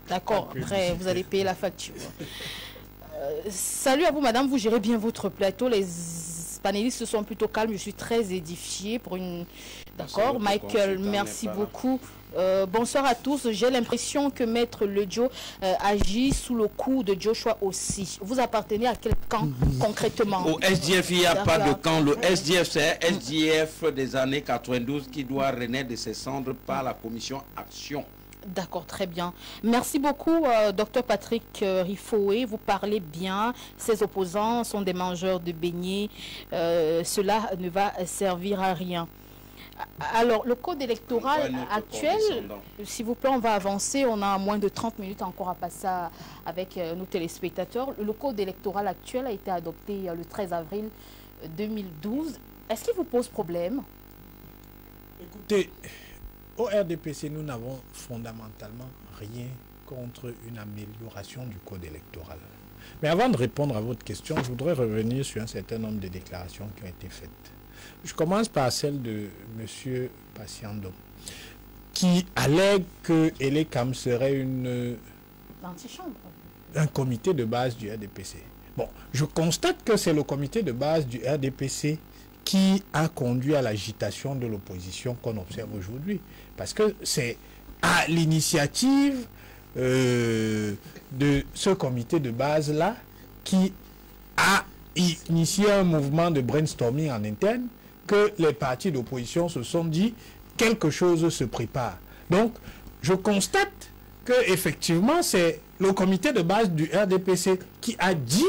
d'accord, après, vous allez payer la facture. Salut à vous, madame. Vous gérez bien votre plateau. Les panélistes sont plutôt calmes. Je suis très édifiée pour une... D'accord, Michael, merci beaucoup. Bonsoir à tous. J'ai l'impression que Maître Lejo agit sous le coup de Joshua aussi. Vous appartenez à quel camp concrètement? Au SDF, il n'y a pas de camp. Le SDF, c'est un SDF des années 92 qui doit renaître de ses cendres par la commission Action. D'accord, très bien. Merci beaucoup, Dr Patrick Rifoé. Vous parlez bien. Ces opposants sont des mangeurs de beignets. Cela ne va servir à rien. Alors, le code électoral actuel, s'il vous plaît, on va avancer. On a moins de 30 minutes encore à passer avec nos téléspectateurs. Le code électoral actuel a été adopté le 13 avril 2012. Est-ce qu'il vous pose problème? Écoutez, au RDPC, nous n'avons fondamentalement rien contre une amélioration du code électoral. Mais avant de répondre à votre question, je voudrais revenir sur un certain nombre de déclarations qui ont été faites. Je commence par celle de M. Passiandom, qui allègue que Elekam serait un comité de base du RDPC. Bon, je constate que c'est le comité de base du RDPC qui a conduit à l'agitation de l'opposition qu'on observe aujourd'hui. Parce que c'est à l'initiative de ce comité de base-là qui a initié un mouvement de brainstorming en interne que les partis d'opposition se sont dit quelque chose se prépare. Donc, je constate que effectivement c'est le comité de base du RDPC qui a dit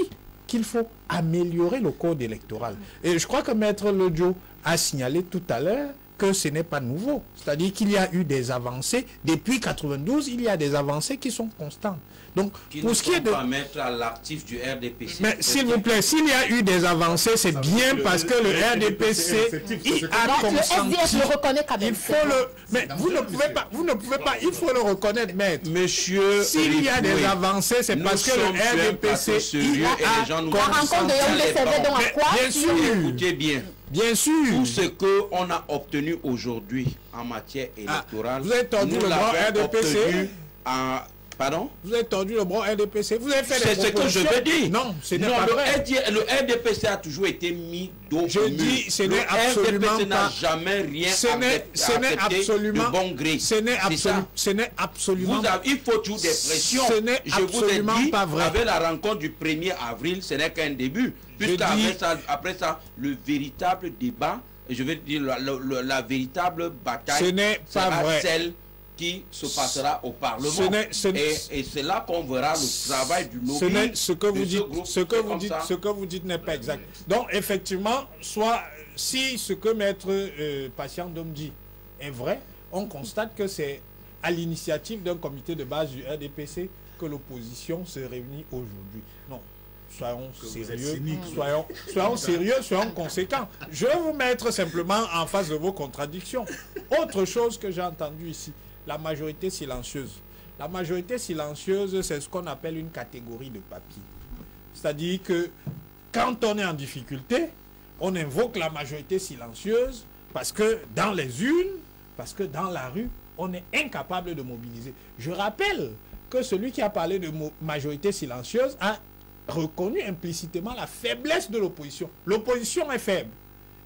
qu'il faut améliorer le code électoral. Et je crois que Maître Lejo a signalé tout à l'heure que ce n'est pas nouveau. C'est-à-dire qu'il y a eu des avancées. Depuis 92, il y a des avancées qui sont constantes. Donc, pour ce qui est de... pas mettre à l'actif du RDPC. Mais s'il vous plaît, s'il y a eu des avancées, c'est bien parce que le RDPC a consenti. Le SDF le reconnaît quand même. Il faut le... Mais vous ne pouvez pas, il faut le reconnaître, maître. Monsieur, s'il y a des avancées, c'est parce que le RDPC bien sûr, écoutez bien. Bien sûr. Tout ce qu'on a obtenu aujourd'hui en matière électorale, vous avez tordu le bras RDPC. Pardon? Vous avez tordu le bras RDPC. Vous avez fait des propositions. C'est ce que je veux dire. Non, ce n'est pas vrai. Le RDPC a toujours été mis dos au mur. Je dis, ce n'est absolument RDPC pas. n'a jamais rien Ce n'est absolument de bon gré. Ce n'est absolument. Il faut toujours des pressions. Ce n'est absolument pas vrai. Avec la rencontre du 1er avril, ce n'est qu'un début. Puisqu'après ça, le véritable débat, je veux dire la véritable bataille, ce n'est pas vrai. Celle qui se passera au Parlement. Et c'est là qu'on verra le travail du lobby. Ce que vous dites n'est pas exact. Donc, effectivement, si ce que Maître Passiandom dit est vrai, on constate que c'est à l'initiative d'un comité de base du RDPC que l'opposition se réunit aujourd'hui. Non. Soyons sérieux, soyons sérieux, soyons conséquents. Je vais vous mettre simplement en face de vos contradictions. Autre chose que j'ai entendu ici, la majorité silencieuse. La majorité silencieuse, c'est ce qu'on appelle une catégorie de papier. C'est-à-dire que quand on est en difficulté, on invoque la majorité silencieuse parce que dans les urnes, parce que dans la rue, on est incapable de mobiliser. Je rappelle que celui qui a parlé de majorité silencieuse a reconnu implicitement la faiblesse de l'opposition. L'opposition est faible.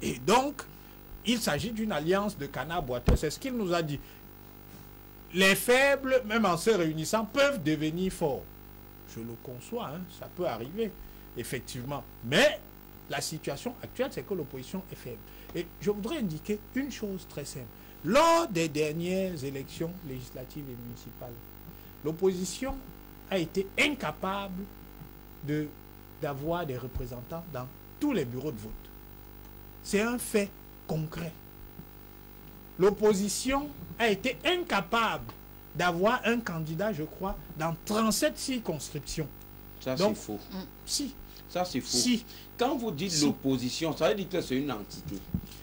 Et donc, il s'agit d'une alliance de canards boiteux. C'est ce qu'il nous a dit. Les faibles, même en se réunissant, peuvent devenir forts. Je le conçois, hein, ça peut arriver, effectivement. Mais la situation actuelle, c'est que l'opposition est faible. Et je voudrais indiquer une chose très simple. Lors des dernières élections législatives et municipales, l'opposition a été incapable d'avoir des représentants dans tous les bureaux de vote. C'est un fait concret. L'opposition a été incapable d'avoir un candidat, je crois, dans 37 circonscriptions. Ça, Donc, c'est faux. Si. Ça, c'est faux. Si. Quand vous dites Si. l'opposition, ça veut dire que c'est une entité.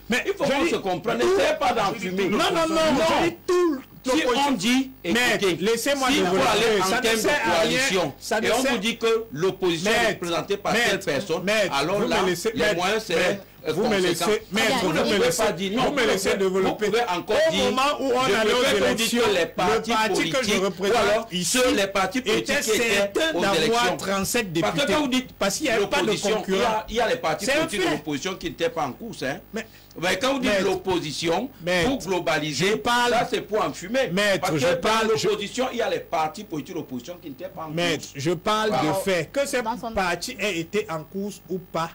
Mais Il faut qu'on se comprenne. N'essayez pas d'enfumer. Non, non, non, je dis tout. Si on dit, écoutez, laissez-moi si vous développer, allez ça en ne termes sert à de rien, coalition, ça ne et on sert- vous dit que l'opposition est Maître, représentée par telle personne, alors vous là, me laissez- les maître, moyens seraient vous me laissez, conséquents. maître, Vous ne vous me pouvez laissez- pas dire, non, vous me laissez développer. Vous pouvez encore Au dire, moment où on je allait aux préfère qu'on dise élections, que les le partis parti que je politiques, représente ou alors ici ceux, les partis politiques était qui étaient certain aux d'avoir élections. 37 députés. Parce que quand vous dites Parce qu'il n'y avait pas de l'opposition, concurrent. il y a les partis C'est un politiques de fait. l'opposition qui n'étaient pas en course. Hein. Mais- Mais quand vous dites Maître, l'opposition, Maître, pour globaliser, je parle- ça c'est pour enfumer. Maître, Parce que je parle- dans l'opposition, il y a les partis politiques de l'opposition qui n'étaient pas en Maître, course. je parle de fait. Que ces Dans son- partis aient été en course ou pas,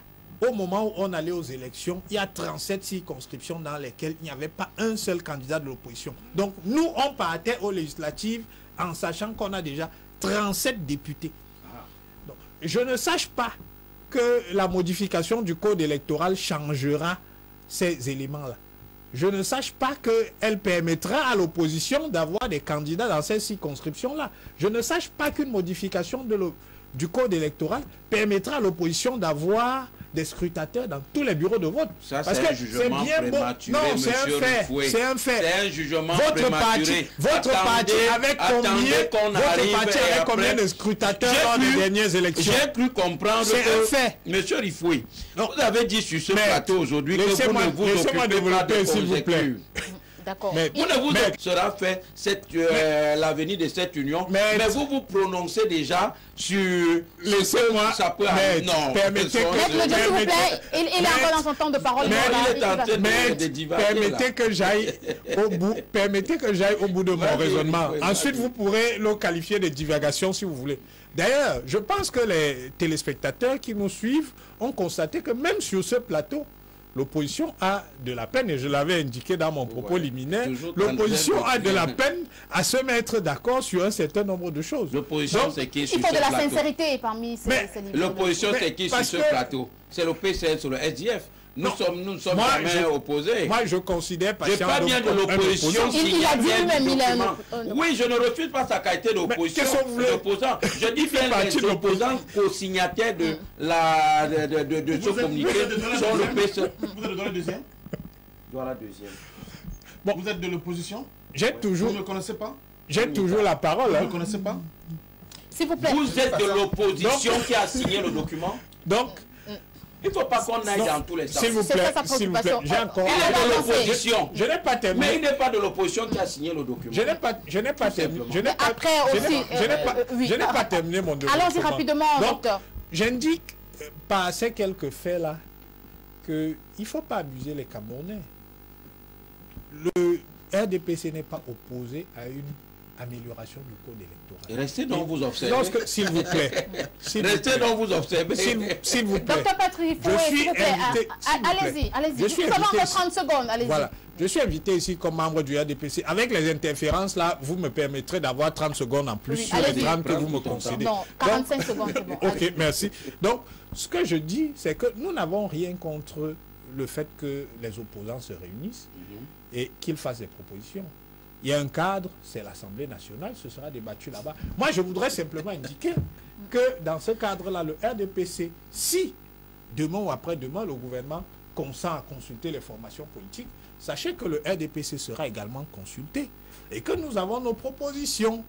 au moment où on allait aux élections, il y a 37 circonscriptions dans lesquelles il n'y avait pas un seul candidat de l'opposition. Donc nous, on partait aux législatives en sachant qu'on a déjà 37 députés. Donc, je ne sache pas que la modification du code électoral changera ces éléments-là. Je ne sache pas qu'elle permettra à l'opposition d'avoir des candidats dans ces circonscriptions-là. Je ne sache pas qu'une modification du code électoral permettra à l'opposition d'avoir des scrutateurs dans tous les bureaux de vote. Ça, Parce c'est un que jugement c'est bien beau. prématuré, Non, c'est monsieur un fait. Rufoué. C'est un fait. C'est un jugement Votre prématuré. parti avec combien de scrutateurs lors des dernières élections? J'ai cru comprendre C'est un fait. monsieur Rifoué, Non. vous avez dit sur ce Mais plateau aujourd'hui que vous laissez-moi- ne vous laissez-moi occupez pas développer, de s'il vous plaît. conjectures. D'accord. Mais- Vous ne vous Mais- sera fait l'avenir de cette union, Mais- mais vous vous prononcez déjà sur Laissez-moi- ce que ça peut mais arriver. Non, permettez que- Maître Le Dieu, s'il vous plaît, il est Maître- encore dans son temps de parole. Mais Voilà, il est en train de- Mais divaguer, permettez là. que j'aille au bout de mon Vas-y, raisonnement. vas-y. Ensuite, vous pourrez le qualifier de divagation si vous voulez. D'ailleurs, je pense que les téléspectateurs qui nous suivent ont constaté que même sur ce plateau, l'opposition a de la peine, et je l'avais indiqué dans mon propos liminaire, toujours l'opposition a de la candidat. peine à se mettre d'accord sur un certain nombre de choses. L'opposition, Donc, c'est qui sur Il faut ce de la plateau? sincérité parmi ces Mais leaders. L'opposition, Mais c'est qui sur parce ce que- plateau? C'est le PCL sur le SDF. Nous Non. sommes Moi, jamais opposés. Moi, je considère Je parle bien de l'opposition. Il a dit lui-même, il est un Oui, je ne refuse pas sa qualité d'opposition. qu'est-ce que vous voulez? D'opposant. Je dis bien partie les de opposants co-signataires de ce communiqué sont le PCL. Vous êtes le deuxième. Voilà, deuxième. Vous êtes de l'opposition. J'ai Vous toujours, ne le connaissez pas. la parole. Vous ne hein. le connaissez pas. S'il vous plaît. Vous êtes de l'opposition qui a signé le document. Donc, Il ne faut pas qu'on aille non, dans tous les sens. s'il vous C'est plaît, ça sa s'il vous plaît, préoccupation. j'ai encore... Il est de l'opposition. Je n'ai pas Mais terminé. il n'est pas de l'opposition qui a signé le document. Je n'ai pas terminé. Je n'ai pas, Après je n'ai aussi, pas- je n'ai pas- oui. je n'ai pas terminé mon développement. Allons-y rapidement, Donc, docteur. j'indique par ces quelques faits-là qu'il ne faut pas abuser les Camerounais. Le RDPC n'est pas opposé à une amélioration du code électoral. Restez donc vous observez. S'il vous plaît, s'il vous Restez plaît, donc vous observez. s'il vous plaît, Docteur Patrick, je suis invité, s'il vous allez-y, plaît. allez-y. Je suis Nous avons invité encore ici. 30 secondes, allez-y. Voilà. Je suis invité ici comme membre du RDPC. Avec les interférences, là, vous me permettrez d'avoir 30 secondes en plus Oui, sur les allez-y. 30 que vous me Prends ton concédez. Non, 45 secondes, c'est bon. Ok, allez-y. merci. Donc, ce que je dis, c'est que nous n'avons rien contre le fait que les opposants se réunissent et qu'ils fassent des propositions. Il y a un cadre, c'est l'Assemblée nationale, ce sera débattu là-bas. Moi, je voudrais simplement indiquer que dans ce cadre-là, le RDPC, si demain ou après-demain, le gouvernement consent à consulter les formations politiques, sachez que le RDPC sera également consulté et que nous avons nos propositions.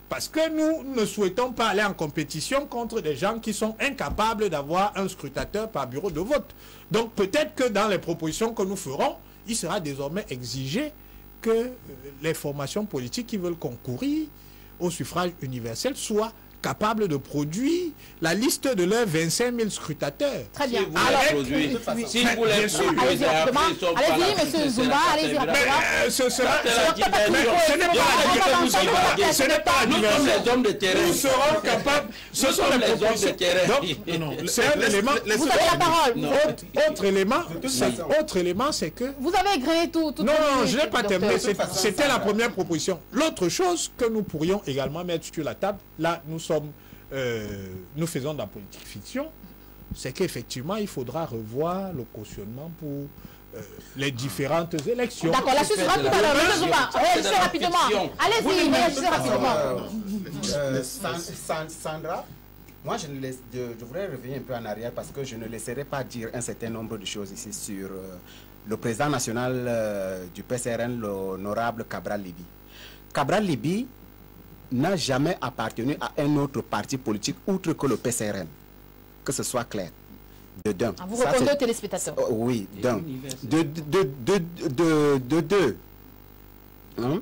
Parce que nous ne souhaitons pas aller en compétition contre des gens qui sont incapables d'avoir un scrutateur par bureau de vote. Donc peut-être que dans les propositions que nous ferons, il sera désormais exigé que les formations politiques qui veulent concourir au suffrage universel soient capables de produire la liste de leurs 25 000 scrutateurs. Très bien. Si vous les produisez, si vous les bien sûr. produisez, Allez-y après, rapidement. ils sont pas Allez-y, là, monsieur c'est Zumba, la allez-y catégorie. rapidement. Ce sera... Ça, c'est la Docteur Patrick, diversion. ce n'est pas on va la dans diversion. le temps de Ce n'est pas Nous sommes les hommes de terrain. Nous serons capables... Ce sont les les hommes de propositions. terrain. Donc, c'est un élément... Vous avez la parole. Autre élément, c'est que... Vous avez grillé tout. Non, non, je n'ai pas docteur. terminé. C'était la première proposition. L'autre chose que nous pourrions également mettre sur la table, là, nous faisons de la politique fiction, c'est qu'effectivement, il faudra revoir le cautionnement pour les différentes élections. D'accord, la suite sera tout à l'heure. Réagissez rapidement. Allez-y, réagissez rapidement. Sandra, moi je voudrais revenir un peu en arrière parce que je ne laisserai pas dire un certain nombre de choses ici sur le président national du PCRN, l'honorable Cabral Libby. Cabral Libby n'a jamais appartenu à un autre parti politique outre que le PCRN. Que ce soit clair. De d'un. Vous répondez aux téléspectateurs. Oui, d'un. De deux. Hein?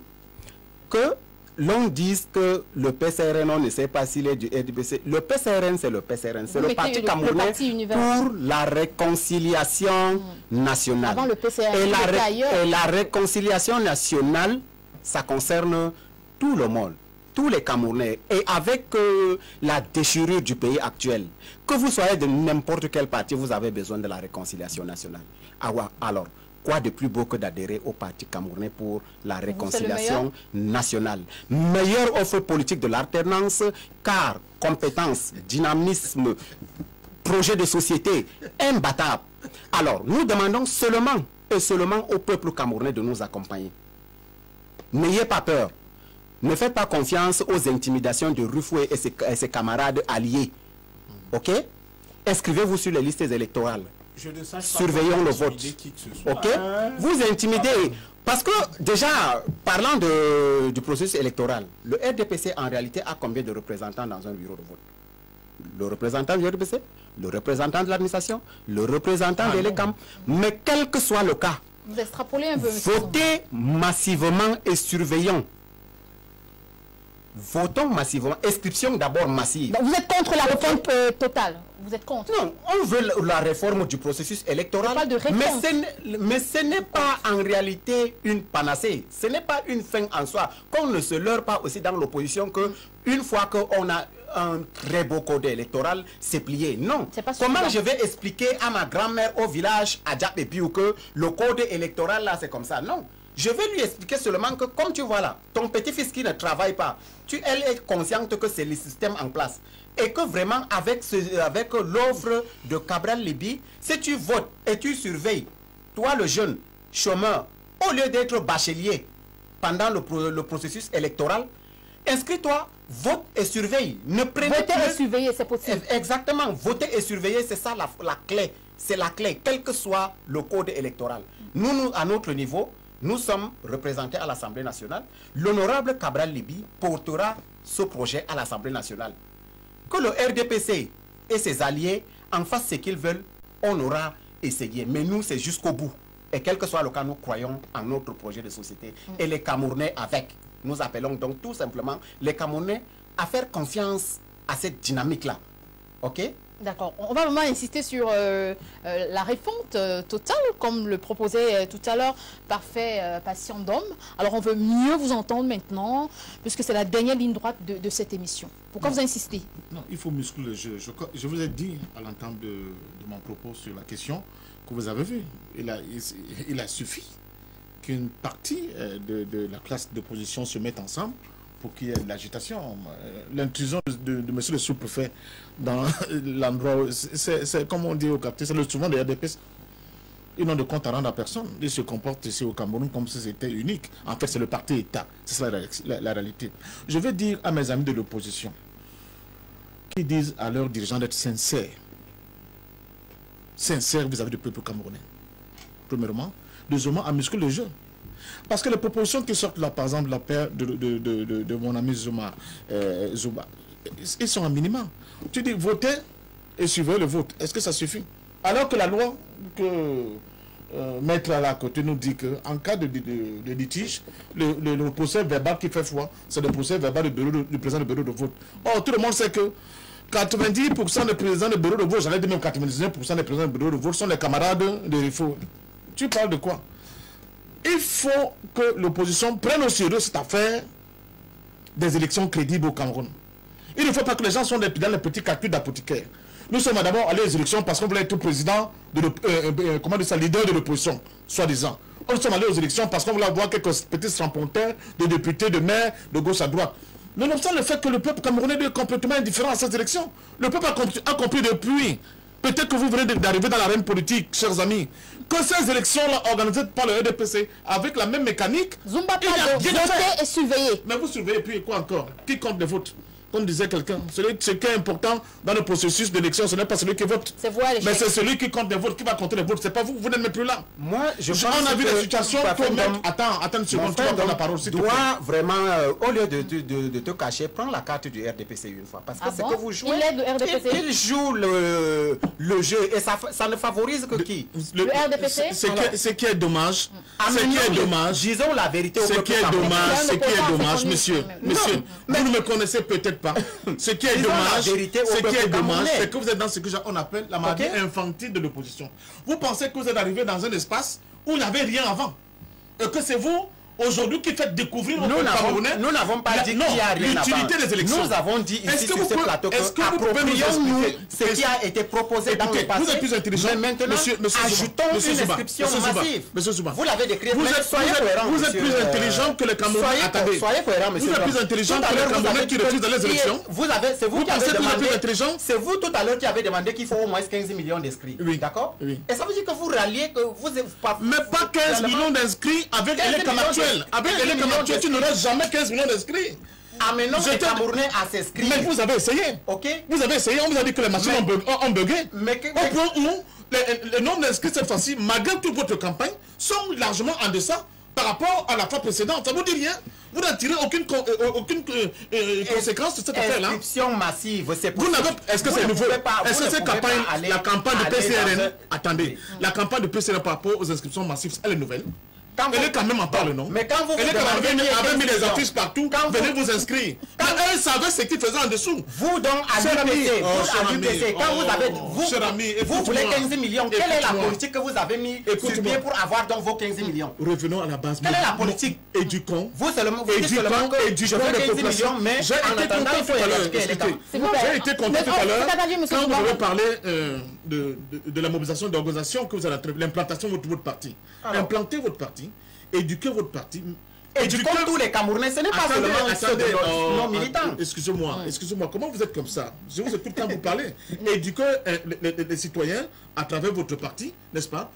Que l'on dise que le PCRN, on ne sait pas s'il est du RDPC. Le PCRN, c'est le PCRN. C'est le parti camerounais pour la réconciliation nationale. Avant le PCRN, et la réconciliation nationale, ça concerne tout le monde, tous les Camerounais. Et avec la déchirure du pays actuel, que vous soyez de n'importe quel parti, vous avez besoin de la réconciliation nationale. Alors, quoi de plus beau que d'adhérer au parti camerounais pour la réconciliation nationale? Meilleure offre politique de l'alternance, car compétence, dynamisme, projet de société imbattable. Alors, nous demandons seulement et seulement au peuple camerounais de nous accompagner. N'ayez pas peur. Ne faites pas confiance aux intimidations de Rufoué et ses camarades alliés. Ok? Inscrivez-vous sur les listes électorales. Surveillons le vote. Ok? Vous intimidez. Parce que déjà, parlant du processus électoral, le RDPC en réalité a combien de représentants dans un bureau de vote? Le représentant du RDPC, le représentant de l'administration, le représentant de l'ECAM. Mais quel que soit le cas, vous extrapolez un peu. Votez massivement et surveillons. Votons massivement. Inscription d'abord massive. Donc vous êtes contre la réforme totale? Vous êtes contre? Non, on veut la réforme du processus électoral. Pas de réforme. Mais ce n'est pas en réalité une panacée. Ce n'est pas une fin en soi. Qu'on ne se leurre pas aussi dans l'opposition que une fois qu'on a un très beau code électoral, c'est plié. Non. Comment je vais expliquer à ma grand-mère au village, à Djapépiou, que le code électoral là, c'est comme ça? Non. Je vais lui expliquer seulement que, comme tu vois là, ton petit-fils qui ne travaille pas, elle est consciente que c'est le système en place. Et que vraiment, avec l'offre de Cabral Libby, si tu votes et tu surveilles, toi le jeune chômeur, au lieu d'être bachelier pendant le processus électoral, inscris-toi, vote et surveille. Ne prenez voter et surveiller, c'est possible. Exactement, voter et surveiller, c'est ça la clé. C'est la clé, quel que soit le code électoral. Nous, à notre niveau, nous sommes représentés à l'Assemblée nationale. L'honorable Cabral Libby portera ce projet à l'Assemblée nationale. Que le RDPC et ses alliés en fassent ce qu'ils veulent, on aura essayé. Mais nous, c'est jusqu'au bout. Et quel que soit le cas, nous croyons en notre projet de société. Et les Camerounais avec. Nous appelons donc tout simplement les Camerounais à faire confiance à cette dynamique-là. OK? D'accord. On va vraiment insister sur la refonte totale, comme le proposait tout à l'heure Parfait Patient d'Homme. Alors, on veut mieux vous entendre maintenant, puisque c'est la dernière ligne droite de cette émission. Pourquoi vous insistez? Non, il faut muscler le jeu. Je vous ai dit à l'entente de mon propos sur la question que vous avez vue. Il a suffi qu'une partie de la classe d'opposition se mette ensemble pour qu'il y ait de l'agitation. L'intrusion de M. le sous-préfet dans l'endroit, c'est comme on dit au quartier, c'est le souvent de RDPC. Ils n'ont de compte à rendre à personne. Ils se comportent ici au Cameroun comme si c'était unique. En fait, c'est le parti-État. C'est ça la réalité. Je vais dire à mes amis de l'opposition qui disent à leurs dirigeants d'être sincères. Sincères vis-à-vis du peuple camerounais. Premièrement. Deuxièmement, à muscler le jeu. Parce que les propositions qui sortent là, par exemple, la paire de mon ami Zouba, ils sont un minimum. Tu dis voter et suivre le vote. Est-ce que ça suffit? Alors que la loi que Maître à la côté nous dit qu'en cas de litige, le procès verbal qui fait foi, c'est le procès verbal du président du bureau de vote. Or, tout le monde sait que 90% des présidents du bureau de vote, j'allais dire même 99% des présidents du bureau de vote sont les camarades de RIFO. Tu parles de quoi? Il faut que l'opposition prenne au sérieux cette affaire des élections crédibles au Cameroun. Il ne faut pas que les gens soient dans les petits calculs d'apothicaires. Nous sommes d'abord allés aux élections parce qu'on voulait être président, leader de l'opposition, soi-disant. Nous sommes allés aux élections parce qu'on voulait avoir quelques petits straponteurs de députés, de maires, de gauche à droite. Nonobstant le fait que le peuple camerounais est complètement indifférent à ces élections. Le peuple a compris depuis Peut-être que vous venez d'arriver dans l'arène politique, chers amis. Que ces élections-là organisées par le RDPC, avec la même mécanique, Zumba il y a pas de bien voter fait. et surveiller. Mais vous surveillez, puis quoi encore? Qui compte les votes? Comme disait quelqu'un, ce qui est important dans le processus d'élection, ce n'est pas celui qui vote. C'est voir les Mais chefs. c'est celui qui compte les votes, qui va compter les votes. C'est pas vous, vous n'êtes même plus là. Moi, je pense On a vu que des situations, toi-même. Attends une seconde, tu vas prendre la parole. s'il te plaît. doit vraiment, au lieu de te cacher, prendre la carte du RDPC une fois. Parce que Ah c'est bon? que vous jouez. Il est du RDPC? Il joue le jeu et ça ne favorise que qui? Le RDPC? Ce qui est dommage, ce qui est dommage, disons la vérité au ce peuple qui est camerounais. dommage, ce qui est c'est dommage, connu, monsieur, quand même. monsieur, vous ne me connaissez peut-être pas. Ce qui est Disons la dommage, vérité au ce qui peuple est dommage, camerounais. c'est que vous êtes dans ce que on appelle la maladie infantile de l'opposition. Vous pensez que vous êtes arrivé dans un espace où il n'y avait rien avant, et que c'est vous aujourd'hui qui faites découvrir au peuple camerounais. Nous n'avons pas dit qu'il y a rien avant. L'utilité des élections. Nous avons dit ici sur ce plateau que approprions-nous ce qui a été proposé dans le passé. Vous êtes plus intelligent. Mais maintenant, ajoutons une inscription massive. Monsieur Souba. Vous l'avez décrit. Soyez cohérent. Vous êtes plus intelligent que les Camerounais. Attendez. Soyez cohérent, monsieur. Vous êtes plus intelligent que les Camerounais qui refusent les élections. C'est vous qui avez demandé. C'est vous tout à l'heure qui avez demandé qu'il faut au moins 15 millions d'inscrits. Oui. D'accord. Oui. Et ça veut dire que vous ralliez que vous pas. Mais pas 15 millions d'inscrits avec l'électeur actuel. Avec l'électeur actuel, tu n'auras jamais 15 millions d'inscrits. Amenons les Camerounais à s'inscrire. Mais vous avez essayé. Ok. Vous avez essayé. On vous a dit que les machines ont bugué. Mais au point où le nombre d'inscrits cette fois-ci, malgré toute votre campagne, sont largement en deçà par rapport à la fois précédente. Ça ne vous dit rien. Vous n'en tirez aucune conséquence de cette affaire-là. Inscription massive, c'est pour Est-ce que c'est nouveau? Est-ce que cette campagne, la campagne de PCRN, attendez, la campagne de PCRN par rapport aux inscriptions massives, elle est nouvelle? Elle est quand même en parle, non? Mais quand vous elle est quand même avait mis les affiches partout, venez vous inscrire. Quand elle savait ce qu'ils faisaient en dessous. Vous donc, à l'UPC, quand vous avez, vous voulez 15 millions, quelle est la politique que vous avez mis sur pied pour avoir donc vos 15 millions? Revenons à la base. Quelle est la politique? Éduquons. Vous seulement, vous dites seulement que je veux 15 millions, mais en attendant, il faut j'ai été content tout à l'heure quand vous avez parlé de la mobilisation d'organisation que vous avez, l'implantation de votre parti. Implantez votre parti. Éduquez votre parti. Éduquons tous les Camerounais, ce n'est pas seulement ceux de nos militants. Excusez-moi, comment vous êtes comme ça? Je vous écoute quand vous parlez. Éduquez les citoyens à travers votre parti, n'est-ce pas?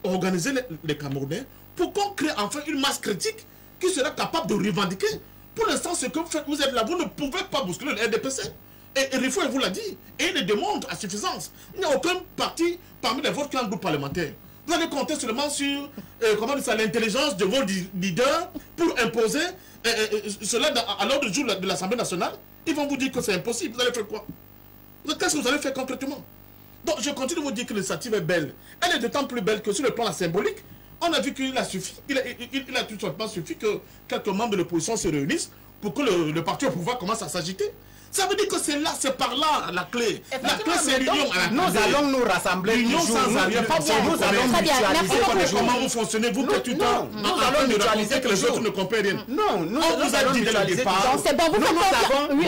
Organisez les Camerounais pour qu'on crée enfin une masse critique qui sera capable de revendiquer. Pour l'instant, ce que vous faites, vous êtes là, vous ne pouvez pas bousculer le RDPC. Et Rifo vous l'a dit, et il le démontre à suffisance. Il n'y a aucun parti parmi les vôtres qui a un groupe parlementaire. Vous allez compter seulement sur l'intelligence de vos leaders pour imposer cela à l'ordre du jour de l'Assemblée nationale. Ils vont vous dire que c'est impossible. Vous allez faire quoi? Qu'est-ce que vous allez faire concrètement? Donc je continue de vous dire que l'initiative est belle. Elle est d'autant plus belle que sur le plan symbolique, on a vu qu'il a suffi. Il a tout simplement suffi que quelques membres de l'opposition se réunissent pour que le parti au pouvoir commence à s'agiter. Ça veut dire que c'est là, c'est par là la clé. La clé, c'est l'union. Nous allons nous rassembler. L'union sans arrière. Nous allons mutualiser. Comment vous fonctionnez, vous, que tout le temps? Nous allons mutualiser que les autres ne comprennent rien. Non, nous allons mutualiser. C'est bon,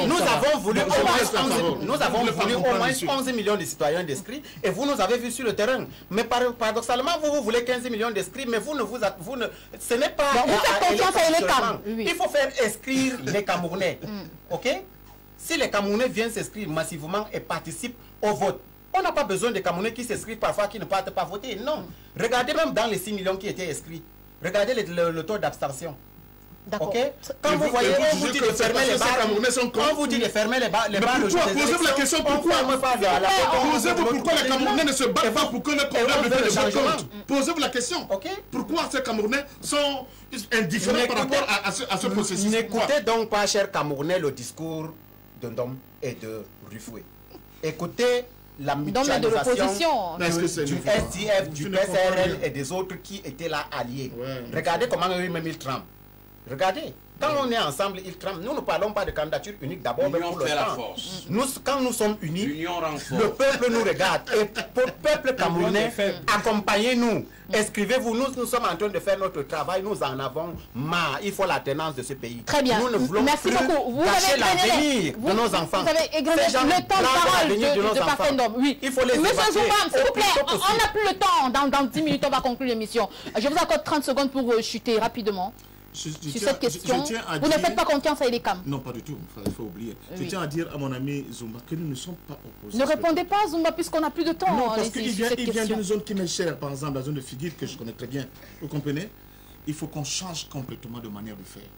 nous avons voulu au moins 11 millions de citoyens d'inscrits et vous nous avez vu sur le terrain. Mais paradoxalement, vous voulez 15 millions d'inscrits, mais ce n'est pas. Il faut faire inscrire les Camerounais. Ok? Si les Camerounais viennent s'inscrire massivement et participent au vote, on n'a pas besoin de Camerounais qui s'inscrivent parfois qui ne partent pas voter. Non. Regardez même dans les 6 millions qui étaient inscrits. Regardez le taux d'abstention. D'accord. Okay? Quand vous voyez, on vous dit de fermer les bars. Quand vous dit de fermer les bars, posez-vous la question pourquoi? Posez-vous pourquoi les Camerounais ne se battent pas pour que le problème de changement. Posez-vous la question. Pourquoi ces Camerounais sont indifférents par rapport à ce processus? N'écoutez donc pas, chers Camerounais, le discours de Ndom et de Rufoué. Écoutez la mutualisation du SDF, du PCRN et des autres qui étaient là alliés. Regardez comment eux-mêmes ils tremblent. Regardez, quand on est ensemble, ils tremblent. Nous ne parlons pas de candidature unique d'abord, mais pour le temps. Quand nous sommes unis, le peuple nous regarde. Et pour le peuple camerounais, accompagnez-nous. Inscrivez-vous. Nous sommes en train de faire notre travail. Nous en avons marre. Il faut la tenance de ce pays. Très bien. Nous ne voulons Merci plus beaucoup. gâcher l'avenir de nos enfants. Vous avez égrené le temps de parole de Pafendom. Oui. Il faut les Monsieur Zoubam, s'il vous plaît, on n'a plus le temps. Dans 10 minutes, on va conclure l'émission. Je vous accorde 30 secondes pour chuter rapidement. sur cette question. Vous ne faites pas confiance à Elekam? Non, pas du tout. Il faut oublier. Je tiens à dire à mon ami Zumba que nous ne sommes pas opposés. Ne répondez pas, Zumba, puisqu'on n'a plus de temps. Non, parce qu'il vient d'une zone qui m'est chère, par exemple, la zone de Figuire, que je connais très bien. Vous comprenez? Il faut qu'on change complètement de manière de faire.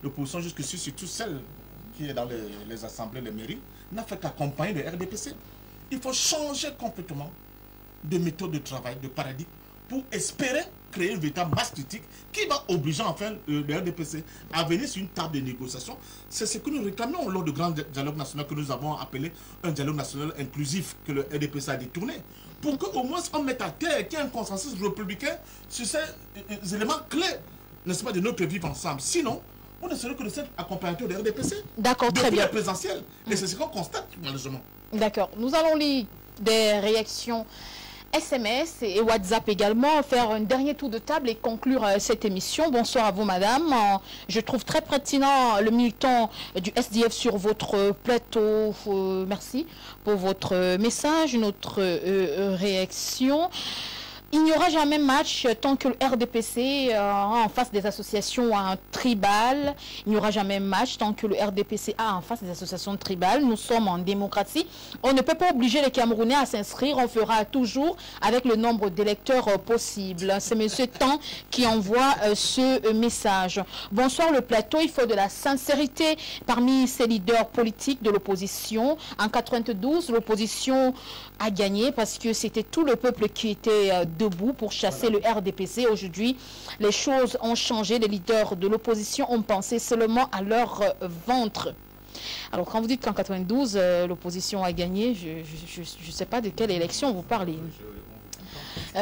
L'opposition jusqu'ici, surtout celle qui est dans les assemblées, les mairies, n'a fait qu'accompagner le RDPC. Il faut changer complètement de méthode de travail, de paradigme, pour espérer créer une véritable masse critique qui va obliger enfin le RDPC à venir sur une table de négociation. C'est ce que nous réclamions lors du grand dialogue national que nous avons appelé un dialogue national inclusif que le RDPC a détourné. Pour qu'au moins on mette à terre qu'il y ait un consensus républicain sur ces éléments clés, n'est-ce pas, de notre vivre ensemble. Sinon, on ne serait que de cet accompagnateur de RDPC. D'accord, très bien. Depuis la présidentielle. Et c'est ce qu'on constate, malheureusement. D'accord. Nous allons lire des réactions SMS et WhatsApp également, faire un dernier tour de table et conclure cette émission. Bonsoir à vous, madame. Je trouve très pertinent le militant du SDF sur votre plateau. Merci pour votre message, notre réaction. Il n'y aura jamais match tant que le RDPC en face des associations tribales. Il n'y aura jamais match tant que le RDPC a en face des associations tribales. Nous sommes en démocratie. On ne peut pas obliger les Camerounais à s'inscrire. On fera toujours avec le nombre d'électeurs possible. C'est M. Tan qui envoie ce message. Bonsoir le plateau. Il faut de la sincérité parmi ces leaders politiques de l'opposition. En 92, l'opposition a gagné parce que c'était tout le peuple qui était debout pour chasser le RDPC. Aujourd'hui, les choses ont changé. Les leaders de l'opposition ont pensé seulement à leur ventre. Alors, quand vous dites qu'en 92, l'opposition a gagné, je ne sais pas de quelle élection vous parlez.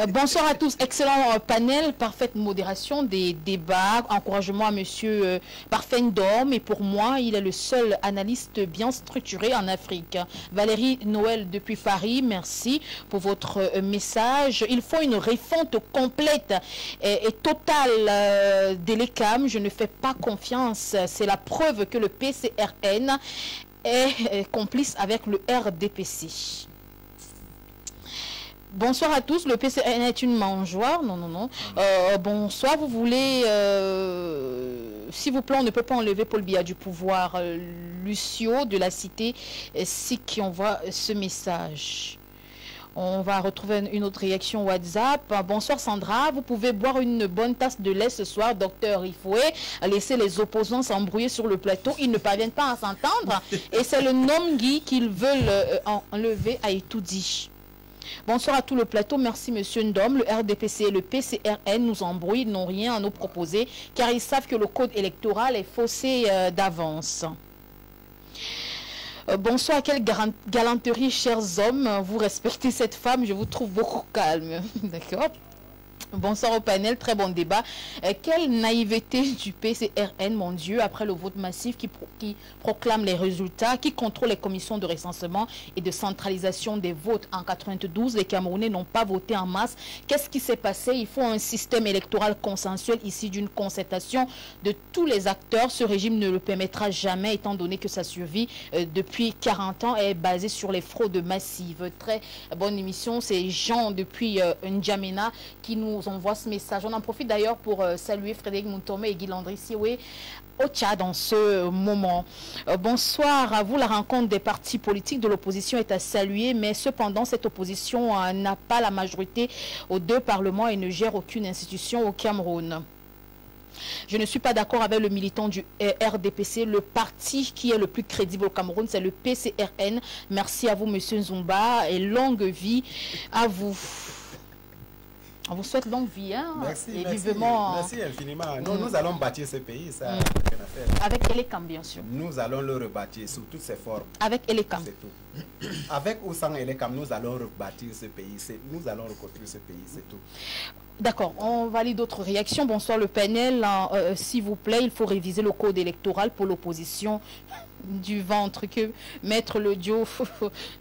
Bonsoir à tous, excellent panel, parfaite modération des débats, encouragement à monsieur Parfendom, et pour moi, il est le seul analyste bien structuré en Afrique. Valérie Noël depuis Paris, merci pour votre message. Il faut une refonte complète et totale de l'ECAM. Je ne fais pas confiance, c'est la preuve que le PCRN est complice avec le RDPC. Bonsoir à tous, le PCN est une mangeoire. Non, non, non. Bonsoir, vous voulez... S'il vous plaît, on ne peut pas enlever Paul Biya du pouvoir. Lucio de la cité, c'est qui envoie ce message. On va retrouver une autre réaction WhatsApp. Bonsoir Sandra, vous pouvez boire une bonne tasse de lait ce soir, docteur Ifoué. Laissez les opposants s'embrouiller sur le plateau. Ils ne parviennent pas à s'entendre. Et c'est le nom Guy qu'ils veulent enlever à Etoudi. Bonsoir à tout le plateau, merci monsieur Ndom. Le RDPC et le PCRN nous embrouillent, n'ont rien à nous proposer car ils savent que le code électoral est faussé d'avance. Bonsoir, quelle galanterie, chers hommes. Vous respectez cette femme, je vous trouve beaucoup calme. D'accord. Bonsoir au panel, très bon débat. Quelle naïveté du PCRN, mon Dieu, après le vote massif qui proclame les résultats, qui contrôle les commissions de recensement et de centralisation des votes. En 92, les Camerounais n'ont pas voté en masse. Qu'est-ce qui s'est passé? Il faut un système électoral consensuel ici d'une concertation de tous les acteurs. Ce régime ne le permettra jamais étant donné que sa survie depuis 40 ans est basée sur les fraudes massives. Très bonne émission. C'est Jean depuis N'Djamena qui nous envoie ce message. On en profite d'ailleurs pour saluer Frédéric Mountome et Guy Landry Sioué au Tchad dans ce moment. Bonsoir à vous. La rencontre des partis politiques de l'opposition est à saluer, mais cependant cette opposition n'a pas la majorité aux deux parlements et ne gère aucune institution au Cameroun. Je ne suis pas d'accord avec le militant du RDPC. Le parti qui est le plus crédible au Cameroun, c'est le PCRN. Merci à vous, monsieur Nzumba, et longue vie à vous. On vous souhaite longue vie, hein? Merci, et merci, vivement... merci infiniment. Nous allons bâtir ce pays, ça n'a rien à faire. Avec Elekam, bien sûr. Nous allons le rebâtir sous toutes ses formes. Avec Elekam. C'est tout. Avec ou sans Elekam, nous allons rebâtir ce pays. Nous allons reconstruire ce pays, c'est tout. D'accord, on va lire d'autres réactions. Bonsoir le panel. S'il vous plaît, il faut réviser le code électoral pour l'opposition du ventre, que Maître Ledio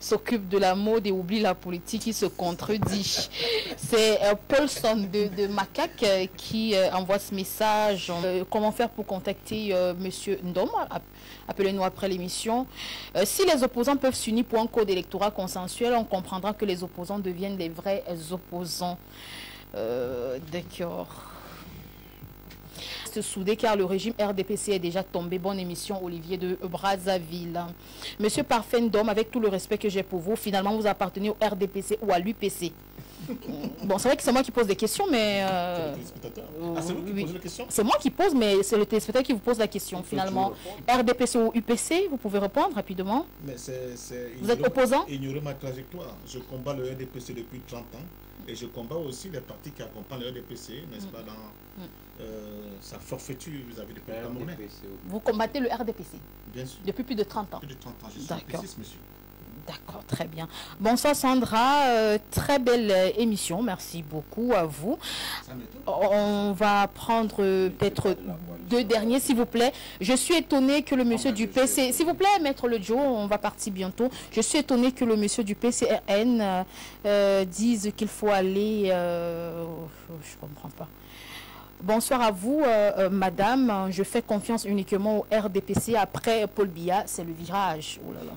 s'occupe de la mode et oublie la politique, il se contredit. C'est Paulson de Macaque qui envoie ce message. Comment faire pour contacter monsieur Ndom? Appelez-nous après l'émission. Si les opposants peuvent s'unir pour un code électoral consensuel, on comprendra que les opposants deviennent des vrais opposants. D'accord. Se souder car le régime RDPC est déjà tombé. Bonne émission, Olivier de Brazzaville. Monsieur Parfendom, avec tout le respect que j'ai pour vous, finalement vous appartenez au RDPC ou à l'UPC? Bon, c'est vrai que c'est moi qui pose des questions, mais... c'est vous qui posez la question? C'est moi qui pose, mais c'est le téléspectateur qui vous pose la question. Finalement, RDPC ou UPC, vous pouvez répondre rapidement. Mais vous êtes opposant? Ignorer ma trajectoire. Je combats le RDPC depuis 30 ans et je combats aussi les partis qui accompagnent le RDPC, n'est-ce pas, dans sa forfaiture vis-à-vis du peuple camerounais. Vous combattez le RDPC? Bien sûr. Depuis plus de 30 ans? Plus de 30 ans, je suis UPCiste, monsieur. D'accord, très bien. Bonsoir Sandra, très belle émission, merci beaucoup à vous. On va prendre peut-être deux derniers, s'il vous plaît. Je suis étonné que le monsieur du PC, s'il vous plaît, Maître Le Joe, on va partir bientôt. Je suis étonné que le monsieur du PCRN dise qu'il faut aller... je comprends pas. Bonsoir à vous, madame. Je fais confiance uniquement au RDPC. Après Paul Biya, c'est le virage. Oh là là.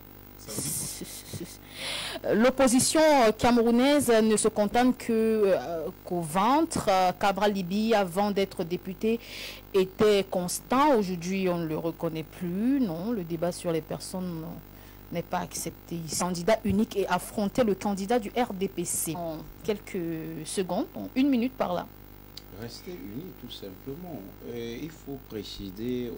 L'opposition camerounaise ne se contente qu'au ventre. Cabral Libi, avant d'être député, était constant. Aujourd'hui, on ne le reconnaît plus. Non, le débat sur les personnes n'est pas accepté. Candidat unique et affronter le candidat du RDPC. En quelques secondes, en 1 minute par là. Rester unis, tout simplement. Il faut préciser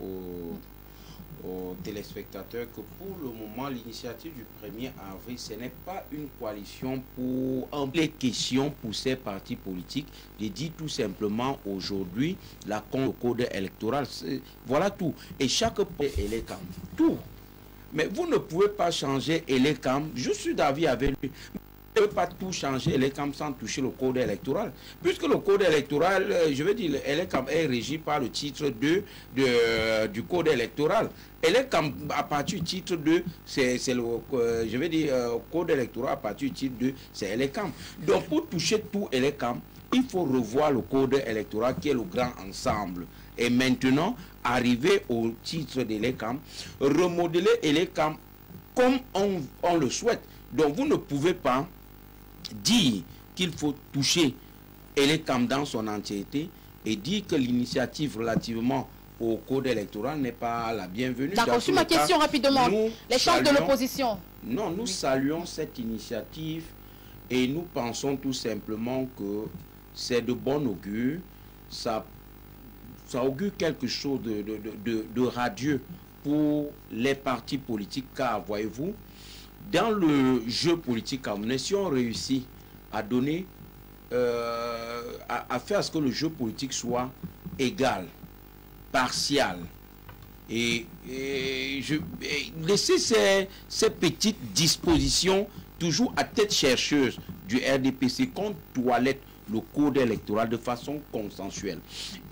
aux téléspectateurs que pour le moment, l'initiative du 1er avril, ce n'est pas une coalition pour les questions pour ces partis politiques. Je dis tout simplement aujourd'hui, le code électoral, voilà tout. Et chaque élecam, tout. Mais vous ne pouvez pas changer élecam. Je suis d'avis avec lui. Vous ne pouvez pas tout changer l'élecam sans toucher le code électoral. Puisque le code électoral, je veux dire, l'élecam est régi par le titre 2 du code électoral. L'élecam, à partir du titre 2, c'est le, je veux dire, code électoral à partir du titre 2, c'est l'élecam. Donc pour toucher tout l'élecam, il faut revoir le code électoral qui est le grand ensemble. Et maintenant, arriver au titre de l'élecam, remodeler l'élecam comme on le souhaite. Donc vous ne pouvez pas dire qu'il faut toucher l'élecam dans son entièreté et dire que l'initiative relativement au code électoral n'est pas la bienvenue. D'accord, sur ma question rapidement, les chances de l'opposition. Non, nous saluons cette initiative et nous pensons tout simplement que c'est de bon augure. Ça augure quelque chose de radieux pour les partis politiques, car voyez-vous, dans le jeu politique camerounais, si on réussit à donner, à faire ce que le jeu politique soit égal, partial, et laisser ces petites dispositions toujours à tête chercheuse du RDPC qu'on toilette le code électoral de façon consensuelle.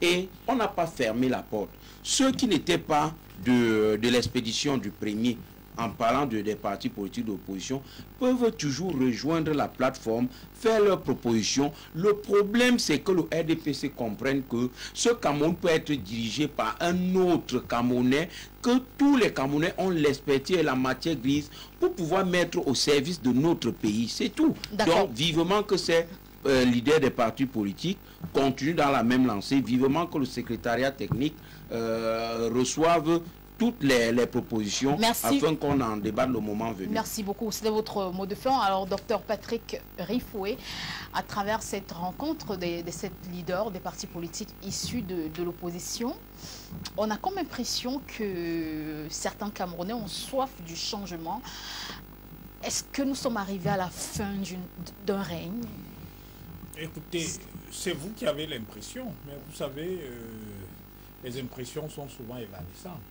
Et on n'a pas fermé la porte. Ceux qui n'étaient pas de l'expédition du premier, en parlant des partis politiques d'opposition, peuvent toujours rejoindre la plateforme, faire leurs propositions. Le problème, c'est que le RDPC comprenne que ce Cameroun peut être dirigé par un autre Camerounais, que tous les Camerounais ont l'expertise et la matière grise pour pouvoir mettre au service de notre pays. C'est tout. Donc, vivement que ces leaders des partis politiques continuent dans la même lancée, vivement que le secrétariat technique reçoive toutes les propositions. Merci. Afin qu'on en débatte le moment venu. Merci beaucoup. C'était votre mot de fin. Alors, docteur Patrick Rifoué, à travers cette rencontre de ces leaders des partis politiques issus de l'opposition, on a comme impression que certains Camerounais ont soif du changement. Est-ce que nous sommes arrivés à la fin d'un règne? Écoutez, c'est vous qui avez l'impression, mais vous savez, les impressions sont souvent évanescentes.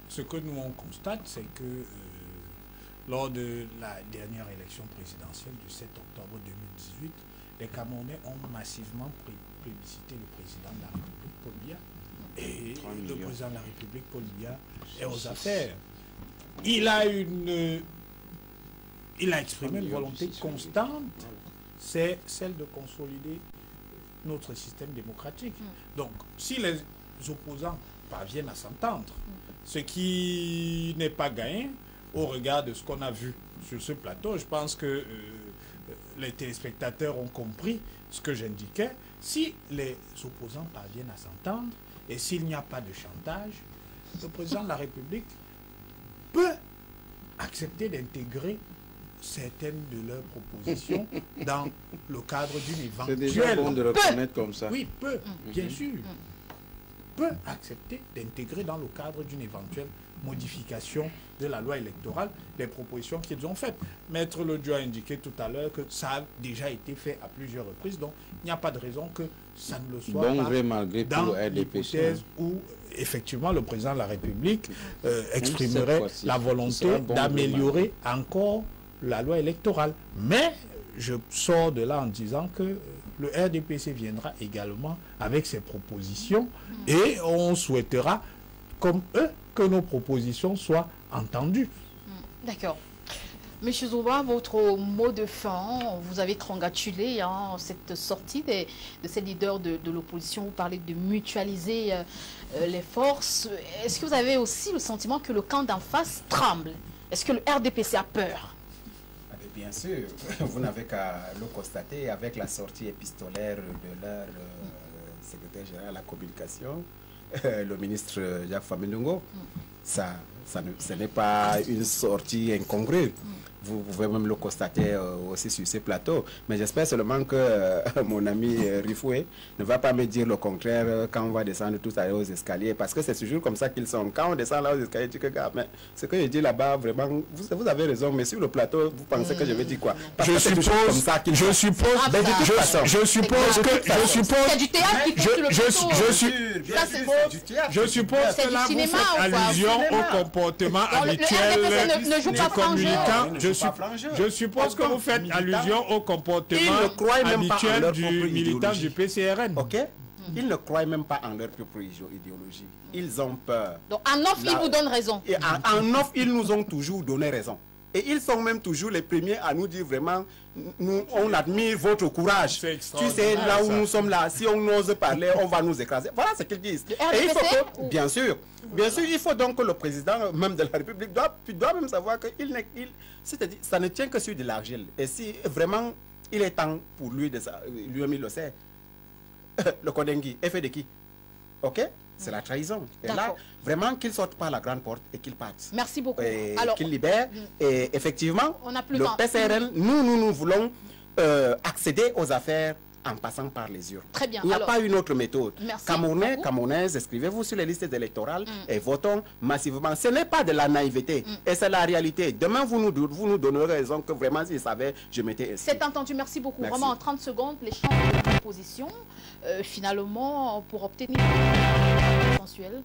Ce que nous on constate, c'est que lors de la dernière élection présidentielle du 7 octobre 2018, les Camerounais ont massivement plébiscité le président de la République, Paul Biya. Et le président de la République, Paul Biya, est aux affaires. Il a exprimé une volonté constante, c'est celle de consolider notre système démocratique. Donc, si les opposants parviennent à s'entendre, ce qui n'est pas gagné au regard de ce qu'on a vu sur ce plateau, je pense que les téléspectateurs ont compris ce que j'indiquais. Si les opposants parviennent à s'entendre et s'il n'y a pas de chantage, le président de la République peut accepter d'intégrer certaines de leurs propositions dans le cadre d'une éventuelle... C'est déjà bon de reconnaître comme ça. Oui, peut, bien sûr. Peut accepter d'intégrer dans le cadre d'une éventuelle modification de la loi électorale les propositions qu'ils ont faites. Maître Lodieu a indiqué tout à l'heure que ça a déjà été fait à plusieurs reprises, donc il n'y a pas de raison que ça ne le soit pas dans l'hypothèse où effectivement le président de la République exprimerait la volonté d'améliorer encore la loi électorale. Mais je sors de là en disant que le RDPC viendra également avec ses propositions et on souhaitera, comme eux, que nos propositions soient entendues. D'accord. Monsieur Zouba, votre mot de fin, vous avez congratulé cette sortie de ces leaders de l'opposition. Vous parlez de mutualiser les forces. Est-ce que vous avez aussi le sentiment que le camp d'en face tremble? Est-ce que le RDPC a peur? Bien sûr, vous n'avez qu'à le constater avec la sortie épistolaire de leur secrétaire général à la communication, le ministre Jacques Familongo. Ce n'est pas une sortie incongrue. Vous pouvez même le constater aussi sur ces plateaux. Mais j'espère seulement que mon ami Rifoué ne va pas me dire le contraire quand on va descendre tous à aux escaliers. Parce que c'est toujours comme ça qu'ils sont. Quand on descend là aux escaliers, je dis que gars, mais ce que je dis là-bas, vraiment, vous avez raison. Mais sur le plateau, vous pensez que je vais dire quoi? Parce que c'est toujours comme ça qu'ils je suppose que là, vous faites allusion au comportement habituel du communicant. Je suppose que vous faites allusion au comportement habituel du militant du PCRN. Ok? Ils ne croient même pas en leur propre idéologie. Ils ont peur. Donc en off, ils vous donnent raison. Et en off, ils nous ont toujours donné raison. Et ils sont même toujours les premiers à nous dire vraiment, on admire votre courage. Tu sais, là où nous sommes là, si on ose parler, on va nous écraser. Voilà ce qu'ils disent. Et il faut que, bien sûr, il faut donc que le président même de la République doit même savoir que c'est-à-dire, ça ne tient que sur de l'argile. Et si vraiment il est temps pour lui, lui-même il le sait, le Kodengui est fait de qui? Ok? C'est la trahison. Et là, vraiment qu'il sorte par la grande porte et qu'il parte. Merci beaucoup. Alors, qu'il libère. Et effectivement, on a plus le PCRN, nous voulons accéder aux affaires en passant par les urnes. Très bien. Il n'y a pas une autre méthode. Camerounais, inscrivez-vous sur les listes électorales et votons massivement. Ce n'est pas de la naïveté. Et c'est la réalité. Demain, vous nous donnerez raison que vraiment, s'il savait, je m'étais inscrit. C'est entendu. Merci beaucoup. Merci. Vraiment, en 30 secondes, les champs de proposition, finalement, pour obtenir un consensuel.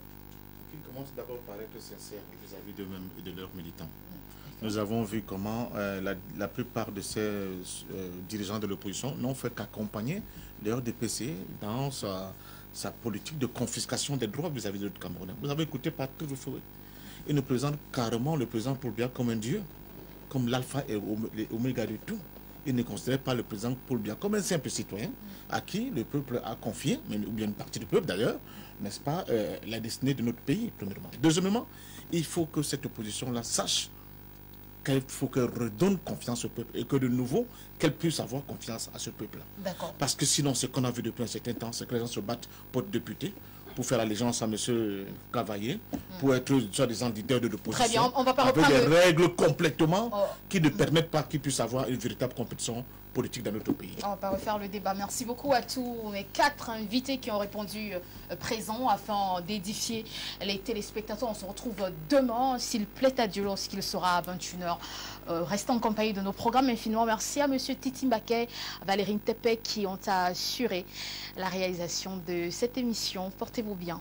Qu'ils commencent d'abord par être sincères vis-à-vis d'eux-mêmes et de leurs militants. Nous avons vu comment la plupart de ces dirigeants de l'opposition n'ont fait qu'accompagner le RDPC dans sa politique de confiscation des droits vis-à-vis de l'autre Camerounais. Vous avez écouté Patrick Rufoué. Il nous présente carrément le président Paul Biya comme un dieu, comme l'alpha et l'oméga de tout. Il ne considérait pas le président Paul Biya comme un simple citoyen à qui le peuple a confié, ou bien une partie du peuple d'ailleurs, n'est-ce pas, la destinée de notre pays, premièrement. Deuxièmement, il faut que cette opposition-là sache qu'il faut qu'elle redonne confiance au peuple et que de nouveau, qu'elle puisse avoir confiance à ce peuple-là. Parce que sinon, ce qu'on a vu depuis un certain temps, c'est que les gens se battent pour être députés, pour faire allégeance à M. Cavaillé, pour être soi-disant leader de l'opposition. Très bien, on va pas avec des règles complètement qui ne permettent pas qu'il puisse avoir une véritable compétition politique dans notre pays. On va pas refaire le débat. Merci beaucoup à tous les 4 invités qui ont répondu présents afin d'édifier les téléspectateurs. On se retrouve demain, s'il plaît à Dieu, lorsqu'il sera à 21h. Restons en compagnie de nos programmes. Infiniment merci à M. Titi Mbaké, Valérie Tepek qui ont assuré la réalisation de cette émission. Portez-vous bien.